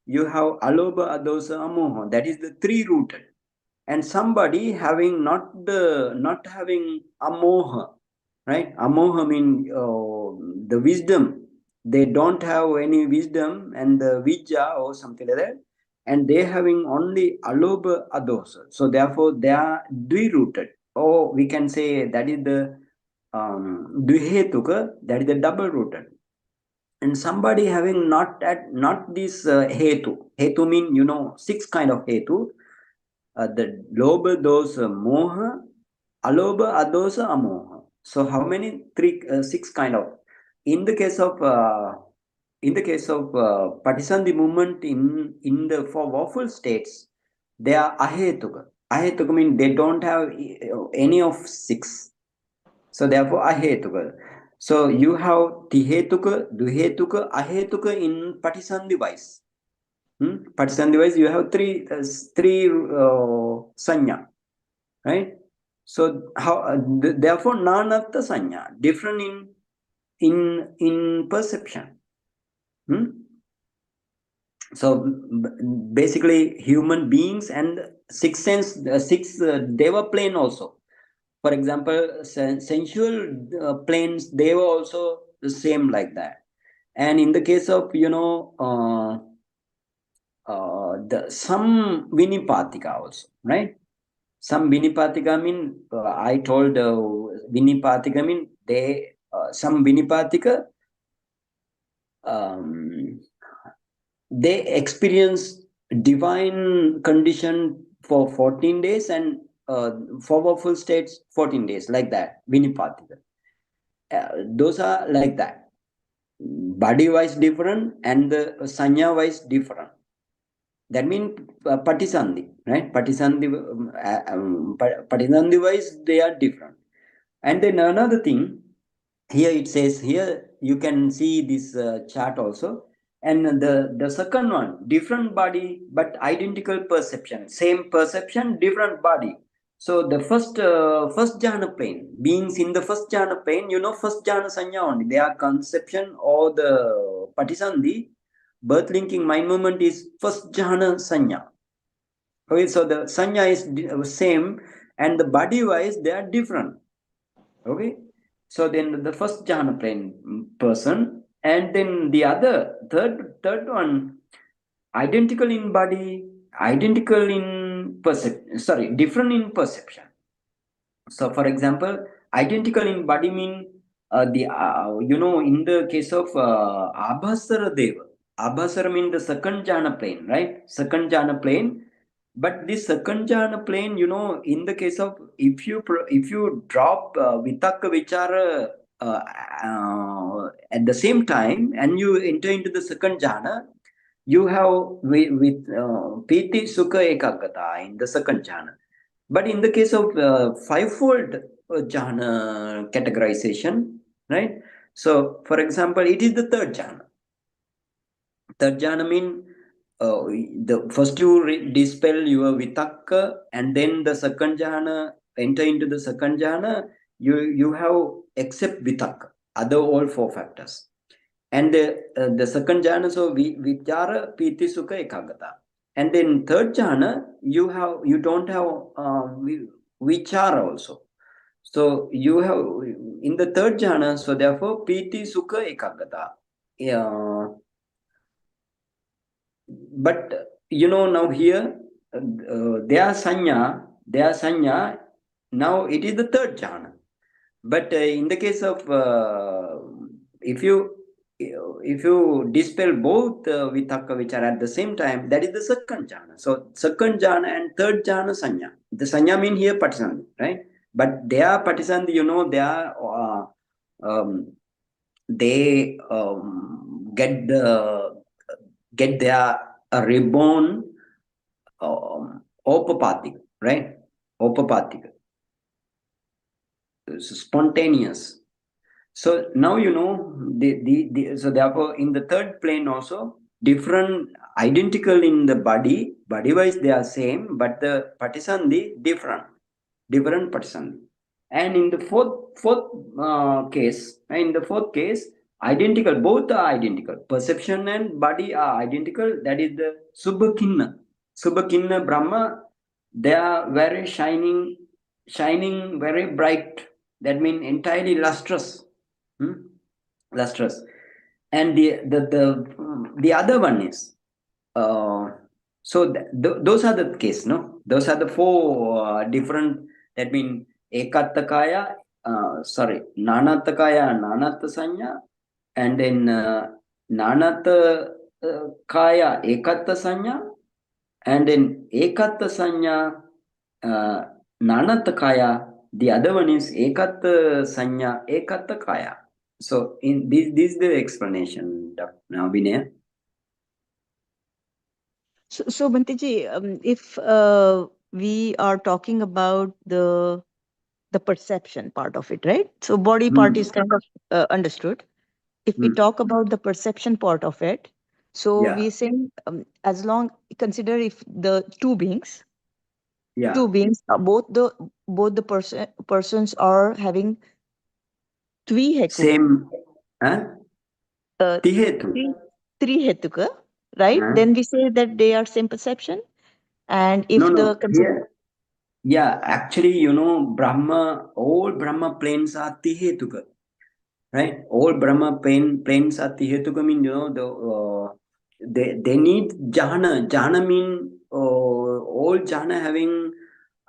A: you have alobha, adosa, amoha. That is the three rooted. And somebody having not having amoha, right? Amoha mean the wisdom. They don't have any wisdom and the vijja or something like that, and they having only alobha, adosa. So therefore, they are dwi-rooted, or we can say that is the dvihetuka, that is the double-rooted. And somebody having not this hetu. Hetu mean six kind of hetu. The lobha, dosa, moha, alobha, adosa, amoha. So how many? Six kind of. In the case of Patisandhi movement in the four waffle states, they are ahetuka. Ahetuka means they don't have any of six. So therefore ahetuka. So you have tihetuka, duhetuka, ahetuka in Patisandhi wise. Patisandhi wise, you have three sanya, right? So how therefore nanatha sanya, different in perception. So basically, human beings and six deva plane also. For example, sensual planes, they were also the same like that. And in the case of, some Vinipatika also, right? Some Vinipatika mean, I told Vinipatika mean some Vinipatika, they experience divine condition for 14 days and powerful states 14 days, like that, Vinipatika. Those are like that. Body wise different and the sanya wise different. That means Patisandhi, right? Patisandhi wise, they are different. And then another thing, here it says, here you can see this chart also. And the second one, different body, but identical perception. Same perception, different body. So the first jhana plane, beings in the first jhana plane, first jhana sanya only. Their conception or the Patisandhi, birth linking mind movement is first jhana sanya. Okay, so the sanya is same and the body wise they are different. Okay, so then the first jhana plane person, and then the other third one, identical in body, identical in perception, different in perception. So for example, identical in body mean in the case of Abhasara Deva, Abhasara mean the second jhana plane, right? Second jhana plane. But this second jhana plane, in the case of if you drop vitakka vichara at the same time and you enter into the second jhana, you have with piti sukha ekaggata in the second jhana. But in the case of fivefold jhana categorization, right? So, for example, it is the third jhana. Third jhana means the first you dispel your vitakka, and then the second jhana, enter into the second jhana, you have except vitakka, other all four factors. And the second jhana, so vichara, piti, sukha, ekaggata. And then third jhana, you don't have vichara also. So you have in the third jhana, so therefore piti, sukha, ekaggata. But now here their sanya, now it is the third jhana. But in the case of if you dispel both vitakka vichara at the same time, that is the second jhana. So second jhana and third jhana sanya. The sanya mean here patisandhi, right? But they are patisandhi, they are they get their reborn opapathic, right? Opapathic, spontaneous. So now so therefore in the third plane also different, identical in the body wise they are same, but the patisandhi different patisandhi. And in the fourth case, identical, both are identical. Perception and body are identical. That is the Subhakinna Brahma. They are very shining, very bright. That means entirely lustrous. Lustrous. And the other one is those are the case, no? Those are the four different. That means ekattakaya, nanattakaya, nanatta sanya, and then nanatta kaya, ekatta sanya, and then ekatta sanya, nanatta kaya. The other one is ekatta sanya, ekatta kaya. So in this is the explanation, now Vinaya.
C: So Bhantiji, if we are talking about the perception part of it, right? So body part is kind of understood. If we talk about the perception part of it, so we saying as long consider if the two beings, both the persons are having tvihetu.
A: Same,
C: Trihetuka, right? Then we say that they are same perception. And if
A: actually, Brahma, all Brahma planes are Tihetuka. right? All Brahma planes are tihetuka mean, they need jhana. Jhana mean all jhana having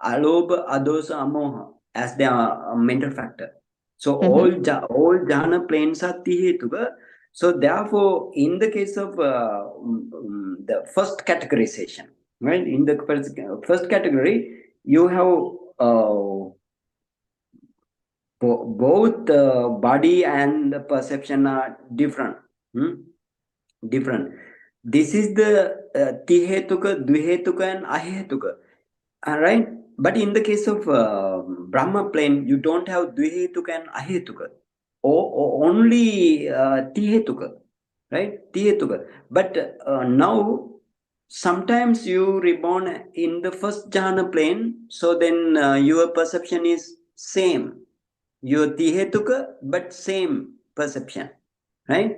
A: alobha, adosa, amoha as their mental factor. So all jhana planes are tihetuka. So therefore, in the case of the first categorization, right? In the first category, you have both body and the perception are different. Different. This is the tihetuka, dvihetuka, and ahetuka. Right? But in the case of Brahma plane, you don't have dvihetuka and ahetuka. Or only tihetuka. Right? Tihetuka. But now, sometimes you reborn in the first jhana plane, so then your perception is same. Your tihetuka, but same perception, right?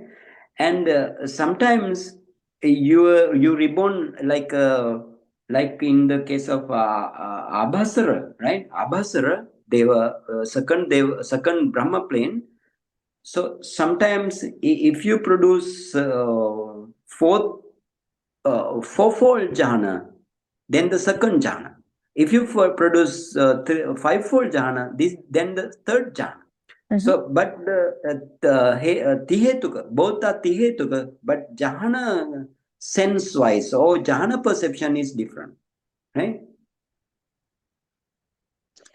A: And sometimes you reborn like in the case of Abhasara, right? Abhasara, they were second Brahma plane. So sometimes if you produce fourfold jhana, then the second jhana. If you produce fivefold jhana, then the third jhana. So, but the tihetuka, both are tihetuka, but jhana sense-wise or jhana perception is different, right?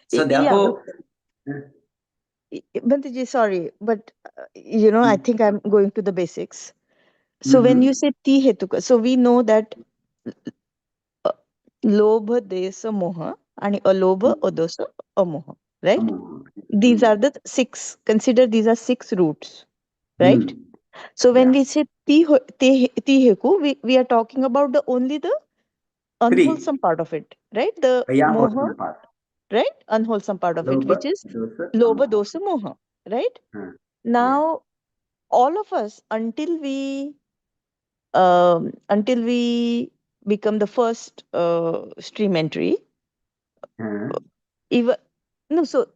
A: So therefore,
C: Bhanteji, sorry, but I think I'm going to the basics. So when you say tihetuka, so we know that lobha, desa, moha, and alobha, adosa, amoha, right? These are the six. Consider these are six roots, right? So when we say tiheku, we are talking about only the unwholesome part of it, right? The moha, right? Unwholesome part of it, which is lobha, dosa, moha, right? Now, all of us, until we become the first stream entry, even no. So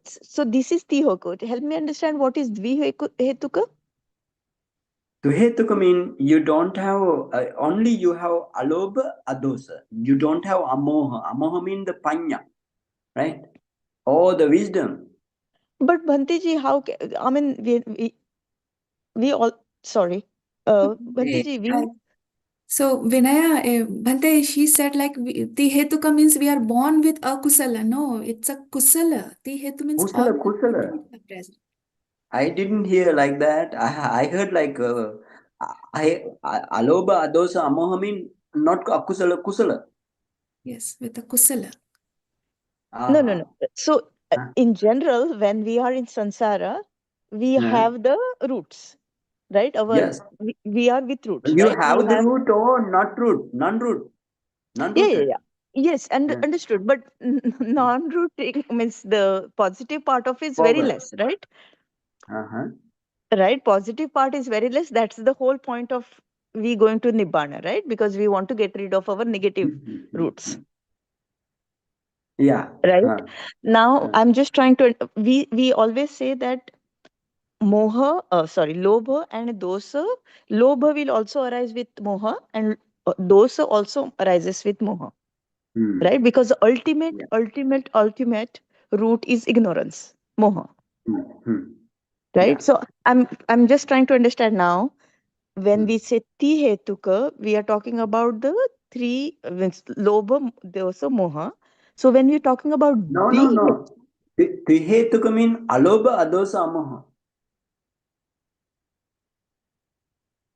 C: this is tiheku. Help me understand what is dvihetuka.
A: Dvihetuka mean you don't have only you have alobha, adosa. You don't have amoha. Amoha mean the panya, right? Or the wisdom.
C: But Bhanteji, I mean, we all, sorry, Bhanteji,
B: So Vinaya, Bhante, she said like Tihetuka means we are born with a kusala. No, it's a kusala. Tihetu means all
A: Kusala.
B: the present.
A: I didn't hear like that. I heard like alobha, adosa, amoha mean not akusala, kusala.
B: Yes, with a kusala.
C: No. So in general, when we are in samsara, we have the roots, right?
A: Yes.
C: We are with roots,
A: You
C: right?
A: have the root or not root, non-root.
C: Yeah. Yes, and understood. But non-root means the positive part of is very less, right? Right? Positive part is very less. That's the whole point of we going to Nibbana, right? Because we want to get rid of our negative roots.
A: Yeah.
C: Right? Now, I'm just trying to, we always say that moha, lobha and dosa. Lobha will also arise with moha, and dosa also arises with moha. Right? Because the ultimate root is ignorance, moha. Right?
A: Yeah.
C: So I'm just trying to understand now. When we say tihetuka, we are talking about the three means lobha, dosa, moha. So when we're talking about
A: No. Tihetuka mean alobha, adosa, amoha.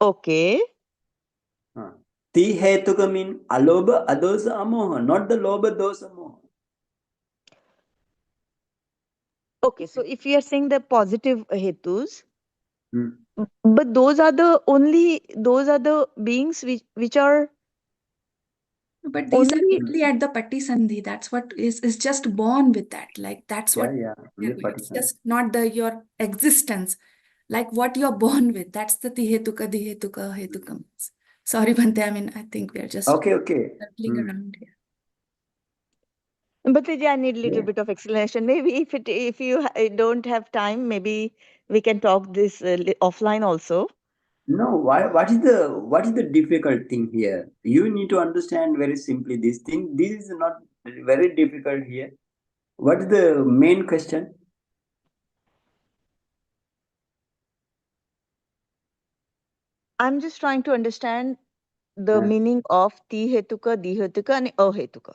C: Okay.
A: Tihetuka mean alobha, adosa, amoha, not the lobha, dosa, moha.
C: Okay, so if we are saying the positive hetus, but those are the beings which are
B: But these are
C: only
B: only at the Patti Sandhi. That's what is just born with that. Like that's what it's just not your existence. Like what you're born with. That's the Tihetuka, Dihetuka, Hetuka means. Sorry, Bhante. I mean, I think we are just circling around here.
C: But I need a little bit of explanation. Maybe if you don't have time, maybe We can talk this offline also.
A: No, what is the difficult thing here? You need to understand very simply this thing. This is not very difficult here. What is the main question?
C: I'm just trying to understand the meaning of ti hetuka, di hetuka, and ahetuka.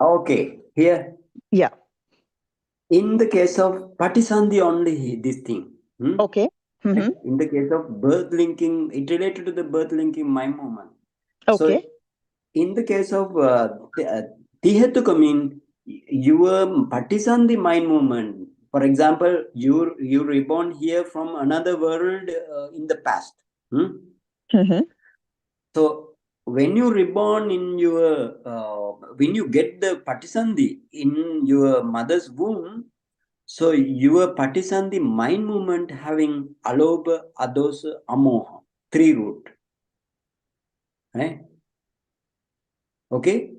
A: Okay, here.
C: Yeah.
A: In the case of Patisandhi only this thing.
C: Okay. Mm-hmm.
A: In the case of birth linking, it related to the birth linking mind movement.
C: Okay.
A: So in the case of Tihetuka mean your Patisandhi mind movement. For example, you reborn here from another world in the past.
C: Mm-hmm.
A: So when you reborn in your when you get the Patisandhi in your mother's womb, so your Patisandhi mind movement having alobha, adosa, amoha, 3 root. Right? Okay?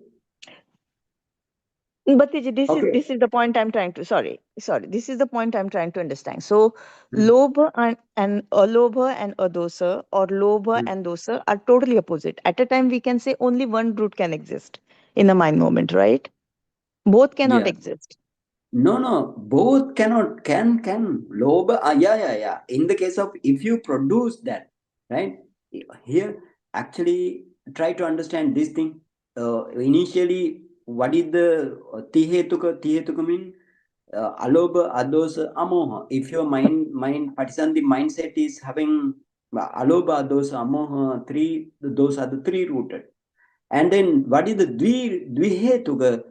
C: But this
A: Okay.
C: is the point I'm trying to sorry. This is the point I'm trying to understand. So lobha and alobha and adosa or lobha and dosa are totally opposite. At a time we can say only one root can exist in a mind moment, right? Both cannot
A: Yeah.
C: exist.
A: No, both cannot, can. Lobha, yeah. In the case of, if you produce that, right? Here, actually, try to understand this thing. Initially, what is the tihetuka? Tihetuka mean alobha, adosa, amoha. If your Patisandhi mindset is having alobha, adosa, amoha, those are the 3 rooted. And then what is the dvihetuka?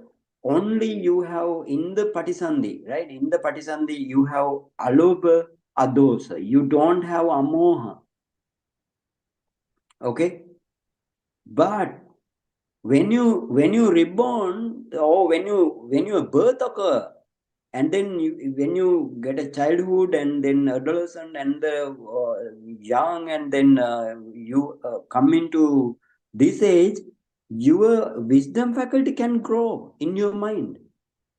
A: Only you have in the Patisandhi, right? In the Patisandhi, you have alobha, adosa. You don't have amoha. Okay? But when you reborn, or when your birth occur, and then when you get a childhood and then adolescent and the young, and then you come into this age, your wisdom faculty can grow in your mind,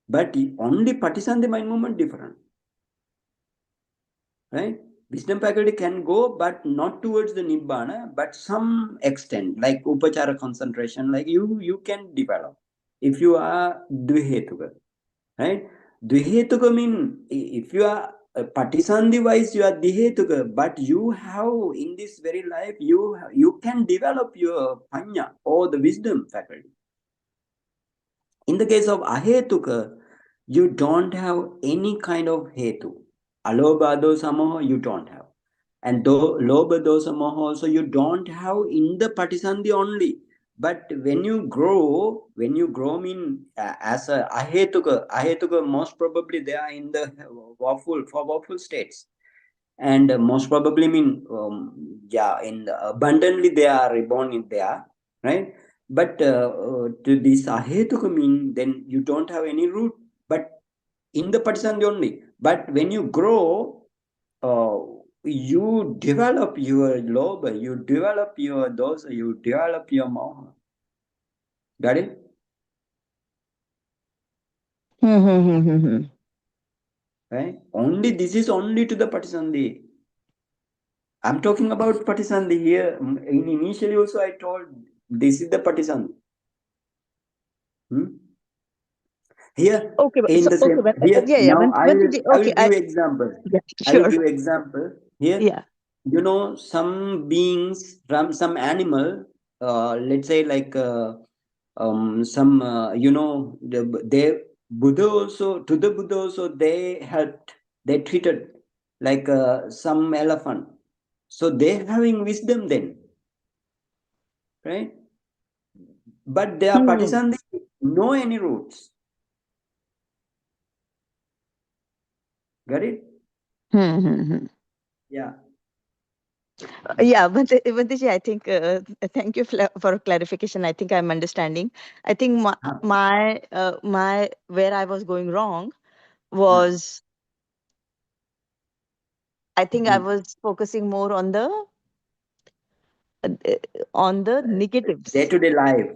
A: but only Patisandhi mind movement different, right? Wisdom faculty can go, but not towards the nibbana, but some extent, like upachara concentration, like you can develop if you are dvihetuka, right? Dvihetuka mean if you are Patisandhi wise, you are Dihetuka, but you have in this very life, you can develop your panya or the wisdom faculty. In the case of Ahetuka, you don't have any kind of hetu. Alobha dosa moha, you don't have. And lobha dosa moha also, you don't have in the Patisandhi only. But when you grow mean as a ahetuka, most probably they are in the woeful states. And most probably mean, in abundantly they are reborn in there, right? But to this ahetuka mean, then you don't have any root, but in the Patisandhi only. But when you grow, you develop your lobha, you develop your dosa, you develop your moha. Got it? Right? Only this is only to the Patisandhi. I'm talking about Patisandhi here. Initially also I told this is the Patisandhi. Here
C: Okay,
A: in the same here now I will give example.
C: Yeah,
A: I will
C: sure.
A: give example here.
C: Yeah.
A: Some beings from some animal, let's say like some they Buddha also, to the Buddha also they helped, they treated like some elephant, so they having wisdom then, right? But they are Patisandhi, no any roots. Got it? Yeah.
C: Yeah, Banteji, I think thank you for clarification. I think I'm understanding. I think my where I was going wrong was I think I was focusing more on the negatives.
A: Day-to-day life.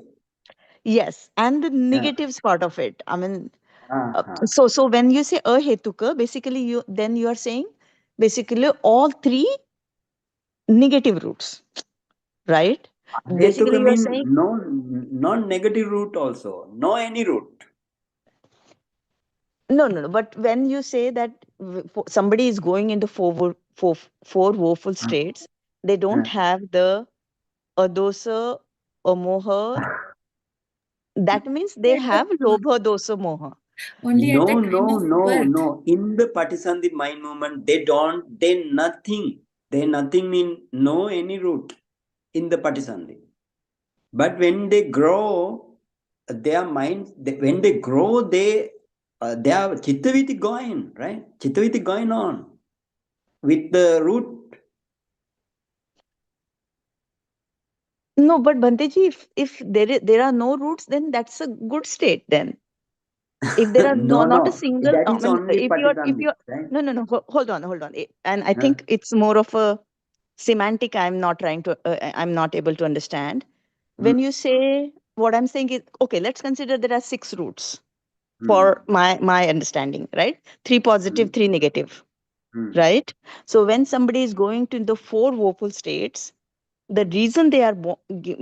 C: Yes, and the negatives part of it. I mean, so when you say ahetuka, basically you are saying basically all three negative roots, right? Basically, you are saying
A: no, not negative root also, no any root.
C: no. But when you say that somebody is going into four woeful states, they don't have the adosa or moha. That means they
B: At
C: have
B: the,
C: lobha, dosa, moha.
B: only at the time of birth.
A: No. In the Patisandhi mind movement, they nothing. They nothing mean no any root in the Patisandhi. But when they grow, their mind, when they grow, they are Chittaviti going, right? Chittaviti going on with the root.
C: No, but Bhanteji, if there are no roots, then that's a good state. Then, if there are not a single,
A: That
C: I
A: is
C: mean,
A: only
C: if
A: Patisandhi,
C: you're
A: right?
C: no, hold on. And I think it's more of a semantic. I'm not able to understand. When you say, what I'm saying is, okay, let's consider there are 6 roots for my understanding, right? 3 positive, 3 negative, right? So when somebody is going to the 4 woeful states, the reason they are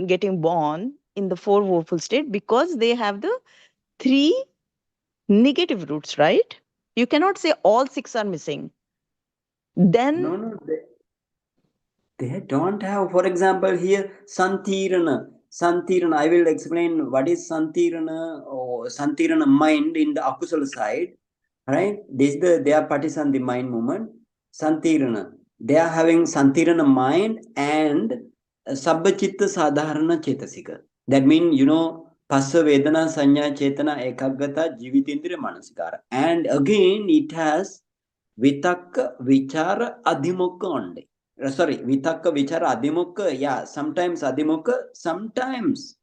C: getting born in the 4 woeful state, because they have the 3 negative roots, right? You cannot say all 6 are missing. Then
A: No, they don't have. For example, here Santirana. I will explain what is Santirana or Santirana mind in the Akusala side. Right? This they are Patisandhi mind movement. Santirana. They are having Santirana mind and Sabbachitta Sadharana Chetasika. That means, Passa Vedana Sanya Chetana Ekaggata Jivitindriya Manasikara. And again, it has Vitakka Vichara Adhimukka only. Sorry, Vitakka Vichara Adhimukka. Yeah, sometimes Adhimukka, sometimes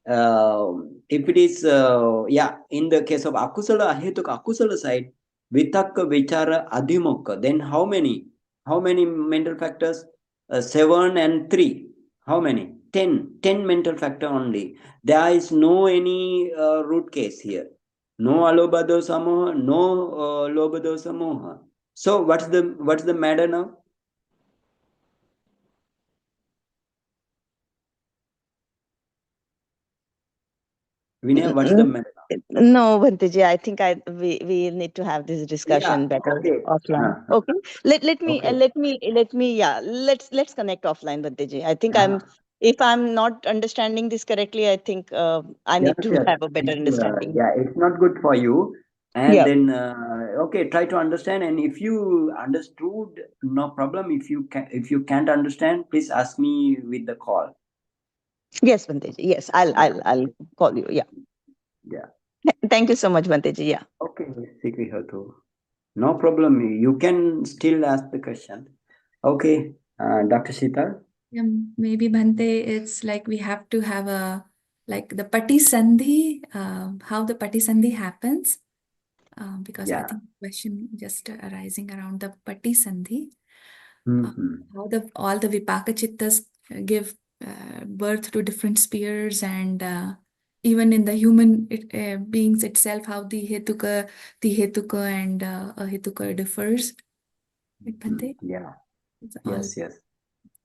A: if it is in the case of akusala ahetuka akusala side, vitakka vichara adhimukha, then how many mental factors? 7 and 3, how many? 10 mental factor only. There is no any root case here, no alobha dosa moha, no lobha dosa moha. So what's the matter now? Vinay, what's the matter?
C: no, Bhanteji, I think we need to have this discussion better offline. Okay. Let's connect offline, Bhanteji. I think if I'm not understanding this correctly, I think I need to have a better understanding.
A: It's not good for you. And
C: Yeah.
A: then, okay, try to understand. And if you understood, no problem. If you can't understand, please ask me with the call.
C: Yes, Bhanteji. Yes, I'll call you. Yeah.
A: Yeah.
C: Thank you so much, Bhanteji. Yeah.
A: Okay, Sikri Hatu. No problem. You can still ask the question. Okay, Dr. Sita.
B: Yeah, maybe Bhante, it's like we have to have the Patisandhi, how the Patisandhi happens. Because I think the question just arising around the Patisandhi. How all the Vipaka Chittas give birth to different spheres, and even in the human beings itself, how the Hetuka and Ahetuka differs. Right, Bhante?
A: Yeah.
B: It's
A: Yes.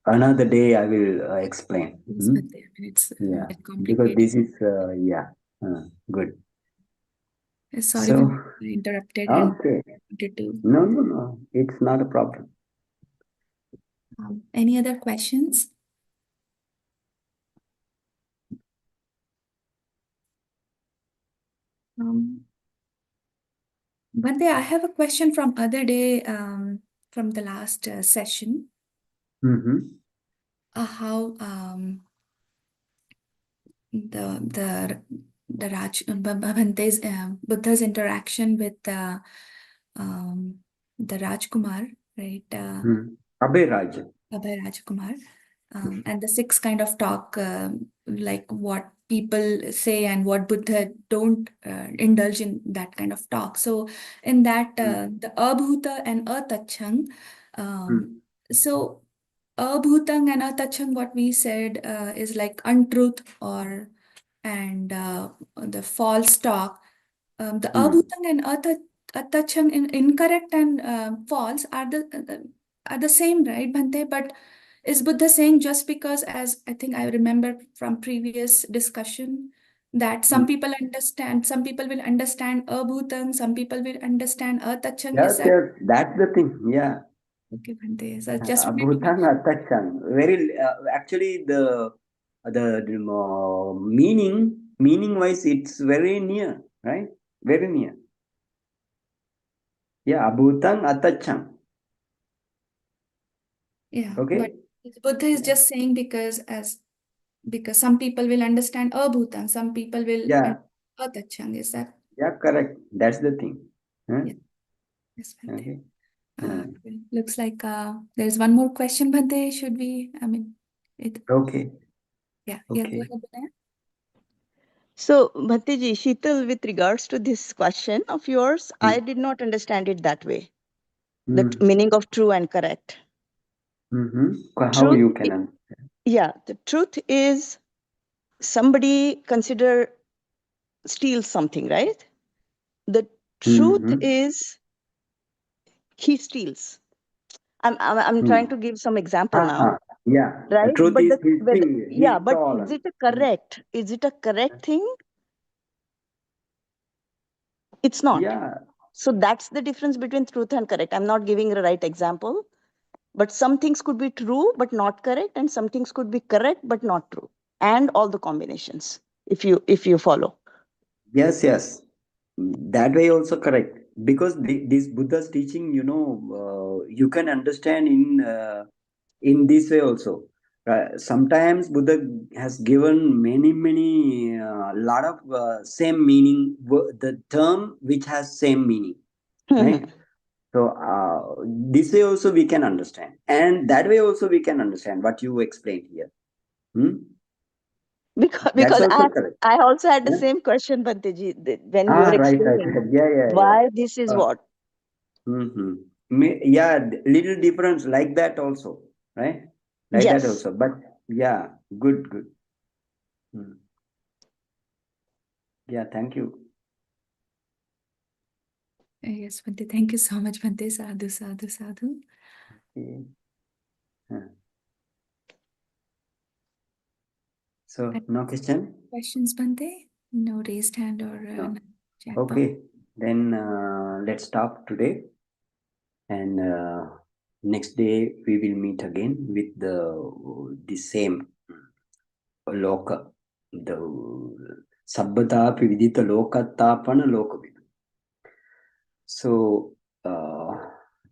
A: Another day I will explain.
B: Yes, Bhante. I mean, it's
A: Because
B: complicated.
A: this is good.
B: Sorry,
A: So,
B: Bhante, I interrupted and
A: okay.
B: wanted to.
A: No. It's not a problem.
B: Any other questions? Bhante, I have a question from other day, from the last session. How the Bhante's Buddha's interaction with the Rajkumar, right?
A: Abhay Raj.
B: Abhay Rajkumar, and the 6 kind of talk, like what people say and what Buddha don't indulge in that kind of talk. So in that, the abhuta and atachang, so abhutang and atachang, what we said is like untruth and the false talk. The abhutang and attachang incorrect and false are the same, right, Bhante? But is Buddha saying just because, as I think I remember from previous discussion, that some people understand, some people will understand abhutang, some people will understand atachang?
A: Yes,
B: Is that
A: yes, that's the thing. Yeah.
B: okay, Bhante? So I just wanted to
A: Abhutang attachang. Very actually the meaning wise it's very near, right? Very near. Yeah, abhutang attachang.
B: yeah,
A: Okay.
B: but Buddha is just saying because some people will understand abhutang, some people will
A: Yeah,
B: atachang. Is that
A: yeah, correct. That's the thing. Huh?
B: yeah? Yes, Bhante.
A: Okay.
B: Looks like there's one more question, Bhante. Should we? I mean,
A: Okay.
B: yeah,
A: Okay.
B: go ahead, Bhante.
C: So, Bhanteji, Sheetal, with regards to this question of yours, I did not understand it that way. The meaning of true and correct.
A: How
C: Truth,
A: you can understand?
C: yeah, the truth is somebody steals something, right? The truth is he steals. I'm trying to give some example now.
A: Yeah. The
C: Right?
A: truth
C: But
A: is
C: yeah,
A: he's
C: but
A: stolen.
C: is it a correct? Is it a correct thing? It's not.
A: Yeah.
C: So that's the difference between truth and correct. I'm not giving the right example, but some things could be true but not correct, and some things could be correct but not true, and all the combinations. If you follow.
A: Yes, yes. That way also correct. Because this Buddha's teaching, you can understand in this way also. Sometimes Buddha has given many lot of same meaning, the term which has same meaning, right? So this way also we can understand, and that way also we can understand what you explained here. That's
C: Because
A: also correct.
C: I also had the
A: Yeah?
C: same question, Bhanteji, when you were
A: Right.
C: explaining
A: Yeah.
C: why this is what.
A: Yeah, little difference like that also, right? Like that
C: Yes.
A: also. But yeah, good. Yeah, thank you.
B: Yes, Bhante. Thank you so much, Bhante. Sadhu, sadhu, sadhu.
A: Okay. So, no question?
B: Questions, Bhante? No raised hand or
A: No.
B: chat box.
A: Okay, then let's stop today. And next day we will meet again with the same loka, the Sabbathāpi viditalokattā pana Lokavidū. So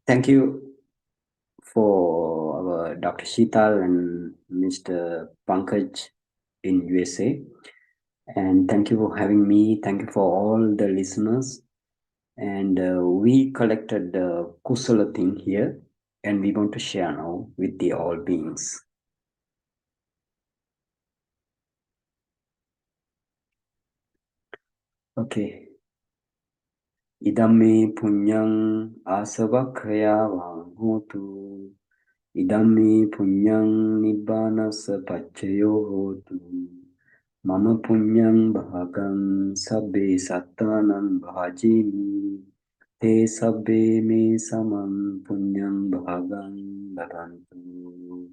A: thank you for our Dr. Sheetal and Mr. Pankaj in USA. And thank you for having me. Thank you for all the listeners. And we collected the Kusala thing here, and we want to share now with the all beings. Okay. Idame punyang asavakhaya hotu. Idame punyang nibbanasa pachayo hotu. Mama punyang bhagam sabbe sattanam bhajini. Te sabbe me samam punyang bhagam bhavantu.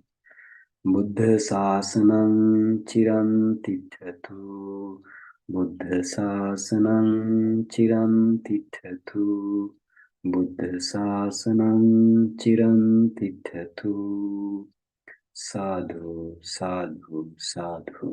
A: Buddha sasanam chiram tithatu. Buddha sasanam chiram tithatu. Buddha sasanam chiram tithatu. Sadhu, sadhu, sadhu.